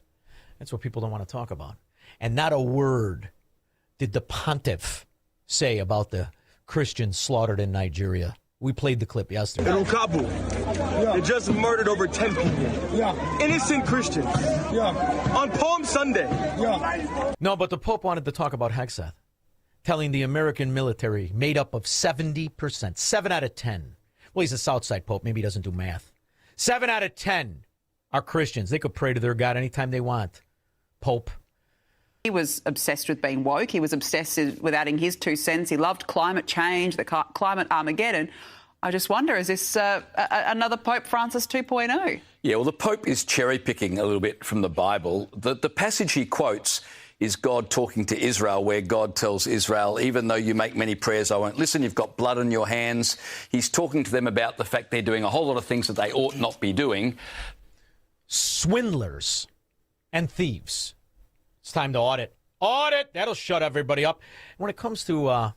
That's what people don't want to talk about. And not a word did the pontiff say about the Christians slaughtered in Nigeria. We played the clip yesterday. In Kabul, they just murdered over 10 people. Yeah. Innocent Christians. Yeah. On Palm Sunday. Yeah. No, but the Pope wanted to talk about Hexeth, telling the American military made up of 70%, 7 out of 10. Well, he's a Southside Pope. Maybe he doesn't do math. 7 out of 10 are Christians. They could pray to their God anytime they want. Pope. He was obsessed with being woke. He was obsessed with adding his 2 cents. He loved climate change, the climate Armageddon. I just wonder, is this another Pope Francis 2.0? Yeah, well, the Pope is cherry-picking a little bit from the Bible. The passage he quotes is God talking to Israel, where God tells Israel, even though you make many prayers, I won't listen. You've got blood on your hands. He's talking to them about the fact they're doing a whole lot of things that they ought not be doing. Swindlers and thieves. It's time to audit. Audit! That'll shut everybody up. When it comes to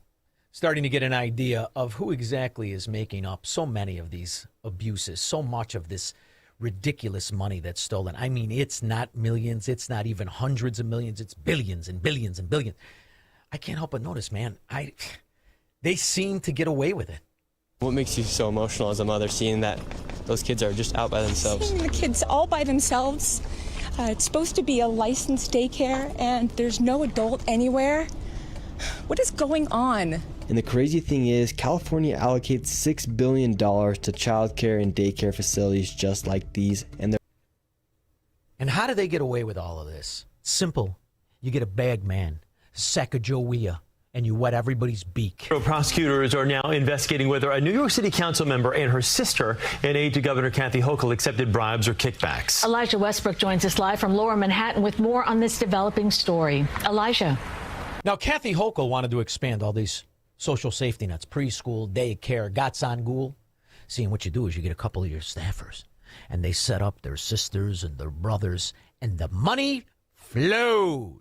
starting to get an idea of who exactly is making up so many of these abuses, so much of this ridiculous money that's stolen. I mean, it's not millions. It's not even hundreds of millions. It's billions and billions and billions. I can't help but notice, man, they seem to get away with it. What makes you so emotional as a mother, seeing that those kids are just out by themselves? Seeing the kids all by themselves. It's supposed to be a licensed daycare, and there's no adult anywhere. What is going on? And the crazy thing is, California allocates $6 billion to child care and daycare facilities just like these. And how do they get away with all of this? Simple. You get a bag man, Sacagawea, and you wet everybody's beak. Prosecutors are now investigating whether a New York City council member and her sister, an aide to Governor Kathy Hochul, accepted bribes or kickbacks. Elijah Westbrook joins us live from Lower Manhattan with more on this developing story. Elijah. Now, Kathy Hochul wanted to expand all these social safety nets, preschool, daycare, Gatsangul. See, and what you do is you get a couple of your staffers, and they set up their sisters and their brothers, and the money flows.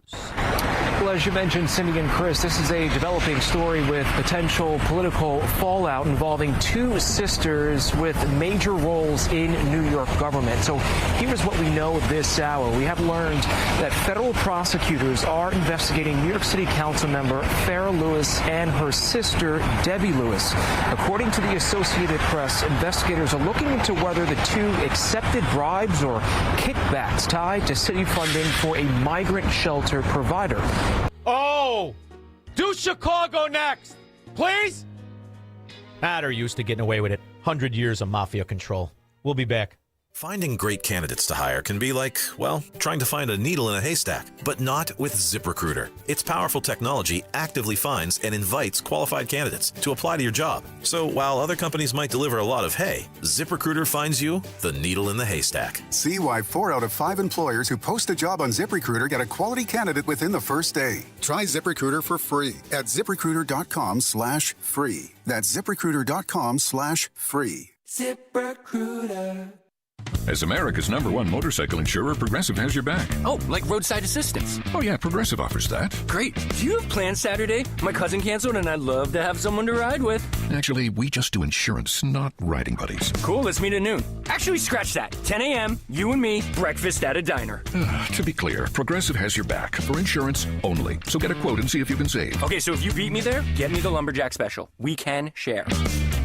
Well, as you mentioned, Cindy and Chris, this is a developing story with potential political fallout involving 2 sisters with major roles in New York government. So here's what we know this hour. We have learned that federal prosecutors are investigating New York City Council member Farrah Lewis and her sister Debbie Lewis. According to the Associated Press, investigators are looking into whether the 2 accepted bribes or kickbacks tied to city funding for a migrant shelter provider. Oh, do Chicago next, please. They're used to getting away with it. 100 years of mafia control. We'll be back. Finding great candidates to hire can be like, well, trying to find a needle in a haystack, but not with ZipRecruiter. Its powerful technology actively finds and invites qualified candidates to apply to your job. So while other companies might deliver a lot of hay, ZipRecruiter finds you the needle in the haystack. See why 4 out of 5 employers who post a job on ZipRecruiter get a quality candidate within the first day. Try ZipRecruiter for free at ZipRecruiter.com/free. That's ZipRecruiter.com/free. ZipRecruiter. As America's #1 motorcycle insurer, Progressive has your back. Oh, like roadside assistance? Oh yeah, Progressive offers that. Great. Do you have plans Saturday? My cousin canceled and I'd love to have someone to ride with. Actually, we just do insurance, not riding buddies. Cool, let's meet at noon. Actually, scratch that. 10 a.m., you and me, breakfast at a diner. To be clear, Progressive has your back for insurance only. So get a quote and see if you can save. Okay, so if you beat me there, get me the Lumberjack Special. We can share.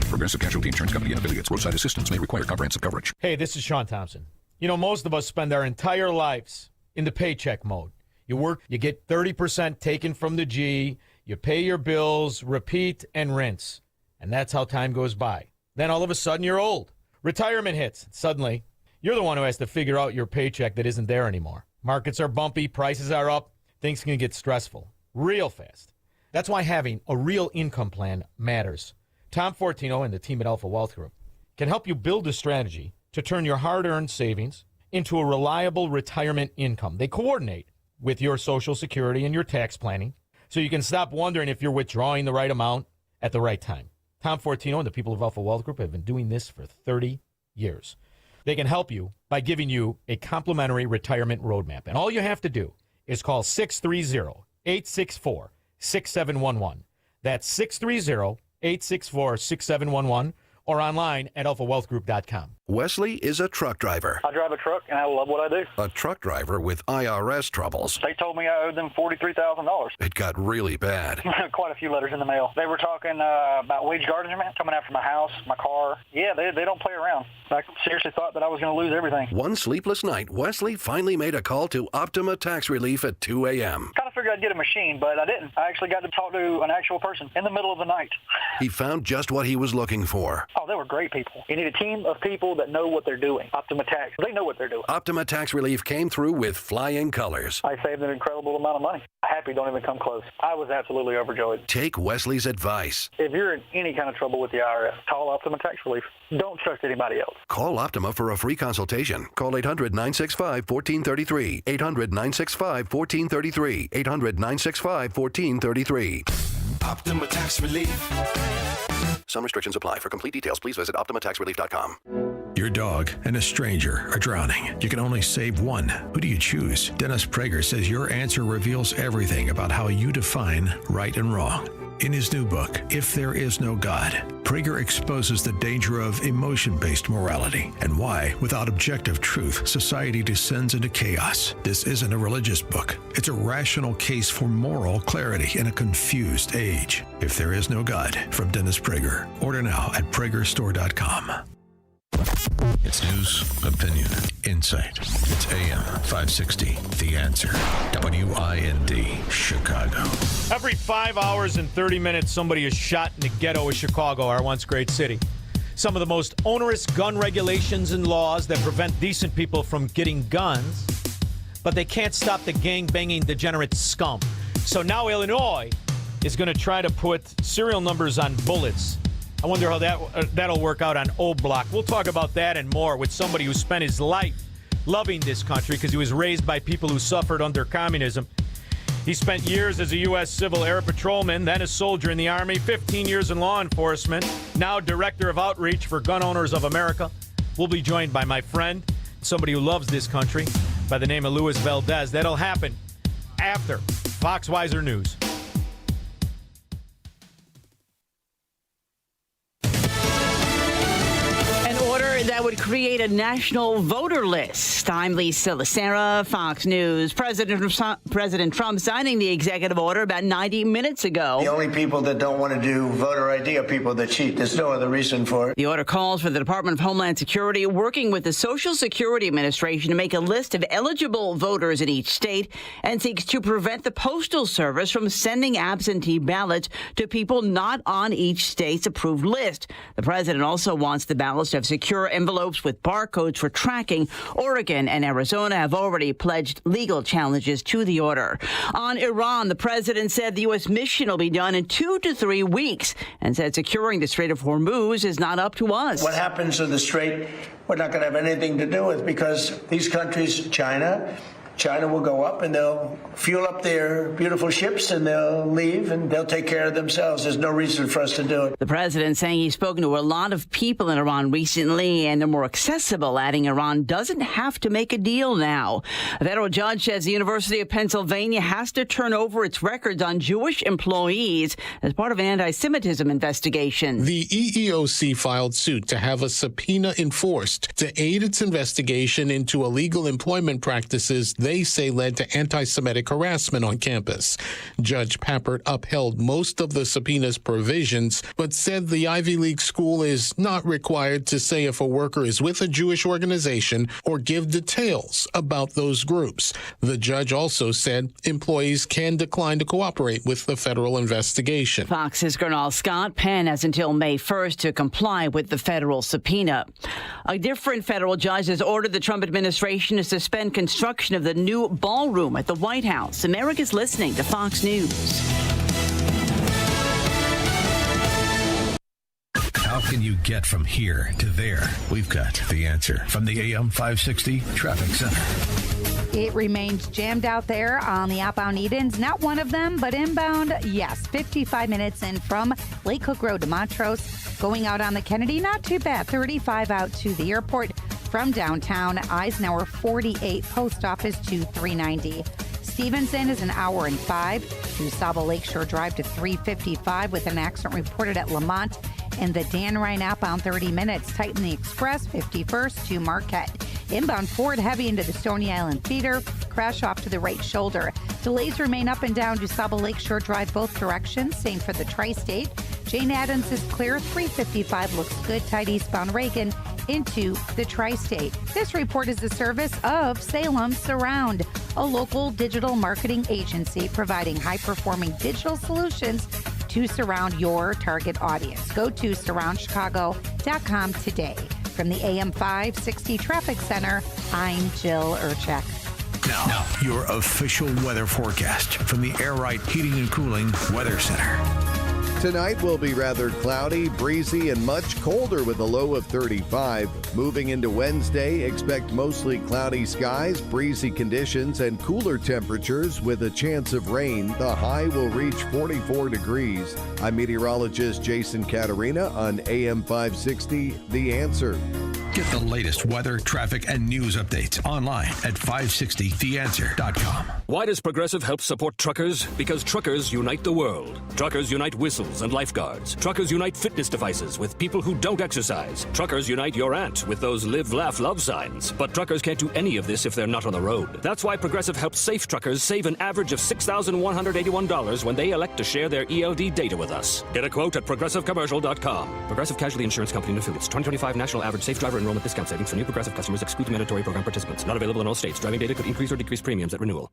Progressive Casualty Insurance Company and affiliates. Roadside assistance may require comprehensive coverage. Hey, this is Shaun Thompson. You know, most of us spend our entire lives in the paycheck mode. You work, you get 30% taken from the G, you pay your bills, repeat and rinse. And that's how time goes by. Then all of a sudden you're old. Retirement hits. Suddenly, you're the one who has to figure out your paycheck that isn't there anymore. Markets are bumpy, prices are up, things can get stressful real fast. That's why having a real income plan matters. Tom Fortino and the team at Alpha Wealth Group can help you build a strategy to turn your hard-earned savings into a reliable retirement income. They coordinate with your Social Security and your tax planning so you can stop wondering if you're withdrawing the right amount at the right time. Tom Fortino and the people of Alpha Wealth Group have been doing this for 30 years. They can help you by giving you a complimentary retirement roadmap. And all you have to do is call 630-864-6711. That's 630-864-6711 or online at alphawealthgroup.com. Wesley is a truck driver. I drive a truck, and I love what I do. A truck driver with IRS troubles. They told me I owed them $43,000. It got really bad. Quite a few letters in the mail. They were talking about wage garnishment, coming after my house, my car. Yeah, they don't play around. I seriously thought that I was going to lose everything. One sleepless night, Wesley finally made a call to Optima Tax Relief at 2 a.m. Kind of figured I'd get a machine, but I didn't. I actually got to talk to an actual person in the middle of the night. He found just what he was looking for. Oh, they were great people. You need a team of people that know what they're doing. Optima Tax, they know what they're doing. Optima Tax Relief came through with flying colors. I saved an incredible amount of money. Happy don't even come close. I was absolutely overjoyed. Take Wesley's advice. If you're in any kind of trouble with the IRS, call Optima Tax Relief. Don't trust anybody else. Call Optima for a free consultation. Call 800-965-1433. 800-965-1433. 800-965-1433. Optima Tax Relief. Some restrictions apply. For complete details, please visit OptimaTaxRelief.com. Your dog and a stranger are drowning. You can only save one. Who do you choose? Dennis Prager says your answer reveals everything about how you define right and wrong. In his new book, If There Is No God, Prager exposes the danger of emotion-based morality and why, without objective truth, society descends into chaos. This isn't a religious book. It's a rational case for moral clarity in a confused age. If There Is No God, from Dennis Prager. Order now at pragerstore.com. It's news, opinion, insight. It's AM 560, The Answer. WIND, Chicago. Every 5 hours and 30 minutes, somebody is shot in the ghetto of Chicago, our once great city. Some of the most onerous gun regulations and laws that prevent decent people from getting guns, but they can't stop the gang-banging degenerate scum. So now Illinois is going to try to put serial numbers on bullets. I wonder how that'll work out on O Block. We'll talk about that and more with somebody who spent his life loving this country because he was raised by people who suffered under communism. He spent years as a U.S. Civil Air Patrolman, then a soldier in the Army, 15 years in law enforcement, now Director of Outreach for Gun Owners of America. We'll be joined by my friend, somebody who loves this country, by the name of Luis Valdez. That'll happen after Fox Weiser News. That would create a national voter list. I'm Lisa Lacera, Fox News. President Trump signing the executive order about 90 minutes ago. The only people that don't want to do voter ID are people that cheat. There's no other reason for it. The order calls for the Department of Homeland Security working with the Social Security Administration to make a list of eligible voters in each state and seeks to prevent the Postal Service from sending absentee ballots to people not on each state's approved list. The president also wants the ballots to have secure envelopes with barcodes for tracking. Oregon and Arizona have already pledged legal challenges to the order. On Iran, the president said the U.S. mission will be done in 2 to 3 weeks and said securing the Strait of Hormuz is not up to us. What happens in the Strait, we're not going to have anything to do with, because these countries, China will go up and they'll fuel up their beautiful ships and they'll leave and they'll take care of themselves. There's no reason for us to do it. The president saying he's spoken to a lot of people in Iran recently and they're more accessible, adding Iran doesn't have to make a deal now. A federal judge says the University of Pennsylvania has to turn over its records on Jewish employees as part of an anti-Semitism investigation. The EEOC filed suit to have a subpoena enforced to aid its investigation into illegal employment practices they say led to anti-Semitic harassment on campus. Judge Papert upheld most of the subpoena's provisions, but said the Ivy League school is not required to say if a worker is with a Jewish organization or give details about those groups. The judge also said employees can decline to cooperate with the federal investigation. Fox's Gernal Scott. Penn has until May 1st to comply with the federal subpoena. A different federal judge has ordered the Trump administration to suspend construction of the a new ballroom at the White House. America's listening to Fox News. How can you get from here to there? We've got the answer from the AM 560 Traffic Center. It remains jammed out there on the outbound Edens. Not one of them, but inbound, yes. 55 minutes in from Lake Cook Road to Montrose. Going out on the Kennedy, not too bad. 35 out to the airport from downtown. Eisenhower 48, Post Office to 390. Stevenson is an hour and 5 to Saba Lakeshore Drive to 355 with an accident reported at Lamont. And the Dan Ryan outbound 30 minutes. Tighten the Express 51st to Marquette. Inbound Ford heavy into the Stony Island feeder. Crash off to the right shoulder. Delays remain up and down to Saba Lakeshore Drive both directions. Same for the Tri-State. Jane Addams is clear. 355 looks good. Tight eastbound Reagan into the Tri-State. This report is the service of Salem Surround, a local digital marketing agency providing high-performing digital solutions to surround your target audience. Go to surroundchicago.com today. From the AM 560 Traffic Center, I'm Jill Urchek. Now, your official weather forecast from the Air Right Heating and Cooling Weather Center. Tonight will be rather cloudy, breezy, and much colder with a low of 35. Moving into Wednesday, expect mostly cloudy skies, breezy conditions, and cooler temperatures with a chance of rain. The high will reach 44 degrees. I'm meteorologist Jason Caterina on AM 560, The Answer. Get the latest weather, traffic, and news updates online at 560theanswer.com. Why does Progressive help support truckers? Because truckers unite the world. Truckers unite whistles and lifeguards. Truckers unite fitness devices with people who don't exercise. Truckers unite your aunt with those live, laugh, love signs. But truckers can't do any of this if they're not on the road. That's why Progressive helps safe truckers save an average of $6,181 when they elect to share their ELD data with us. Get a quote at progressivecommercial.com. Progressive Casualty Insurance Company and Affiliates. 2025 National Average Safe Driver Enrollment Discount Savings for new Progressive customers exclude mandatory program participants. Not available in all states. Driving data could increase or decrease premiums at renewal.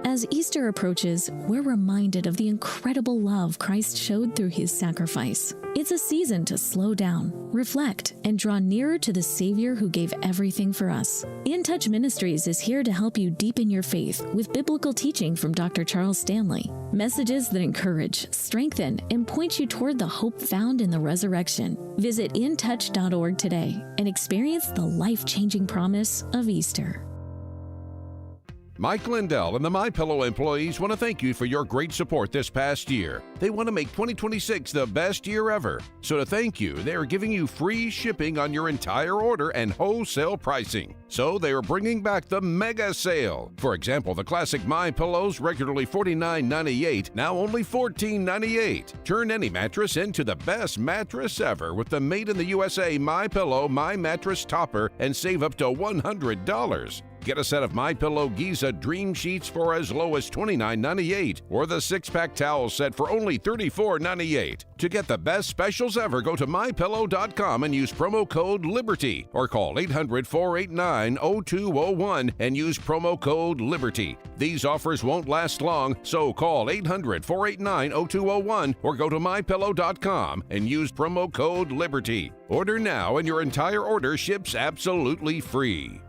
As Easter approaches, we're reminded of the incredible love Christ showed through his sacrifice. It's a season to slow down, reflect, and draw nearer to the Savior who gave everything for us. In Touch Ministries is here to help you deepen your faith with biblical teaching from Dr. Charles Stanley. Messages that encourage, strengthen, and point you toward the hope found in the resurrection. Visit intouch.org today and experience the life-changing promise of Easter. Mike Lindell and the MyPillow employees want to thank you for your great support this past year. They want to make 2026 the best year ever. So to thank you, they are giving you free shipping on your entire order and wholesale pricing. So they are bringing back the mega sale. For example, the classic MyPillows, regularly $49.98, now only $14.98. Turn any mattress into the best mattress ever with the Made in the USA MyPillow My Mattress Topper and save up to $100. Get a set of MyPillow Giza Dream Sheets for as low as $29.98 or the 6-pack towel set for only $34.98. To get the best specials ever, go to MyPillow.com and use promo code LIBERTY or call 800-489-0201 and use promo code LIBERTY. These offers won't last long, so call 800-489-0201 or go to MyPillow.com and use promo code LIBERTY. Order now and your entire order ships absolutely free.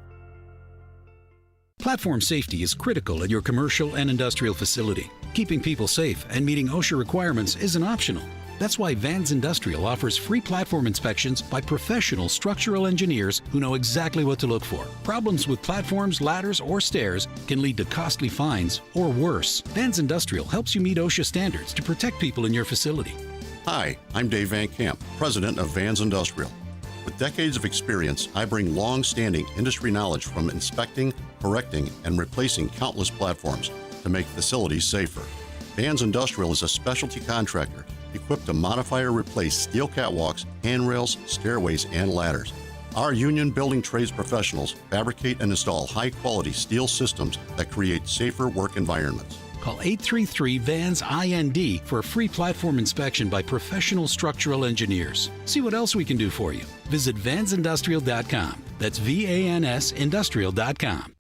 Platform safety is critical at your commercial and industrial facility. Keeping people safe and meeting OSHA requirements isn't optional. That's why Vans Industrial offers free platform inspections by professional structural engineers who know exactly what to look for. Problems with platforms, ladders, or stairs can lead to costly fines or worse. Vans Industrial helps you meet OSHA standards to protect people in your facility. Hi, I'm Dave Van Camp, president of Vans Industrial. With decades of experience, I bring long-standing industry knowledge from inspecting, correcting, and replacing countless platforms to make facilities safer. Vans Industrial is a specialty contractor equipped to modify or replace steel catwalks, handrails, stairways, and ladders. Our union building trades professionals fabricate and install high-quality steel systems that create safer work environments. Call 833-VANS-IND for a free platform inspection by professional structural engineers. See what else we can do for you. Visit vansindustrial.com. That's VANSindustrial.com.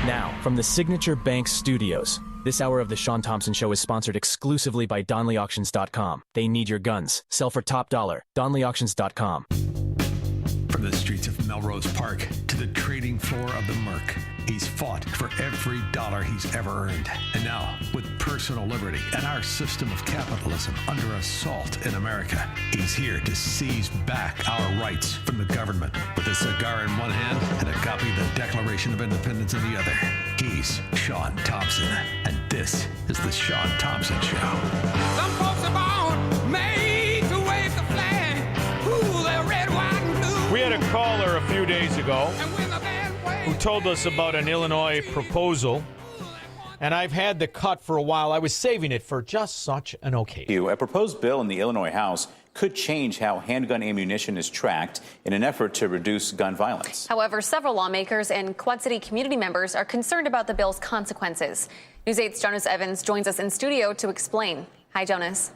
Now, from the Signature Bank Studios, this hour of the Shaun Thompson Show is sponsored exclusively by DonleyAuctions.com. They need your guns. Sell for top dollar. DonleyAuctions.com. From the streets of Melrose Park to the trading floor of the Merc, He's fought for every dollar he's ever earned. And now, with personal liberty and our system of capitalism under assault in America, he's here to seize back our rights from the government with a cigar in one hand and a copy of the Declaration of Independence in the other. He's Shaun Thompson, and this is the Shaun Thompson Show. Some folks are born made to wave the flag. Ooh, they're red, white, and blue. We had a caller a few days ago who told us about an Illinois proposal, and I've had the cut for a while. I was saving it for just such an occasion. A proposed bill in the Illinois House could change how handgun ammunition is tracked in an effort to reduce gun violence. However, several lawmakers and Quad City community members are concerned about the bill's consequences. News 8's Jonas Evans joins us in studio to explain. Hi, Jonas.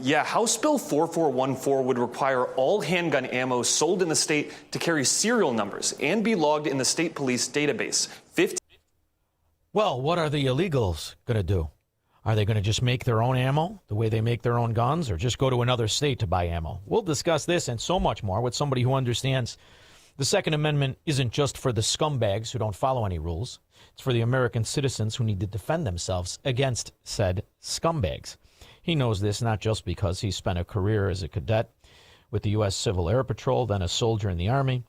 Yeah, House Bill 4414 would require all handgun ammo sold in the state to carry serial numbers and be logged in the state police database. Well, what are the illegals going to do? Are they going to just make their own ammo the way they make their own guns, or just go to another state to buy ammo? We'll discuss this and so much more with somebody who understands the Second Amendment isn't just for the scumbags who don't follow any rules. It's for the American citizens who need to defend themselves against said scumbags. He knows this not just because he spent a career as a cadet with the U.S. Civil Air Patrol, then a soldier in the Army,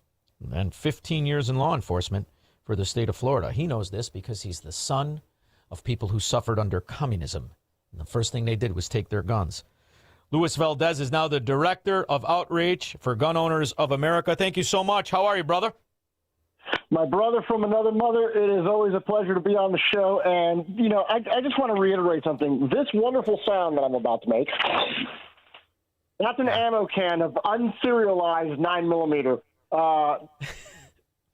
and 15 years in law enforcement for the state of Florida. He knows this because he's the son of people who suffered under communism. And the first thing they did was take their guns. Luis Valdez is now the Director of Outreach for Gun Owners of America. Thank you so much. How are you, brother? My brother from another mother, it is always a pleasure to be on the show. And, you know, I just want to reiterate something. This wonderful sound that I'm about to make, that's an ammo can of unserialized 9mm.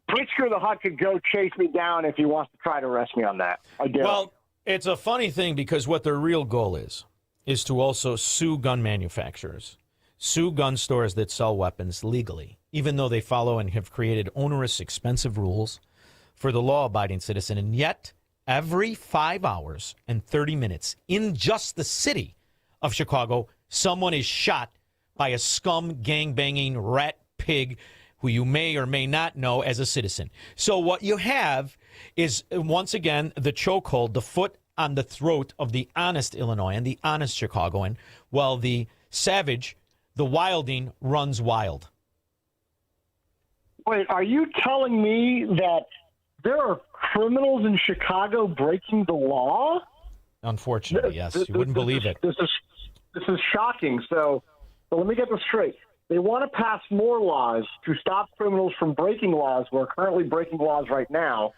Pritzker the Hut could go chase me down if he wants to try to arrest me on that. I do. Well, it's a funny thing because what their real goal is to also sue gun manufacturers, sue gun stores that sell weapons legally, even though they follow and have created onerous, expensive rules for the law-abiding citizen. And yet, every 5 hours and 30 minutes in just the city of Chicago, someone is shot by a scum, gang-banging, rat pig who you may or may not know as a citizen. So what you have is, once again, the chokehold, the foot on the throat of the honest Illinoisan, the honest Chicagoan, while the savage, the wilding, runs wild. Wait, are you telling me that there are criminals in Chicago breaking the law? Unfortunately, yes. You wouldn't believe it. This is shocking. So let me get this straight. They want to pass more laws to stop criminals from breaking laws. We're currently breaking laws right now.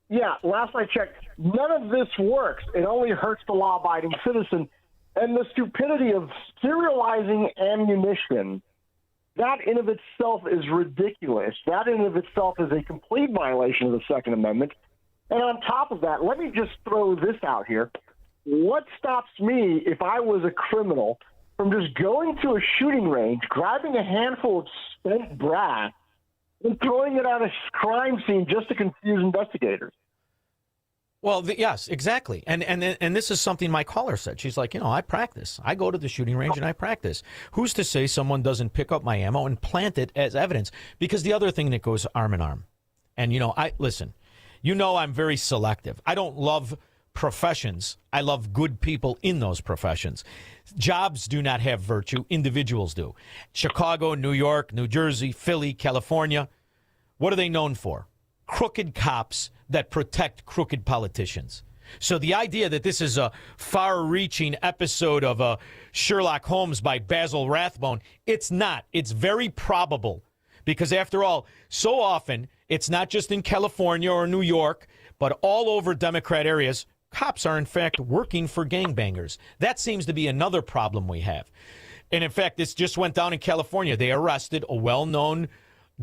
Yeah, last I checked, none of this works. It only hurts the law-abiding citizen. And the stupidity of serializing ammunition, that in of itself is ridiculous. That in of itself is a complete violation of the Second Amendment. And on top of that, let me just throw this out here. What stops me, if I was a criminal, from just going to a shooting range, grabbing a handful of spent brass, and throwing it at a crime scene just to confuse investigators? Well, yes, exactly. And this is something my caller said. She's like, I practice. I go to the shooting range and I practice. Who's to say someone doesn't pick up my ammo and plant it as evidence? Because the other thing that goes arm in arm, and, listen, I'm very selective. I don't love professions. I love good people in those professions. Jobs do not have virtue. Individuals do. Chicago, New York, New Jersey, Philly, California. What are they known for? Crooked cops that protect crooked politicians. So the idea that this is a far-reaching episode of Sherlock Holmes by Basil Rathbone, it's not. It's very probable. Because after all, so often, it's not just in California or New York, but all over Democrat areas, cops are in fact working for gangbangers. That seems to be another problem we have. And in fact, this just went down in California. They arrested a well-known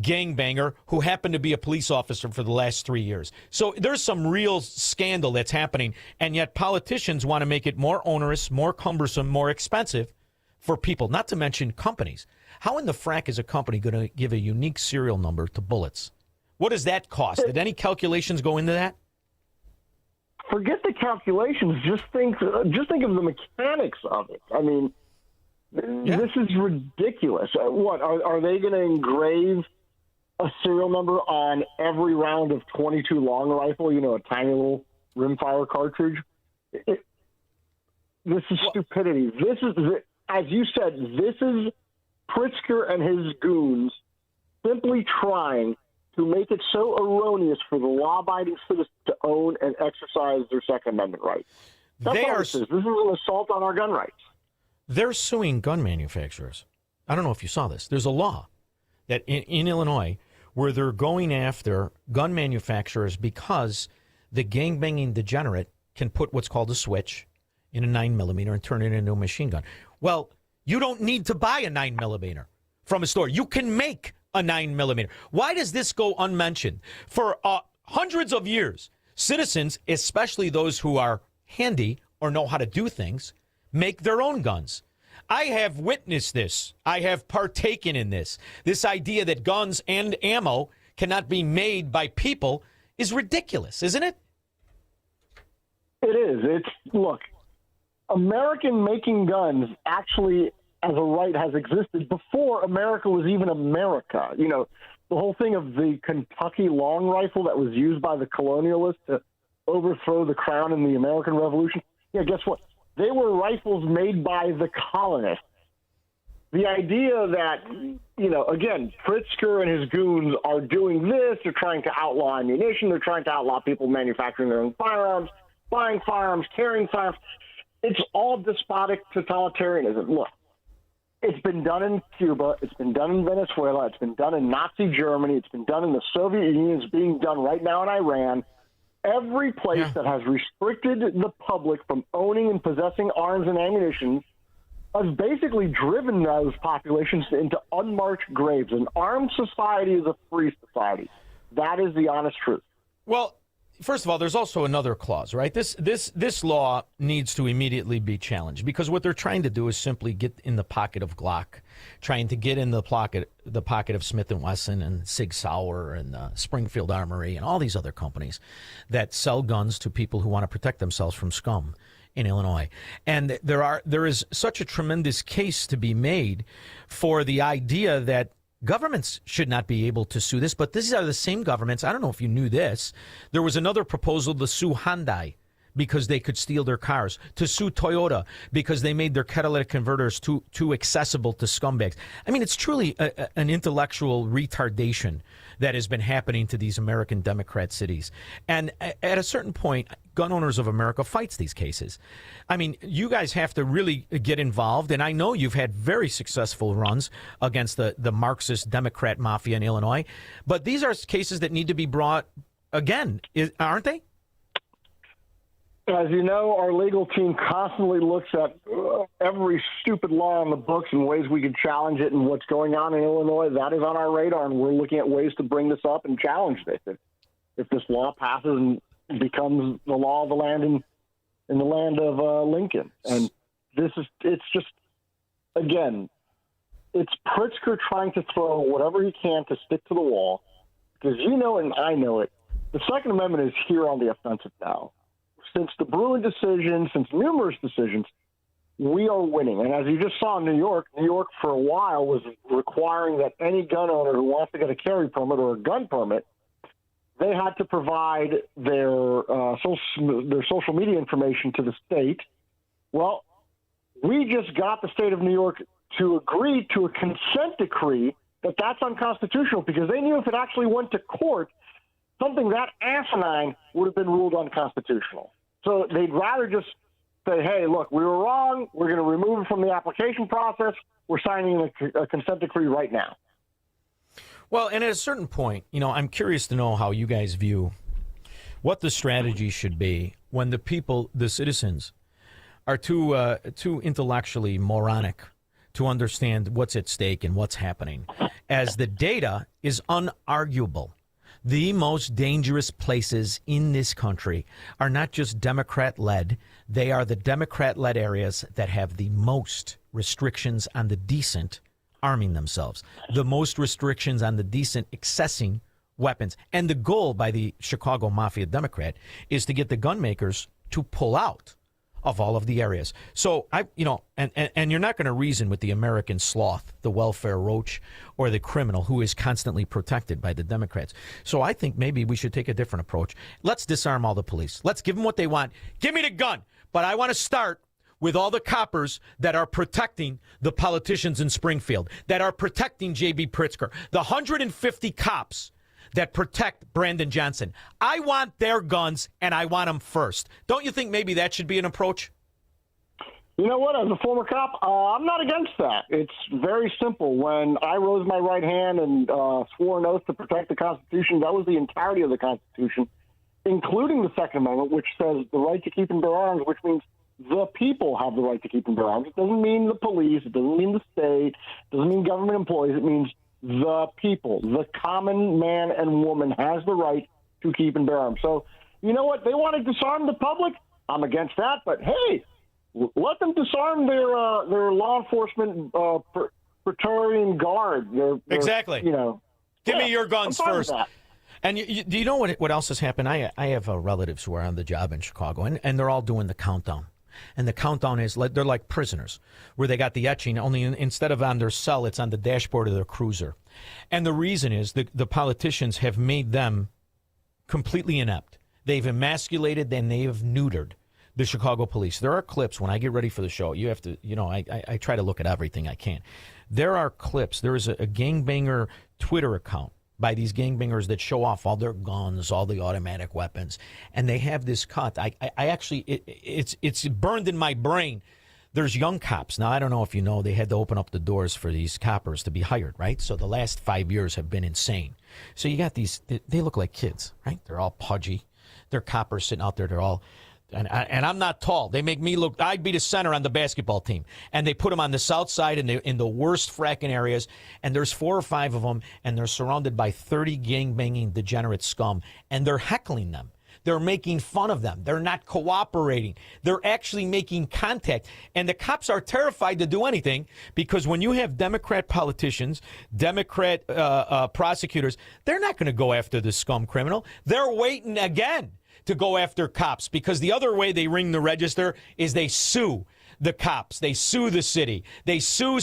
gangbanger who happened to be a police officer for the last 3 years. So there's some real scandal that's happening, and yet politicians want to make it more onerous, more cumbersome, more expensive for people, not to mention companies. How in the frack is a company going to give a unique serial number to bullets? What does that cost? Did any calculations go into that? Forget the calculations. Just think of the mechanics of it. I mean, This is ridiculous. What, are they going to engrave a serial number on every round of 22 long rifle, a tiny little rimfire cartridge. This is stupidity. This is, as you said, this is Pritzker and his goons simply trying to make it so erroneous for the law-abiding citizens to own and exercise their Second Amendment rights. That's all this is. This is an assault on our gun rights. They're suing gun manufacturers. I don't know if you saw this. There's a law that in Illinois where they're going after gun manufacturers because the gangbanging degenerate can put what's called a switch in a 9mm and turn it into a machine gun. Well, you don't need to buy a 9mm from a store. You can make a 9mm. Why does this go unmentioned? For hundreds of years, citizens, especially those who are handy or know how to do things, make their own guns. I have witnessed this. I have partaken in this. This idea that guns and ammo cannot be made by people is ridiculous, isn't it? It is. Look, American making guns actually as a right has existed before America was even America. The whole thing of the Kentucky long rifle that was used by the colonialists to overthrow the crown in the American Revolution. Yeah, guess what? They were rifles made by the colonists. The idea that, again, Pritzker and his goons are doing this, they're trying to outlaw ammunition, they're trying to outlaw people manufacturing their own firearms, buying firearms, carrying firearms. It's all despotic totalitarianism. Look, it's been done in Cuba, it's been done in Venezuela, it's been done in Nazi Germany, it's been done in the Soviet Union, it's being done right now in Iran. Every place that has restricted the public from owning and possessing arms and ammunition has basically driven those populations into unmarked graves. An armed society is a free society. That is the honest truth. Well, first of all, there's also another clause, right? This law needs to immediately be challenged because what they're trying to do is simply get in the pocket of Glock, trying to get in the pocket of Smith & Wesson and Sig Sauer and Springfield Armory and all these other companies that sell guns to people who want to protect themselves from scum in Illinois. And there is such a tremendous case to be made for the idea that governments should not be able to sue this, but these are the same governments. I don't know if you knew this. There was another proposal to sue Hyundai because they could steal their cars, to sue Toyota because they made their catalytic converters too accessible to scumbags. I mean, it's truly an intellectual retardation that has been happening to these American Democrat cities. And at a certain point, Gun Owners of America fights these cases. I mean, you guys have to really get involved, and I know you've had very successful runs against the Marxist Democrat mafia in Illinois, but these are cases that need to be brought again, aren't they? As you know, our legal team constantly looks at every stupid law on the books and ways we could challenge it and what's going on in Illinois. That is on our radar, and we're looking at ways to bring this up and challenge this. If this law passes and becomes the law of the land in the land of Lincoln. And it's just, again, it's Pritzker trying to throw whatever he can to stick to the wall, because you know it and I know it. The Second Amendment is here on the offensive now. Since the Bruin decision, since numerous decisions, we are winning. And as you just saw in New York for a while was requiring that any gun owner who wants to get a carry permit or a gun permit, they had to provide their social media information to the state. Well, we just got the state of New York to agree to a consent decree that's unconstitutional, because they knew if it actually went to court, something that asinine would have been ruled unconstitutional. So they'd rather just say, hey, look, we were wrong. We're going to remove it from the application process. We're signing a consent decree right now. Well, and at a certain point, I'm curious to know how you guys view what the strategy should be when the people, the citizens, are too intellectually moronic to understand what's at stake and what's happening, as the data is unarguable. The most dangerous places in this country are not just Democrat-led. They are the Democrat-led areas that have the most restrictions on the decent arming themselves, the most restrictions on the decent accessing weapons. And the goal by the Chicago Mafia Democrat is to get the gun makers to pull out of all of the areas. So and you're not going to reason with the American sloth, the welfare roach, or the criminal who is constantly protected by the Democrats. So I think maybe we should take a different approach. Let's disarm all the police. Let's give them what they want. Give me the gun. But I want to start with all the coppers that are protecting the politicians in Springfield, that are protecting J.B. Pritzker, the 150 cops that protect Brandon Johnson. I want their guns, and I want them first. Don't you think maybe that should be an approach? You know what? As a former cop, I'm not against that. It's very simple. When I rose my right hand and swore an oath to protect the Constitution, that was the entirety of the Constitution, including the Second Amendment, which says the right to keep and bear arms, which means the people have the right to keep and bear arms. It doesn't mean the police. It doesn't mean the state. It doesn't mean government employees. It means the people, the common man and woman has the right to keep and bear arms. So, you know what? They want to disarm the public. I'm against that. But, hey, let them disarm their law enforcement Praetorian Guard. Exactly. Give me your guns first. And do you know what else has happened? I have relatives who are on the job in Chicago, and they're all doing the countdown. And the countdown is they're like prisoners, where they got the etching, only instead of on their cell, it's on the dashboard of their cruiser. And the reason is the politicians have made them completely inept. They've emasculated and they have neutered the Chicago police. There are clips when I get ready for the show. You have to, I try to look at everything I can. There are clips. There is a gangbanger Twitter account by these gangbangers that show off all their guns, all the automatic weapons, and they have this cut. I actually, it's burned in my brain. There's young cops. Now, I don't know if you know, they had to open up the doors for these coppers to be hired, right? So the last 5 years have been insane. So you got these, they look like kids, right? They're all pudgy. They're coppers sitting out there. They're all, and I'm not tall. They make me look, I'd be the center on the basketball team. And they put them on the south side in the worst fracking areas. And there's 4 or 5 of them, and they're surrounded by 30 gang-banging degenerate scum. And they're heckling them. They're making fun of them. They're not cooperating. They're actually making contact. And the cops are terrified to do anything because when you have Democrat politicians, Democrat prosecutors, they're not going to go after the scum criminal. They're waiting again to go after cops because the other way they ring the register is they sue the cops. They sue the city. They sue,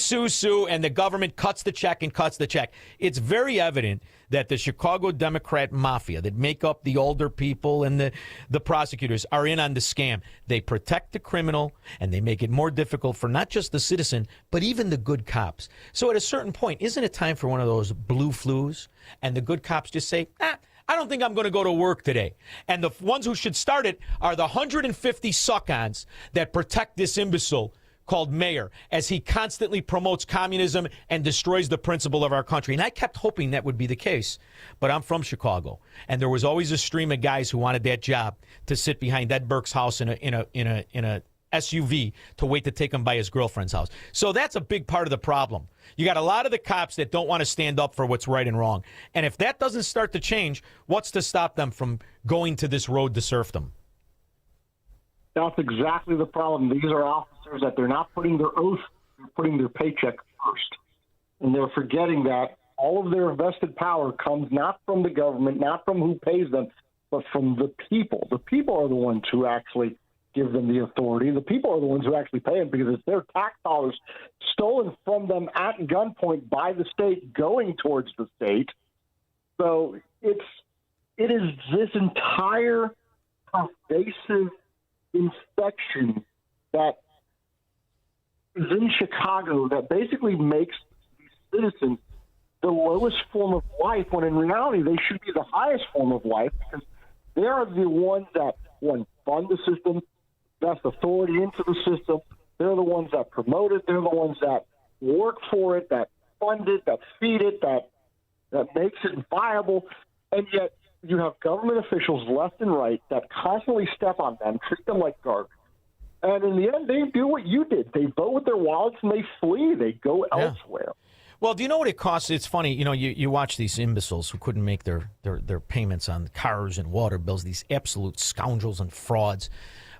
and the government cuts the check and cuts the check. It's very evident that the Chicago Democrat mafia that make up the older people and the prosecutors are in on the scam. They protect the criminal, and they make it more difficult for not just the citizen, but even the good cops. So at a certain point, isn't it time for one of those blue flus? And the good cops just say, I don't think I'm going to go to work today. And the ones who should start it are the 150 suck-ons that protect this imbecile called Mayor as he constantly promotes communism and destroys the principle of our country. And I kept hoping that would be the case. But I'm from Chicago, and there was always a stream of guys who wanted that job to sit behind Ed Burke's house in a SUV to wait to take him by his girlfriend's house. So that's a big part of the problem. You got a lot of the cops that don't want to stand up for what's right and wrong. And if that doesn't start to change, what's to stop them from going to this road to serfdom? That's exactly the problem. These are officers that they're not putting their oath, they're putting their paycheck first. And they're forgetting that all of their vested power comes not from the government, not from who pays them, but from the people. The people are the ones who actually give them the authority. The people are the ones who actually pay them because it's their tax dollars stolen from them at gunpoint by the state going towards the state. So it is this entire pervasive infection that is in Chicago that basically makes these citizens the lowest form of life when in reality they should be the highest form of life because they are the ones that, one, fund the system, invest authority into the system. They're the ones that promote it. They're the ones that work for it, that fund it, that feed it, that makes it viable. And yet you have government officials left and right that constantly step on them, treat them like garbage. And in the end, they do what you did. They vote with their wallets and they flee. They go elsewhere. Well, do you know what it costs? It's funny, you watch these imbeciles who couldn't make their payments on cars and water bills, these absolute scoundrels and frauds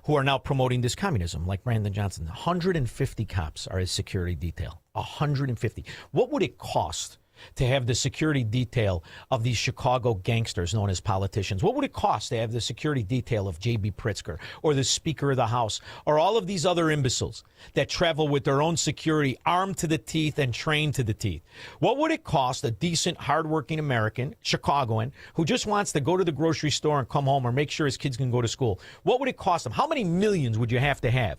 who are now promoting this communism, like Brandon Johnson. 150 cops are his security detail. 150. What would it cost to have the security detail of these Chicago gangsters known as politicians? What would it cost to have the security detail of J.B. Pritzker or the Speaker of the House or all of these other imbeciles that travel with their own security armed to the teeth and trained to the teeth? What would it cost a decent, hardworking American, Chicagoan, who just wants to go to the grocery store and come home or make sure his kids can go to school? What would it cost them? How many millions would you have to have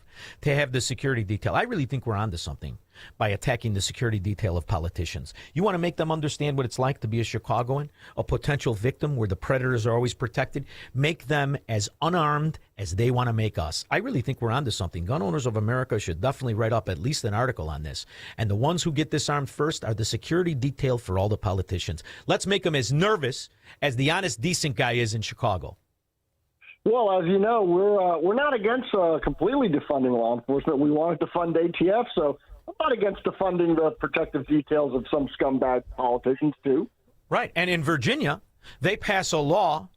the security detail? I really think we're onto something by attacking the security detail of politicians. You want to make them understand what it's like to be a Chicagoan, a potential victim where the predators are always protected. Make them as unarmed as they want to make us. I really think we're onto something. Gun Owners of America should definitely write up at least an article on this. And the ones who get disarmed first are the security detail for all the politicians. Let's make them as nervous as the honest, decent guy is in Chicago. Well, as you know, we're not against completely defunding law enforcement. We want to defund ATF, so I'm not against defunding the protective details of some scumbag politicians, too. Right. And in Virginia, they pass a law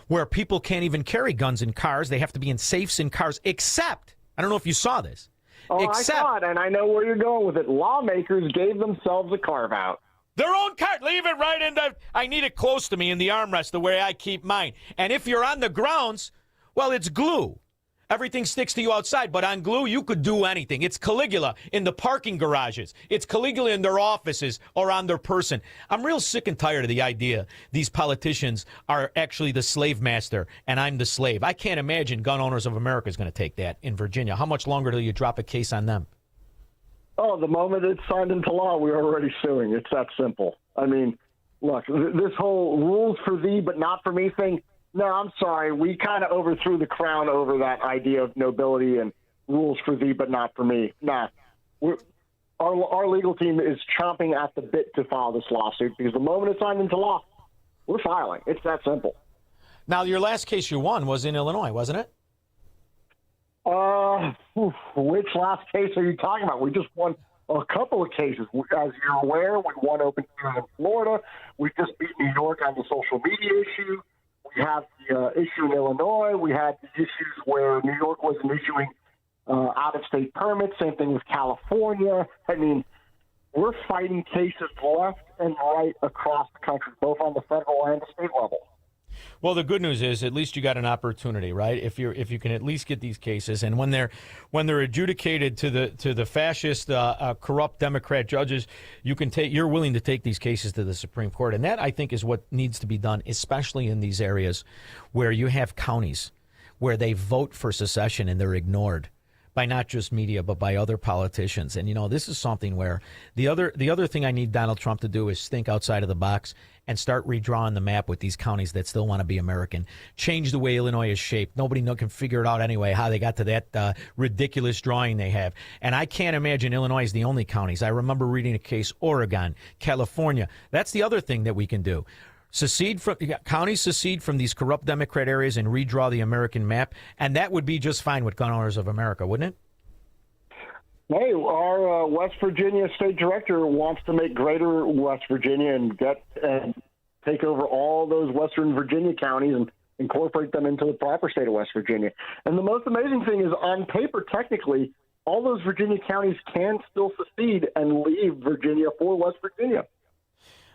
where people can't even carry guns in cars. They have to be in safes in cars, except, I don't know if you saw this. I saw it, and I know where you're going with it. Lawmakers gave themselves a carve-out. Their own cart. Leave it right in the, I need it close to me in the armrest the way I keep mine. And if you're on the grounds, well, it's glue. Everything sticks to you outside, but on glue, you could do anything. It's Caligula in the parking garages. It's Caligula in their offices or on their person. I'm real sick and tired of the idea these politicians are actually the slave master and I'm the slave. I can't imagine Gun Owners of America is going to take that in Virginia. How much longer till you drop a case on them? Oh, the moment it's signed into law, we're already suing. It's that simple. I mean, look, this whole rules for thee but not for me thing, no, I'm sorry. We kind of overthrew the crown over that idea of nobility and rules for thee, but not for me. Nah, our legal team is chomping at the bit to file this lawsuit because the moment it's signed into law, we're filing. It's that simple. Now, your last case you won was in Illinois, wasn't it? Which last case are you talking about? We just won a couple of cases. As you're aware, we won open season in Florida. We just beat New York on the social media issue. We have the issue in Illinois. We had the issues where New York wasn't issuing out-of-state permits. Same thing with California. I mean, we're fighting cases left and right across the country, both on the federal and the state level. Well, the good news is at least you got an opportunity, right? If you can at least get these cases, and when they're adjudicated to the fascist, corrupt Democrat judges, you're willing to take these cases to the Supreme Court, and that I think is what needs to be done, especially in these areas where you have counties where they vote for secession and they're ignored by not just media but by other politicians. And this is something where the other thing I need Donald Trump to do is think outside of the box and start redrawing the map with these counties that still want to be American. Change the way Illinois is shaped. Nobody can figure it out anyway how they got to that ridiculous drawing they have. And I can't imagine Illinois is the only counties. I remember reading a case, Oregon, California. That's the other thing that we can do. Counties secede from these corrupt Democrat areas and redraw the American map, and that would be just fine with Gun Owners of America, wouldn't it? Hey, our West Virginia state director wants to make greater West Virginia and take over all those Western Virginia counties and incorporate them into the proper state of West Virginia. And the most amazing thing is, on paper, technically, all those Virginia counties can still secede and leave Virginia for West Virginia.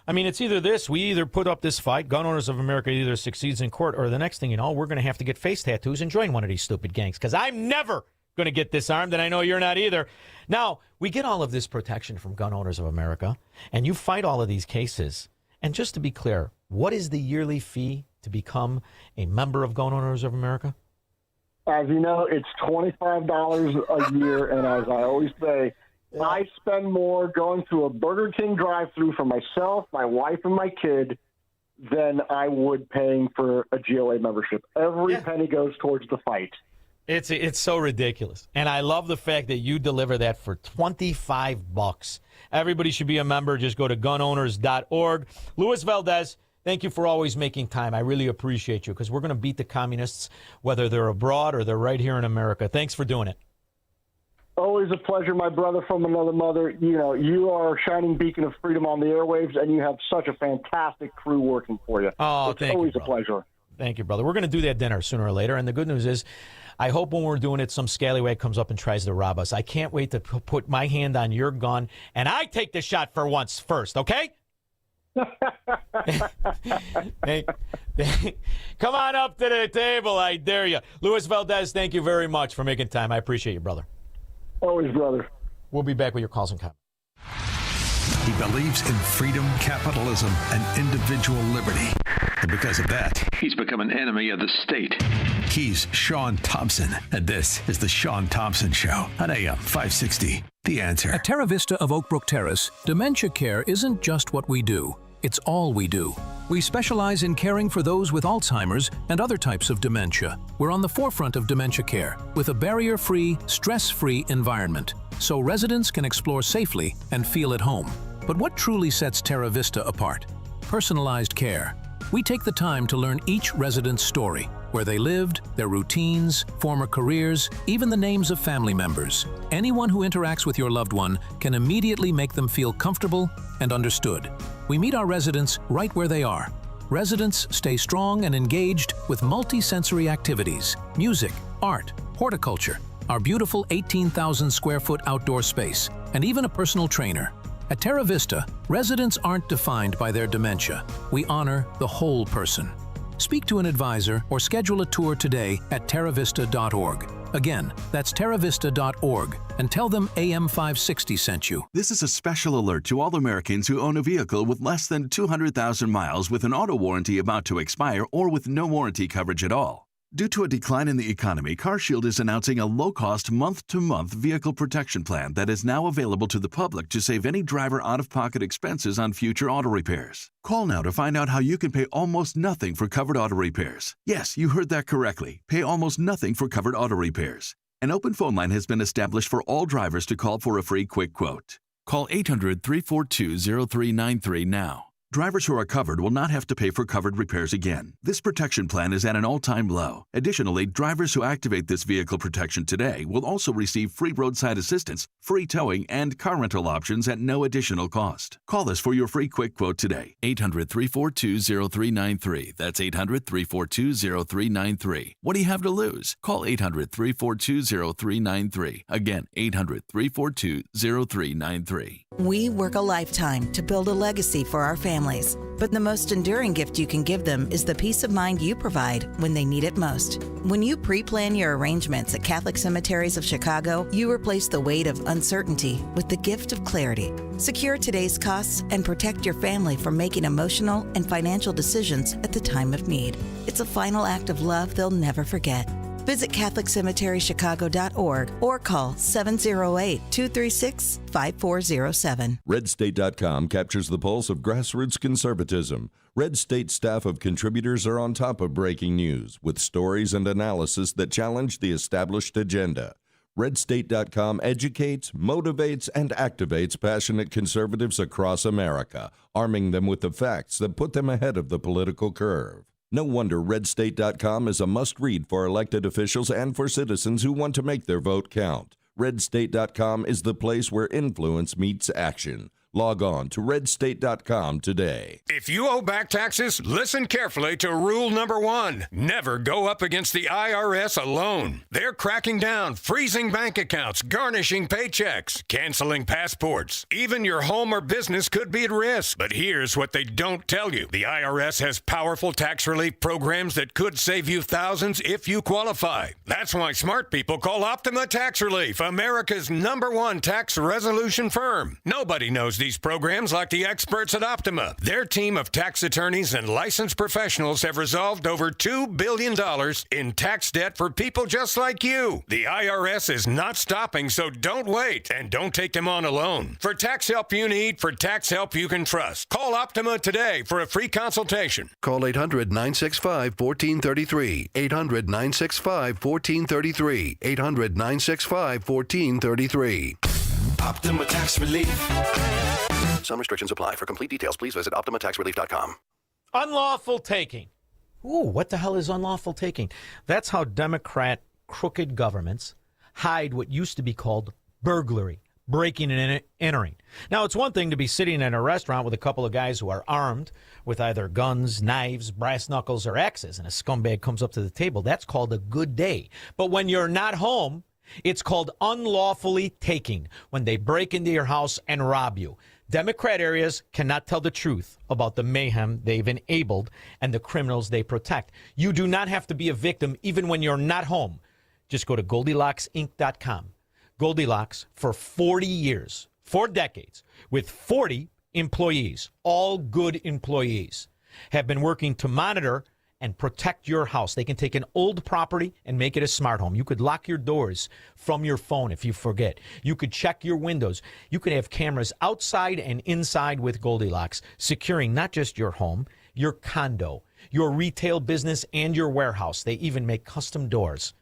I mean, it's either this. We either put up this fight, Gun Owners of America either succeeds in court, or the next thing you know, we're going to have to get face tattoos and join one of these stupid gangs, because I'm never going to get disarmed, and I know you're not either. Now, we get all of this protection from Gun Owners of America, and you fight all of these cases. And just to be clear, what is the yearly fee to become a member of Gun Owners of America? As you know, it's $25 a year, and as I always say, I spend more going through a Burger King drive-thru for myself, my wife, and my kid than I would paying for a GOA membership. Every penny goes towards the fight. It's so ridiculous. And I love the fact that you deliver that for $25. Everybody should be a member. Just go to gunowners.org. Luis Valdez, thank you for always making time. I really appreciate you, because we're going to beat the communists, whether they're abroad or they're right here in America. Thanks for doing it. Always a pleasure, my brother from another mother. You are a shining beacon of freedom on the airwaves, and you have such a fantastic crew working for you. Oh, it's thank you. always a pleasure. Thank you, brother. We're going to do that dinner sooner or later, and the good news is I hope when we're doing it, some scallywag comes up and tries to rob us. I can't wait to put my hand on your gun, and I take the shot for once first, okay? Hey, come on up to the table, I dare you. Luis Valdez, thank you very much for making time. I appreciate you, brother. Always, brother. We'll be back with your calls and comments. He believes in freedom, capitalism, and individual liberty. And because of that, he's become an enemy of the state. He's Shaun Thompson, and this is the Shaun Thompson Show on AM 560. The Answer. At Terra Vista of Oak Brook Terrace, dementia care isn't just what we do. It's all we do. We specialize in caring for those with Alzheimer's and other types of dementia. We're on the forefront of dementia care with a barrier-free, stress-free environment, so residents can explore safely and feel at home. But what truly sets Terra Vista apart? Personalized care. We take the time to learn each resident's story, where they lived, their routines, former careers, even the names of family members. Anyone who interacts with your loved one can immediately make them feel comfortable and understood. We meet our residents right where they are. Residents stay strong and engaged with multi-sensory activities, music, art, horticulture, our beautiful 18,000 square foot outdoor space, and even a personal trainer. At Terra Vista, residents aren't defined by their dementia. We honor the whole person. Speak to an advisor or schedule a tour today at terravista.org. Again, that's terravista.org, and tell them AM 560 sent you. This is a special alert to all Americans who own a vehicle with less than 200,000 miles with an auto warranty about to expire or with no warranty coverage at all. Due to a decline in the economy, CarShield is announcing a low-cost month-to-month vehicle protection plan that is now available to the public to save any driver out-of-pocket expenses on future auto repairs. Call now to find out how you can pay almost nothing for covered auto repairs. Yes, you heard that correctly. Pay almost nothing for covered auto repairs. An open phone line has been established for all drivers to call for a free quick quote. Call 800-342-0393 now. Drivers who are covered will not have to pay for covered repairs again. This protection plan is at an all-time low. Additionally, drivers who activate this vehicle protection today will also receive free roadside assistance, free towing, and car rental options at no additional cost. Call us for your free quick quote today. 800-342-0393. That's 800-342-0393. What do you have to lose? Call 800-342-0393. Again, 800-342-0393. We work a lifetime to build a legacy for our families, but the most enduring gift you can give them is the peace of mind you provide when they need it most. When you pre-plan your arrangements at Catholic Cemeteries of Chicago, you replace the weight of uncertainty with the gift of clarity. Secure today's costs and protect your family from making emotional and financial decisions at the time of need. It's a final act of love they'll never forget. Visit CatholicCemeteryChicago.org or call 708-236-5407. RedState.com captures the pulse of grassroots conservatism. Red State staff of contributors are on top of breaking news with stories and analysis that challenge the established agenda. RedState.com educates, motivates, and activates passionate conservatives across America, arming them with the facts that put them ahead of the political curve. No wonder RedState.com is a must-read for elected officials and for citizens who want to make their vote count. RedState.com is the place where influence meets action. Log on to RedState.com today. If you owe back taxes, listen carefully to rule number 1. Never go up against the IRS alone. They're cracking down, freezing bank accounts, garnishing paychecks, canceling passports. Even your home or business could be at risk. But here's what they don't tell you. The IRS has powerful tax relief programs that could save you thousands if you qualify. That's why smart people call Optima Tax Relief, America's #1 tax resolution firm. Nobody knows these programs like the experts at Optima. Their team of tax attorneys and licensed professionals have resolved over $2 billion in tax debt for people just like you. The IRS is not stopping, so don't wait and don't take them on alone. For tax help you need, for tax help you can trust, call Optima today for a free consultation. Call 800-965-1433. 800-965-1433. 800-965-1433. Optima Tax Relief. Some restrictions apply. For complete details, please visit OptimaTaxRelief.com. Unlawful taking. Ooh, what the hell is unlawful taking? That's how Democrat crooked governments hide what used to be called burglary, breaking and entering. Now, it's one thing to be sitting in a restaurant with a couple of guys who are armed with either guns, knives, brass knuckles, or axes, and a scumbag comes up to the table. That's called a good day. But when you're not home, it's called unlawfully taking, when they break into your house and rob you. Democrat areas cannot tell the truth about the mayhem they've enabled and the criminals they protect. You do not have to be a victim even when you're not home. Just go to GoldilocksInc.com. Goldilocks, for 40 years, 4 decades, with 40 employees, all good employees, have been working to monitor and protect your house. They can take an old property and make it a smart home. You could lock your doors from your phone if you forget. You could check your windows. You could have cameras outside and inside with Goldilocks, securing not just your home, your condo, your retail business, and your warehouse. They even make custom doors.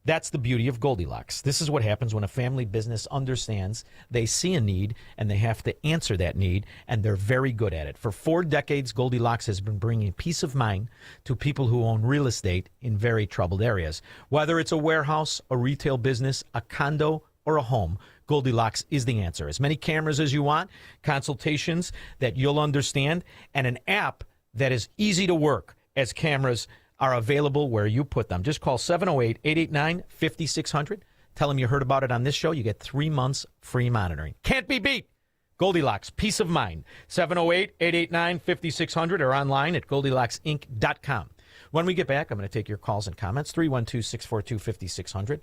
That's the beauty of Goldilocks. This is what happens when a family business understands they see a need and they have to answer that need, and they're very good at it. For 4 decades, Goldilocks has been bringing peace of mind to people who own real estate in very troubled areas. Whether it's a warehouse, a retail business, a condo, or a home, Goldilocks is the answer. As many cameras as you want, consultations that you'll understand, and an app that is easy to work as cameras are available where you put them. Just call 708-889-5600. Tell them you heard about it on this show. You get 3 months free monitoring. Can't be beat. Goldilocks, peace of mind. 708-889-5600 or online at GoldilocksInc.com. When we get back, I'm going to take your calls and comments, 312-642-5600.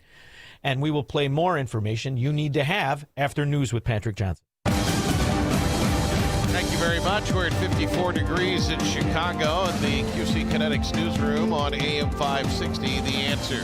And we will play more information you need to have after News with Patrick Johnson. Thank you very much. We're at 54 degrees in Chicago in the QC Kinetics newsroom on AM 560, The Answer.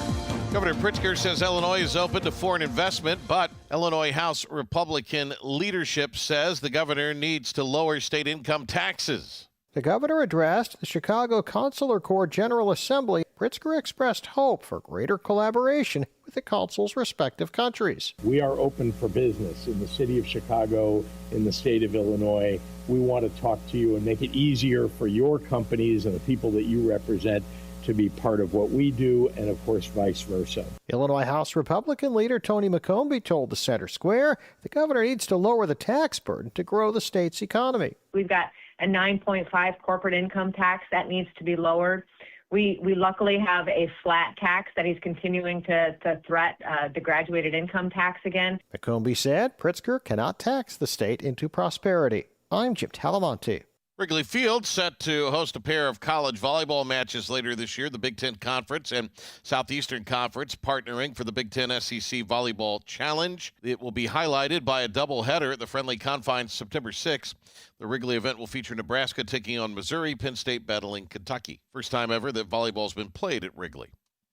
Governor Pritzker says Illinois is open to foreign investment, but Illinois House Republican leadership says the governor needs to lower state income taxes. The governor addressed the Chicago Consular Corps General Assembly. Pritzker expressed hope for greater collaboration with the consul's respective countries. We are open for business in the city of Chicago, in the state of Illinois. We want to talk to you and make it easier for your companies and the people that you represent to be part of what we do, and of course, vice versa. Illinois House Republican leader Tony McCombie told the Center Square the governor needs to lower the tax burden to grow the state's economy. We've got a 9.5 corporate income tax that needs to be lowered. We luckily have a flat tax that he's continuing to threat the graduated income tax again. McCombie said Pritzker cannot tax the state into prosperity. I'm Jim Talamonte. Wrigley Field set to host a pair of college volleyball matches later this year. The Big Ten Conference and Southeastern Conference partnering for the Big Ten SEC Volleyball Challenge. It will be highlighted by a doubleheader at the Friendly Confines September 6th. The Wrigley event will feature Nebraska taking on Missouri, Penn State battling Kentucky. First time ever that volleyball's been played at Wrigley.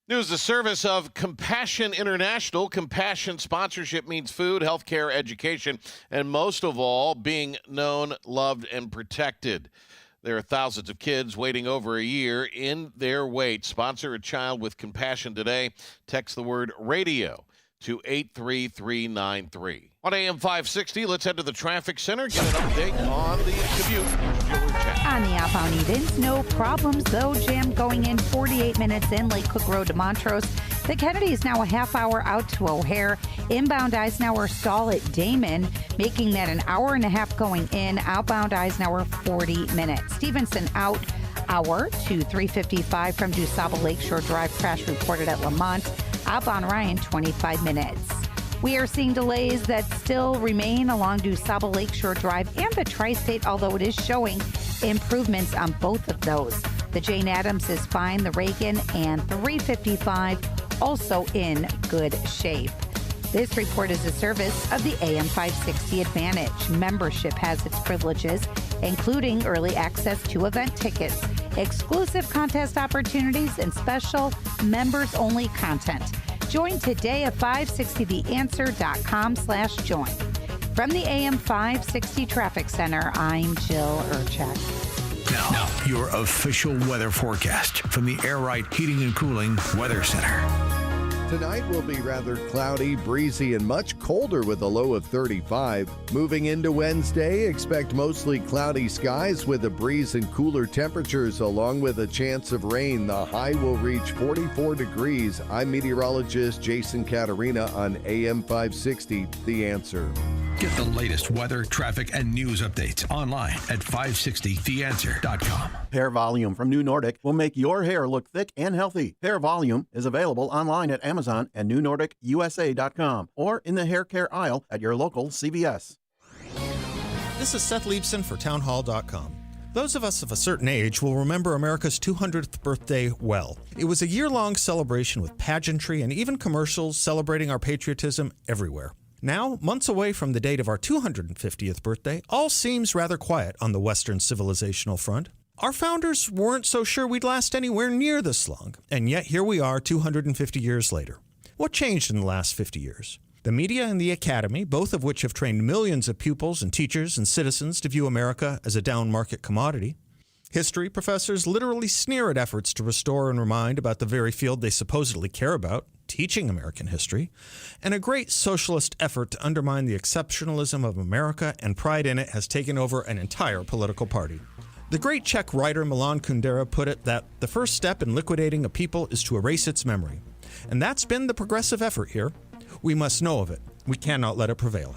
News the service of Compassion International. Compassion sponsorship means food, healthcare, education, and most of all, being known, loved, and protected. There are thousands of kids waiting over a year in their wait. Sponsor a child with compassion today. Text the word radio to 83393. On AM 560, let's head to the traffic center, get an update on the commute. On the outbound Edens, no problems though. Jam going in 48 minutes in Lake Cook Road to Montrose. The Kennedy is now a half hour out to O'Hare. Inbound Eisenhower stall at Damon, making that an hour and a half going in. Outbound Eisenhower 40 minutes. Stevenson out hour to 355 from DuSable Lakeshore Drive. Crash reported at Lamont. Outbound Ryan 25 minutes. We are seeing delays that still remain along DuSable Lakeshore Drive and the Tri-State, although it is showing improvements on both of those. The Jane Addams is fine, the Reagan and 355 also in good shape. This report is a service of the AM 560 Advantage. Membership has its privileges, including early access to event tickets, exclusive contest opportunities, and special members-only content. Join today at 560theanswer.com/join. From the AM 560 Traffic Center, I'm Jill Urchak. Now, your official weather forecast from the Air Right Heating and Cooling Weather Center. Tonight will be rather cloudy, breezy, and much colder with a low of 35. Moving into Wednesday, expect mostly cloudy skies with a breeze and cooler temperatures along with a chance of rain. The high will reach 44 degrees. I'm meteorologist Jason Caterina on AM 560, The Answer. Get the latest weather, traffic, and news updates online at 560theanswer.com. Hair Volume from New Nordic will make your hair look thick and healthy. Hair Volume is available online at Amazon and NewNordicUSA.com or in the hair care aisle at your local CVS. This is Seth Leibson for townhall.com. Those of us of a certain age will remember America's 200th birthday well. It was a year-long celebration with pageantry and even commercials celebrating our patriotism everywhere. Now, months away from the date of our 250th birthday, all seems rather quiet on the Western civilizational front. Our founders weren't so sure we'd last anywhere near this long, and yet here we are 250 years later. What changed in the last 50 years? The media and the academy, both of which have trained millions of pupils and teachers and citizens to view America as a down-market commodity. History professors literally sneer at efforts to restore and remind about the very field they supposedly care about, teaching American history, and a great socialist effort to undermine the exceptionalism of America and pride in it has taken over an entire political party. The great Czech writer Milan Kundera put it that the first step in liquidating a people is to erase its memory. And that's been the progressive effort here. We must know of it. We cannot let it prevail.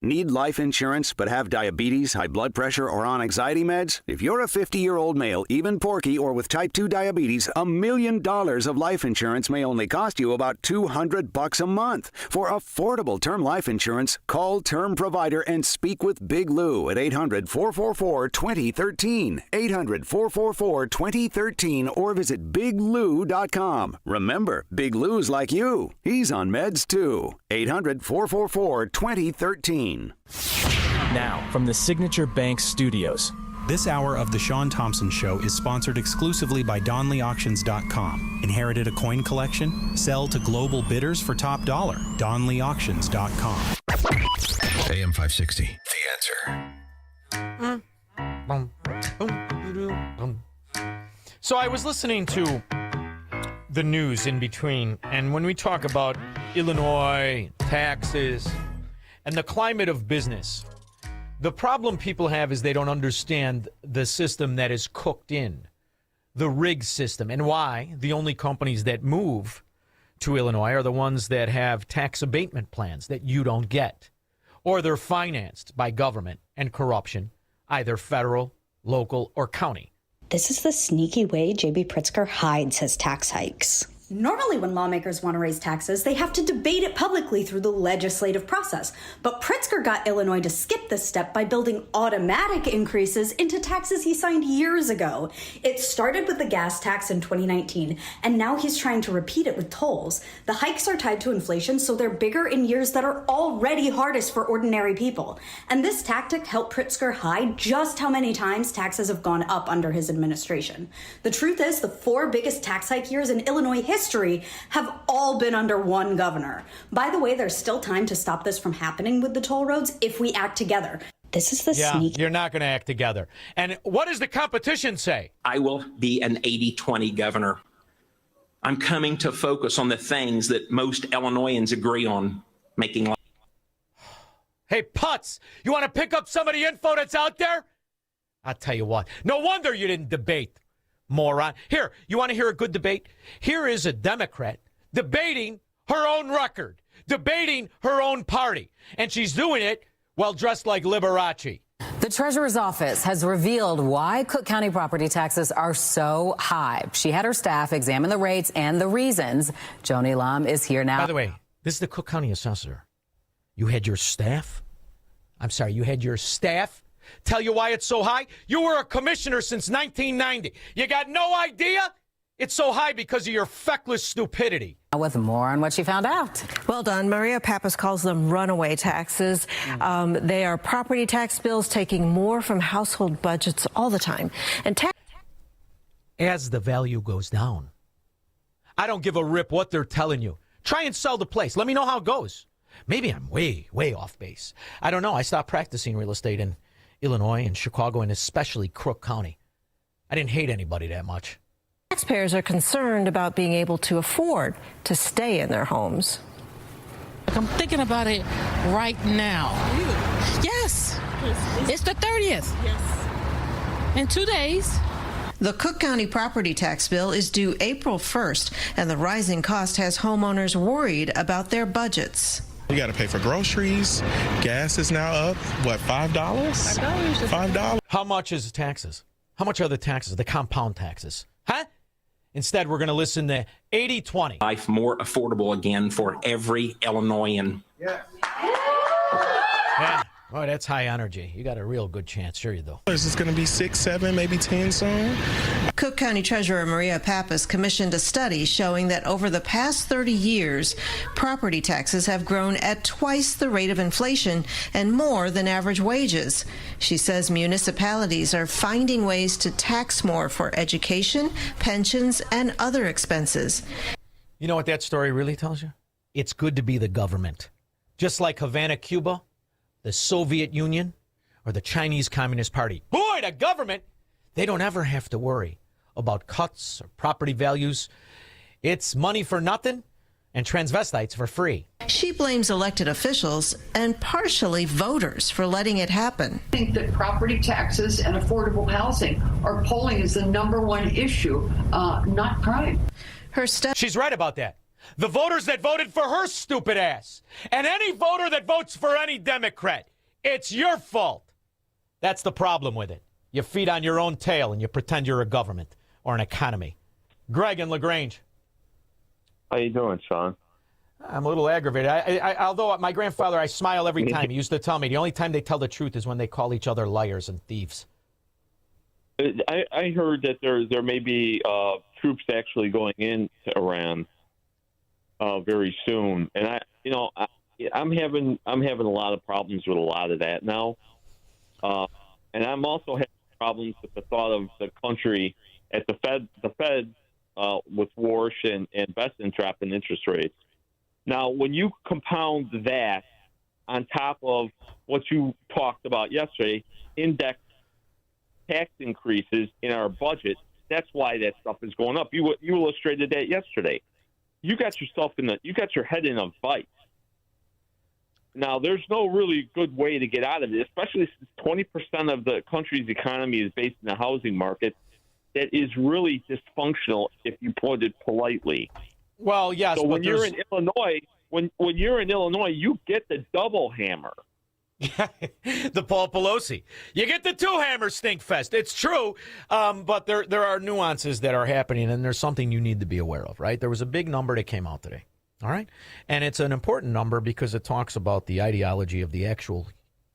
Need life insurance but have diabetes, high blood pressure, or on anxiety meds? If you're a 50-year-old male, even porky, or with type 2 diabetes, $1 million of life insurance may only cost you about $200 a month. For affordable term life insurance, call Term Provider and speak with Big Lou at 800-444-2013. 800-444-2013 or visit biglou.com. Remember, Big Lou's like you. He's on meds too. 800-444-2013. Now, from the Signature Bank Studios. This hour of The Shaun Thompson Show is sponsored exclusively by DonleyAuctions.com. Inherited a coin collection? Sell to global bidders for top dollar. DonleyAuctions.com. AM 560, The Answer. So I was listening to the news in between, and when we talk about Illinois, taxes, and the climate of business, the problem people have is they don't understand the system that is cooked in, the rig system, and why the only companies that move to Illinois are the ones that have tax abatement plans that you don't get, or they're financed by government and corruption, either federal, local, or county. This is the sneaky way J.B. Pritzker hides his tax hikes. Normally, when lawmakers want to raise taxes, they have to debate it publicly through the legislative process. But Pritzker got Illinois to skip this step by building automatic increases into taxes he signed years ago. It started with the gas tax in 2019, and now he's trying to repeat it with tolls. The hikes are tied to inflation, so they're bigger in years that are already hardest for ordinary people. And this tactic helped Pritzker hide just how many times taxes have gone up under his administration. The truth is, the 4 biggest tax hike years in Illinois history have all been under one governor. By the way, there's still time to stop this from happening with the toll roads if we act together. This is the sneak. You're not going to act together. And what does the competition say? I will be an 80-20 governor. I'm coming to focus on the things that most Illinoisans agree on making life. Hey, Putz, you want to pick up some of the info that's out there? I'll tell you what. No wonder you didn't debate. Moron. Here, you want to hear a good debate? Here is a Democrat debating her own record, debating her own party, and she's doing it while dressed like Liberace. The Treasurer's Office has revealed why Cook County property taxes are so high. She had her staff examine the rates and the reasons. Joni Lam is here now. By the way, this is the Cook County assessor. You had your staff? You had your staff tell you why it's so high? You were a commissioner since 1990. You got no idea? It's so high because of your feckless stupidity. With more on what she found out. Well done. Maria Pappas calls them runaway taxes. They are property tax bills taking more from household budgets all the time. And as the value goes down, I don't give a rip what they're telling you. Try and sell the place. Let me know how it goes. Maybe I'm way, way off base. I don't know. I stopped practicing real estate in Illinois and Chicago, and especially Crook County. I didn't hate anybody that much. Taxpayers are concerned about being able to afford to stay in their homes. I'm thinking about it right now. Yes. It's the 30th. Yes. In 2 days. The Cook County property tax bill is due April 1st, and the rising cost has homeowners worried about their budgets. We got to pay for groceries. Gas is now up, what, $5? $5. How much is the taxes? How much are the taxes, the compound taxes? Huh? Instead, we're going to listen to 80-20. Life more affordable again for every Illinoisan. Yeah. Oh, that's high energy. You got a real good chance. Sure you do. Is this going to be 6, 7, maybe 10 soon? Cook County Treasurer Maria Pappas commissioned a study showing that over the past 30 years, property taxes have grown at twice the rate of inflation and more than average wages. She says municipalities are finding ways to tax more for education, pensions, and other expenses. You know what that story really tells you? It's good to be the government. Just like Havana, Cuba, the Soviet Union, or the Chinese Communist Party. Boy, the government, they don't ever have to worry about cuts or property values. It's money for nothing and transvestites for free. She blames elected officials and partially voters for letting it happen. I think that property taxes and affordable housing are polling as the #1 issue, not crime. She's right about that. The voters that voted for her stupid ass. And any voter that votes for any Democrat. It's your fault. That's the problem with it. You feed on your own tail and you pretend you're a government or an economy. Greg and LaGrange. How you doing, Shaun? I'm a little aggravated. Although my grandfather, I smile every time. He used to tell me the only time they tell the truth is when they call each other liars and thieves. I heard that there may be troops actually going into Iran very soon, and I'm having a lot of problems with a lot of that now, and I'm also having problems with the thought of the country at the Fed with Warsh and Besson dropping interest rates. Now, when you compound that on top of what you talked about yesterday, index tax increases in our budget, that's why that stuff is going up. You illustrated that yesterday. You got your head in a vice. Now, there's no really good way to get out of it, especially since 20% of the country's economy is based in the housing market. That is really dysfunctional, if you put it politely. Well, yes. So when you're in Illinois, when you're in Illinois, you get the double hammer. The Paul Pelosi. You get the two-hammer stink fest. It's true, but there are nuances that are happening, and there's something you need to be aware of, right? There was a big number that came out today, all right? And it's an important number because it talks about the ideology of the actual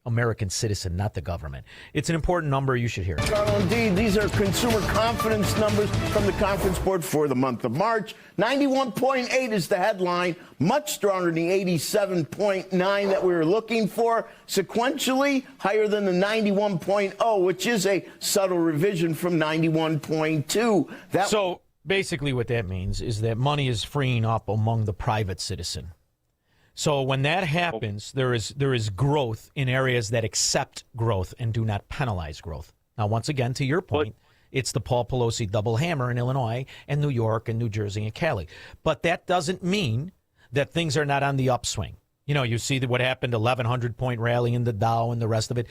American citizen, not the government. It's an important number. You should hear it. Well, indeed, these are consumer confidence numbers from the Conference Board for the month of March. 91.8 is the headline, much stronger than the 87.9 that we were looking for. Sequentially, higher than the 91.0, which is a subtle revision from 91.2. So basically what that means is that money is freeing up among the private citizen. So when that happens, there is growth in areas that accept growth and do not penalize growth. Now, once again, to your point, it's the Paul Pelosi double hammer in Illinois and New York and New Jersey and Cali. But that doesn't mean that things are not on the upswing. You know, you see what happened, 1,100-point rally in the Dow and the rest of it.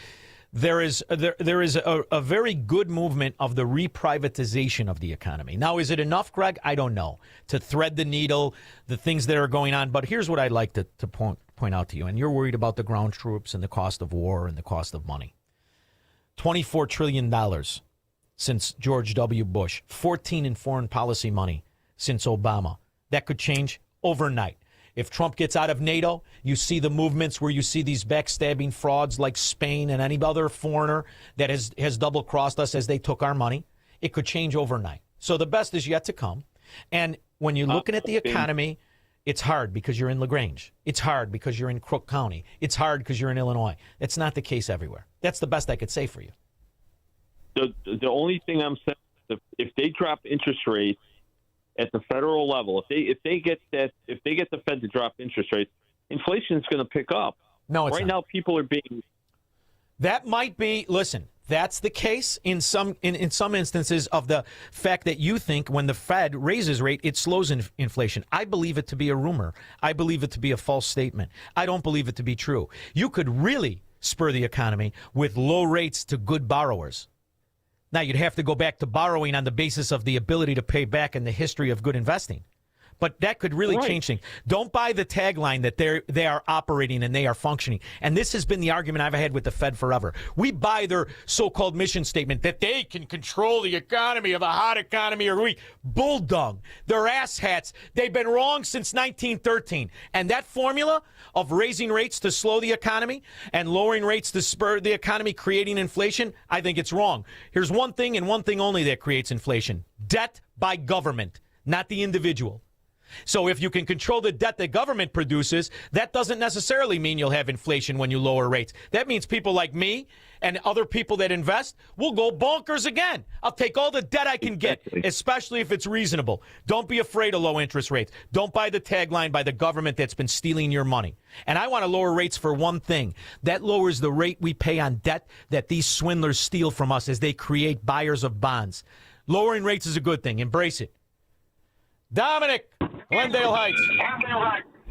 There is a very good movement of the reprivatization of the economy. Now, is it enough, Greg? I don't know, to thread the needle, the things that are going on. But here's what I'd like to point out to you. And you're worried about the ground troops and the cost of war and the cost of money. $24 trillion since George W. Bush. 14 in foreign policy money since Obama. That could change overnight. If Trump gets out of NATO, you see the movements where you see these backstabbing frauds like Spain and any other foreigner that has double-crossed us as they took our money. It could change overnight. So the best is yet to come. And when you're looking at the economy, it's hard because you're in LaGrange. It's hard because you're in Crook County. It's hard because you're in Illinois. That's not the case everywhere. That's the best I could say for you. The only thing I'm saying is if they drop interest rates at the federal level, if they get the Fed to drop interest rates, inflation is going to pick up. No, it's right not. Now people are being. That might be. Listen, that's the case in some instances of the fact that you think when the Fed raises rate, it slows inflation. I believe it to be a rumor. I believe it to be a false statement. I don't believe it to be true. You could really spur the economy with low rates to good borrowers. Now, you'd have to go back to borrowing on the basis of the ability to pay back and the history of good investing. But that could really change things. Don't buy the tagline that they are operating and they are functioning. And this has been the argument I've had with the Fed forever. We buy their so-called mission statement that they can control the economy of a hot economy or weak. Bulldog. They're asshats. They've been wrong since 1913. And that formula of raising rates to slow the economy and lowering rates to spur the economy, creating inflation, I think it's wrong. Here's one thing and one thing only that creates inflation. Debt by government, not the individual. So if you can control the debt that government produces, that doesn't necessarily mean you'll have inflation when you lower rates. That means people like me and other people that invest will go bonkers again. I'll take all the debt I can get, especially if it's reasonable. Don't be afraid of low interest rates. Don't buy the tagline by the government that's been stealing your money. And I want to lower rates for one thing. That lowers the rate we pay on debt that these swindlers steal from us as they create buyers of bonds. Lowering rates is a good thing. Embrace it. Dominic, Glendale Heights.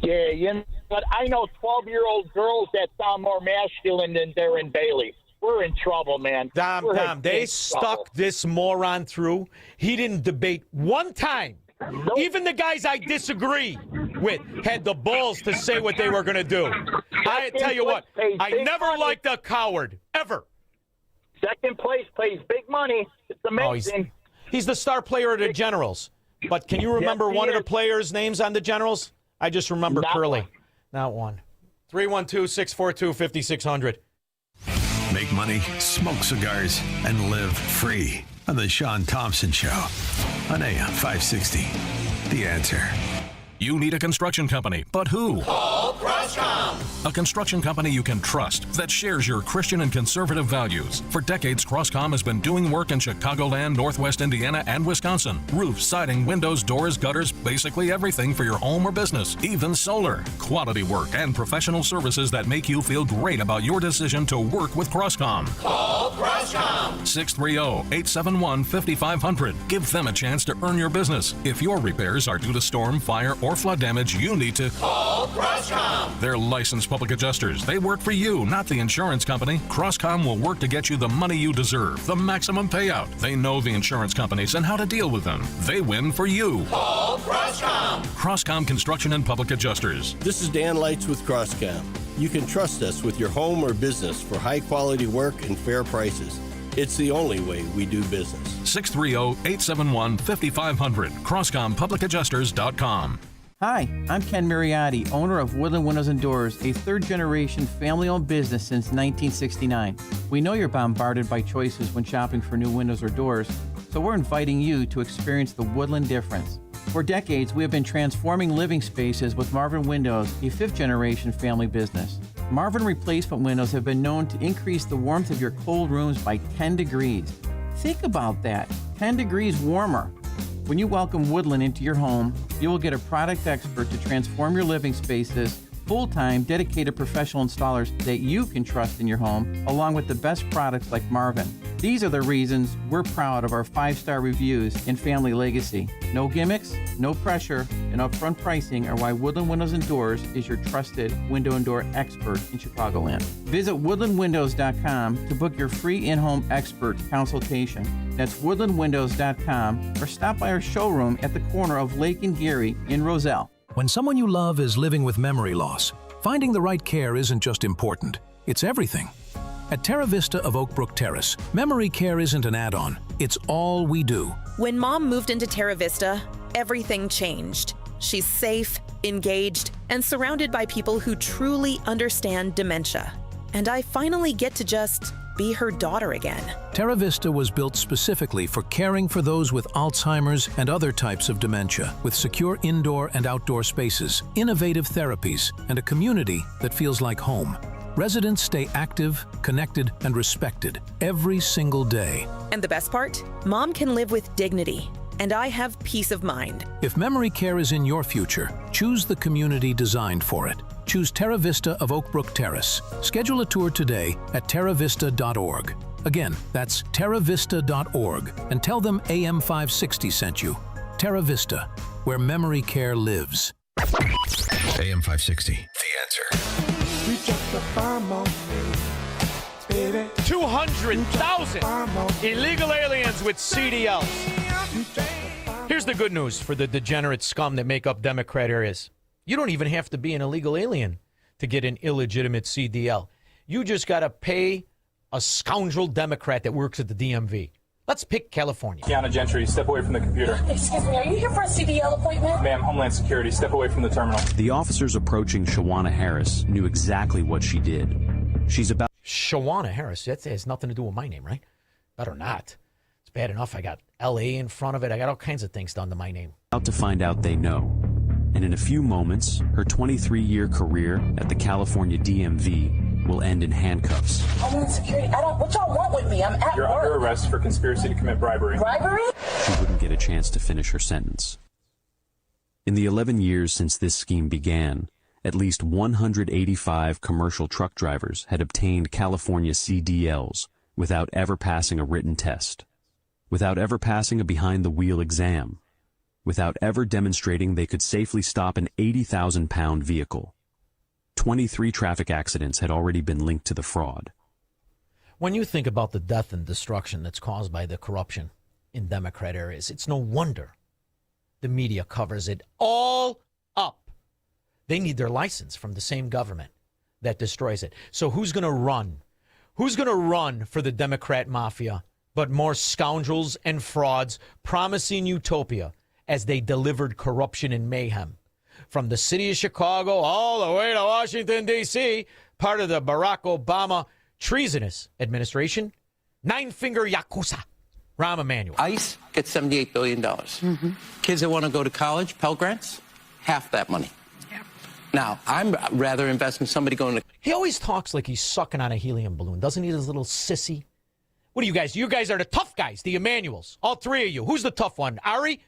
Yeah, you know, but I know 12-year-old girls that sound more masculine than Darren Bailey. We're in trouble, man. Dom, they stuck this moron through. He didn't debate one time. Nope. Even the guys I disagree with had the balls to say what they were going to do. I tell you what, I never liked a coward, ever. Second place pays big money. It's amazing. He's the star player of the Generals. But can you remember one of the players' names on the Generals? I just remember Curly. Not one. 312-642-5600. Make money, smoke cigars, and live free on the Shaun Thompson Show on AM 560. The Answer. You need a construction company, but who? Call Crosscom. A construction company you can trust that shares your Christian and conservative values. For decades, Crosscom has been doing work in Chicagoland, Northwest Indiana, and Wisconsin. Roofs, siding, windows, doors, gutters, basically everything for your home or business, even solar. Quality work and professional services that make you feel great about your decision to work with Crosscom. Call Crosscom. 630-871-5500. Give them a chance to earn your business. If your repairs are due to storm, fire, or flood damage, you need to call Crosscom. They're licensed public adjusters. They work for you, not the insurance company. Crosscom will work to get you the money you deserve, the maximum payout. They know the insurance companies and how to deal with them. They win for you. Call Crosscom. Crosscom Construction and Public Adjusters. This is Dan Lights with Crosscom. You can trust us with your home or business for high-quality work and fair prices. It's the only way we do business. 630-871-5500. CrosscomPublicAdjusters.com. Hi, I'm Ken Mariotti, owner of Woodland Windows and Doors, a third-generation family-owned business since 1969. We know you're bombarded by choices when shopping for new windows or doors, so we're inviting you to experience the Woodland difference. For decades, we have been transforming living spaces with Marvin Windows, a fifth-generation family business. Marvin replacement windows have been known to increase the warmth of your cold rooms by 10 degrees. Think about that, 10 degrees warmer. When you welcome Woodland into your home, you will get a product expert to transform your living spaces, full-time, dedicated professional installers that you can trust in your home, along with the best products like Marvin. These are the reasons we're proud of our 5-star reviews and family legacy. No gimmicks, no pressure, and upfront pricing are why Woodland Windows and Doors is your trusted window and door expert in Chicagoland. Visit woodlandwindows.com to book your free in-home expert consultation. That's woodlandwindows.com, or stop by our showroom at the corner of Lake and Geary in Roselle. When someone you love is living with memory loss, finding the right care isn't just important, it's everything. At Terra Vista of Oak Brook Terrace, memory care isn't an add-on, it's all we do. When Mom moved into Terra Vista, everything changed. She's safe, engaged, and surrounded by people who truly understand dementia. And I finally get to just be her daughter again. Terra Vista was built specifically for caring for those with Alzheimer's and other types of dementia, with secure indoor and outdoor spaces, innovative therapies, and a community that feels like home. Residents stay active, connected, and respected every single day. And the best part? Mom can live with dignity, and I have peace of mind. If memory care is in your future, choose the community designed for it. Choose Terra Vista of Oak Brook Terrace. Schedule a tour today at terravista.org. Again, that's terravista.org, and tell them AM 560 sent you. Terra Vista, where memory care lives. AM 560, The Answer. 200,000 illegal aliens with CDLs. Here's the good news for the degenerate scum that make up Democrat areas. You don't even have to be an illegal alien to get an illegitimate CDL. You just got to pay a scoundrel Democrat that works at the DMV. Let's pick California. Kiana Gentry, step away from the computer. Excuse me, are you here for a CDL appointment? Ma'am, Homeland Security, step away from the terminal. The officers approaching Shawana Harris knew exactly what she did. She's about... Shawana Harris, that has nothing to do with my name, right? Better not. It's bad enough I got L.A. in front of it. I got all kinds of things done to my name. About to find out they know. And in a few moments, her 23-year career at the California DMV will end in handcuffs. Homeland Security, what y'all want with me? I'm at You're work. under arrest for conspiracy to commit bribery. Bribery? She wouldn't get a chance to finish her sentence. In the 11 years since this scheme began, at least 185 commercial truck drivers had obtained California CDLs without ever passing a written test, without ever passing a behind-the-wheel exam, without ever demonstrating they could safely stop an 80,000-pound vehicle. 23 traffic accidents had already been linked to the fraud. When you think about the death and destruction that's caused by the corruption in Democrat areas, it's no wonder the media covers it all up. They need their license from the same government that destroys it. So who's going to run? Who's going to run for the Democrat mafia but more scoundrels and frauds promising utopia as they delivered corruption and mayhem? From the city of Chicago all the way to Washington, D.C., part of the Barack Obama treasonous administration, nine-finger Yakuza, Rahm Emanuel. ICE gets $78 billion. Kids that want to go to college, Pell Grants, half that money. Now, I'm rather invest in somebody going to... He always talks like he's sucking on a helium balloon. Doesn't he, this little sissy? What are you guys? You guys are the tough guys, the Emanuels. All three of you. Who's the tough one? Ari?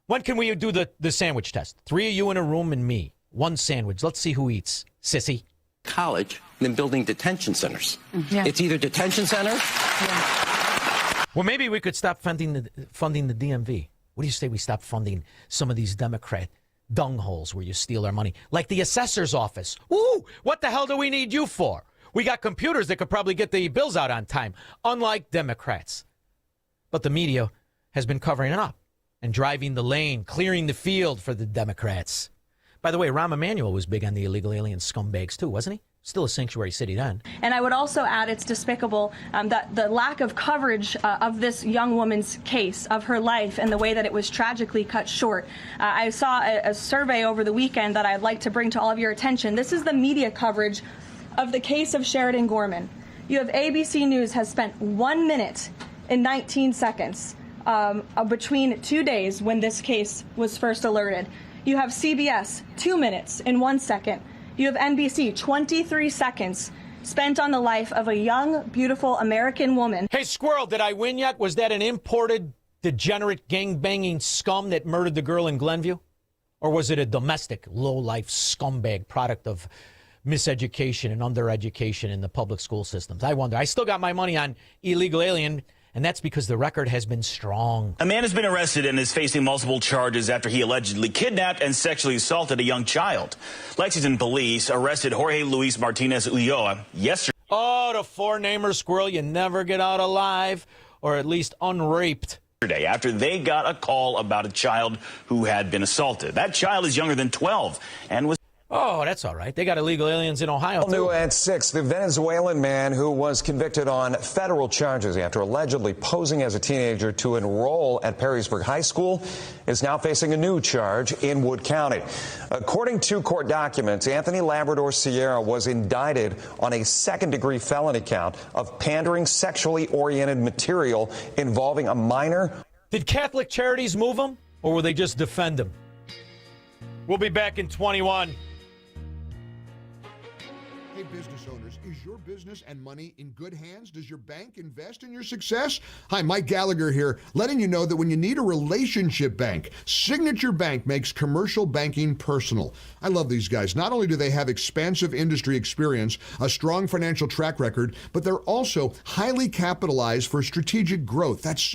When can we do the sandwich test? 3 of you in a room and me. One sandwich. Let's see who eats. Sissy. College, then building detention centers. Yeah. It's either detention centers... Yeah. Well, maybe we could stop funding the DMV. What do you say we stop funding some of these Democrat dungholes where you steal our money? Like the assessor's office. Woo! What the hell do we need you for? We got computers that could probably get the bills out on time, unlike Democrats. But the media has been covering it up and driving the lane, clearing the field for the Democrats. By the way, Rahm Emanuel was big on the illegal alien scumbags too, wasn't he? Still a sanctuary city then. And I would also add it's despicable that the lack of coverage of this young woman's case, of her life, and the way that it was tragically cut short. I saw a survey over the weekend that I'd like to bring to all of your attention. This is the media coverage of the case of Sheridan Gorman. You have ABC News has spent 1 minute and 19 seconds between 2 days when this case was first alerted. You have CBS, 2 minutes and 1 second. You have NBC, 23 seconds spent on the life of a young, beautiful American woman. Hey, Squirrel, did I win yet? Was that an imported, degenerate, gang-banging scum that murdered the girl in Glenview? Or was it a domestic, low-life scumbag product of miseducation and undereducation in the public school systems? I wonder. I still got my money on illegal alien, and that's because the record has been strong. A man has been arrested and is facing multiple charges after he allegedly kidnapped and sexually assaulted a young child. Lexington police arrested Jorge Luis Martinez Ulloa yesterday. Oh, the four-namer, Squirrel, you never get out alive, or at least unraped. After they got a call about a child who had been assaulted. That child is younger than 12 and was... Oh, that's all right. They got illegal aliens in Ohio, too. New at 6, the Venezuelan man who was convicted on federal charges after allegedly posing as a teenager to enroll at Perrysburg High School is now facing a new charge in Wood County. According to court documents, Anthony Labrador Sierra was indicted on a second-degree felony count of pandering sexually oriented material involving a minor. Did Catholic Charities move him, or will they just defend him? We'll be back in 21. Hey, business owners, is your business and money in good hands? Does your bank invest in your success? Hi, Mike Gallagher here, letting you know that when you need a relationship bank, Signature Bank makes commercial banking personal. I love these guys. Not only do they have expansive industry experience, a strong financial track record, but they're also highly capitalized for strategic growth. That's so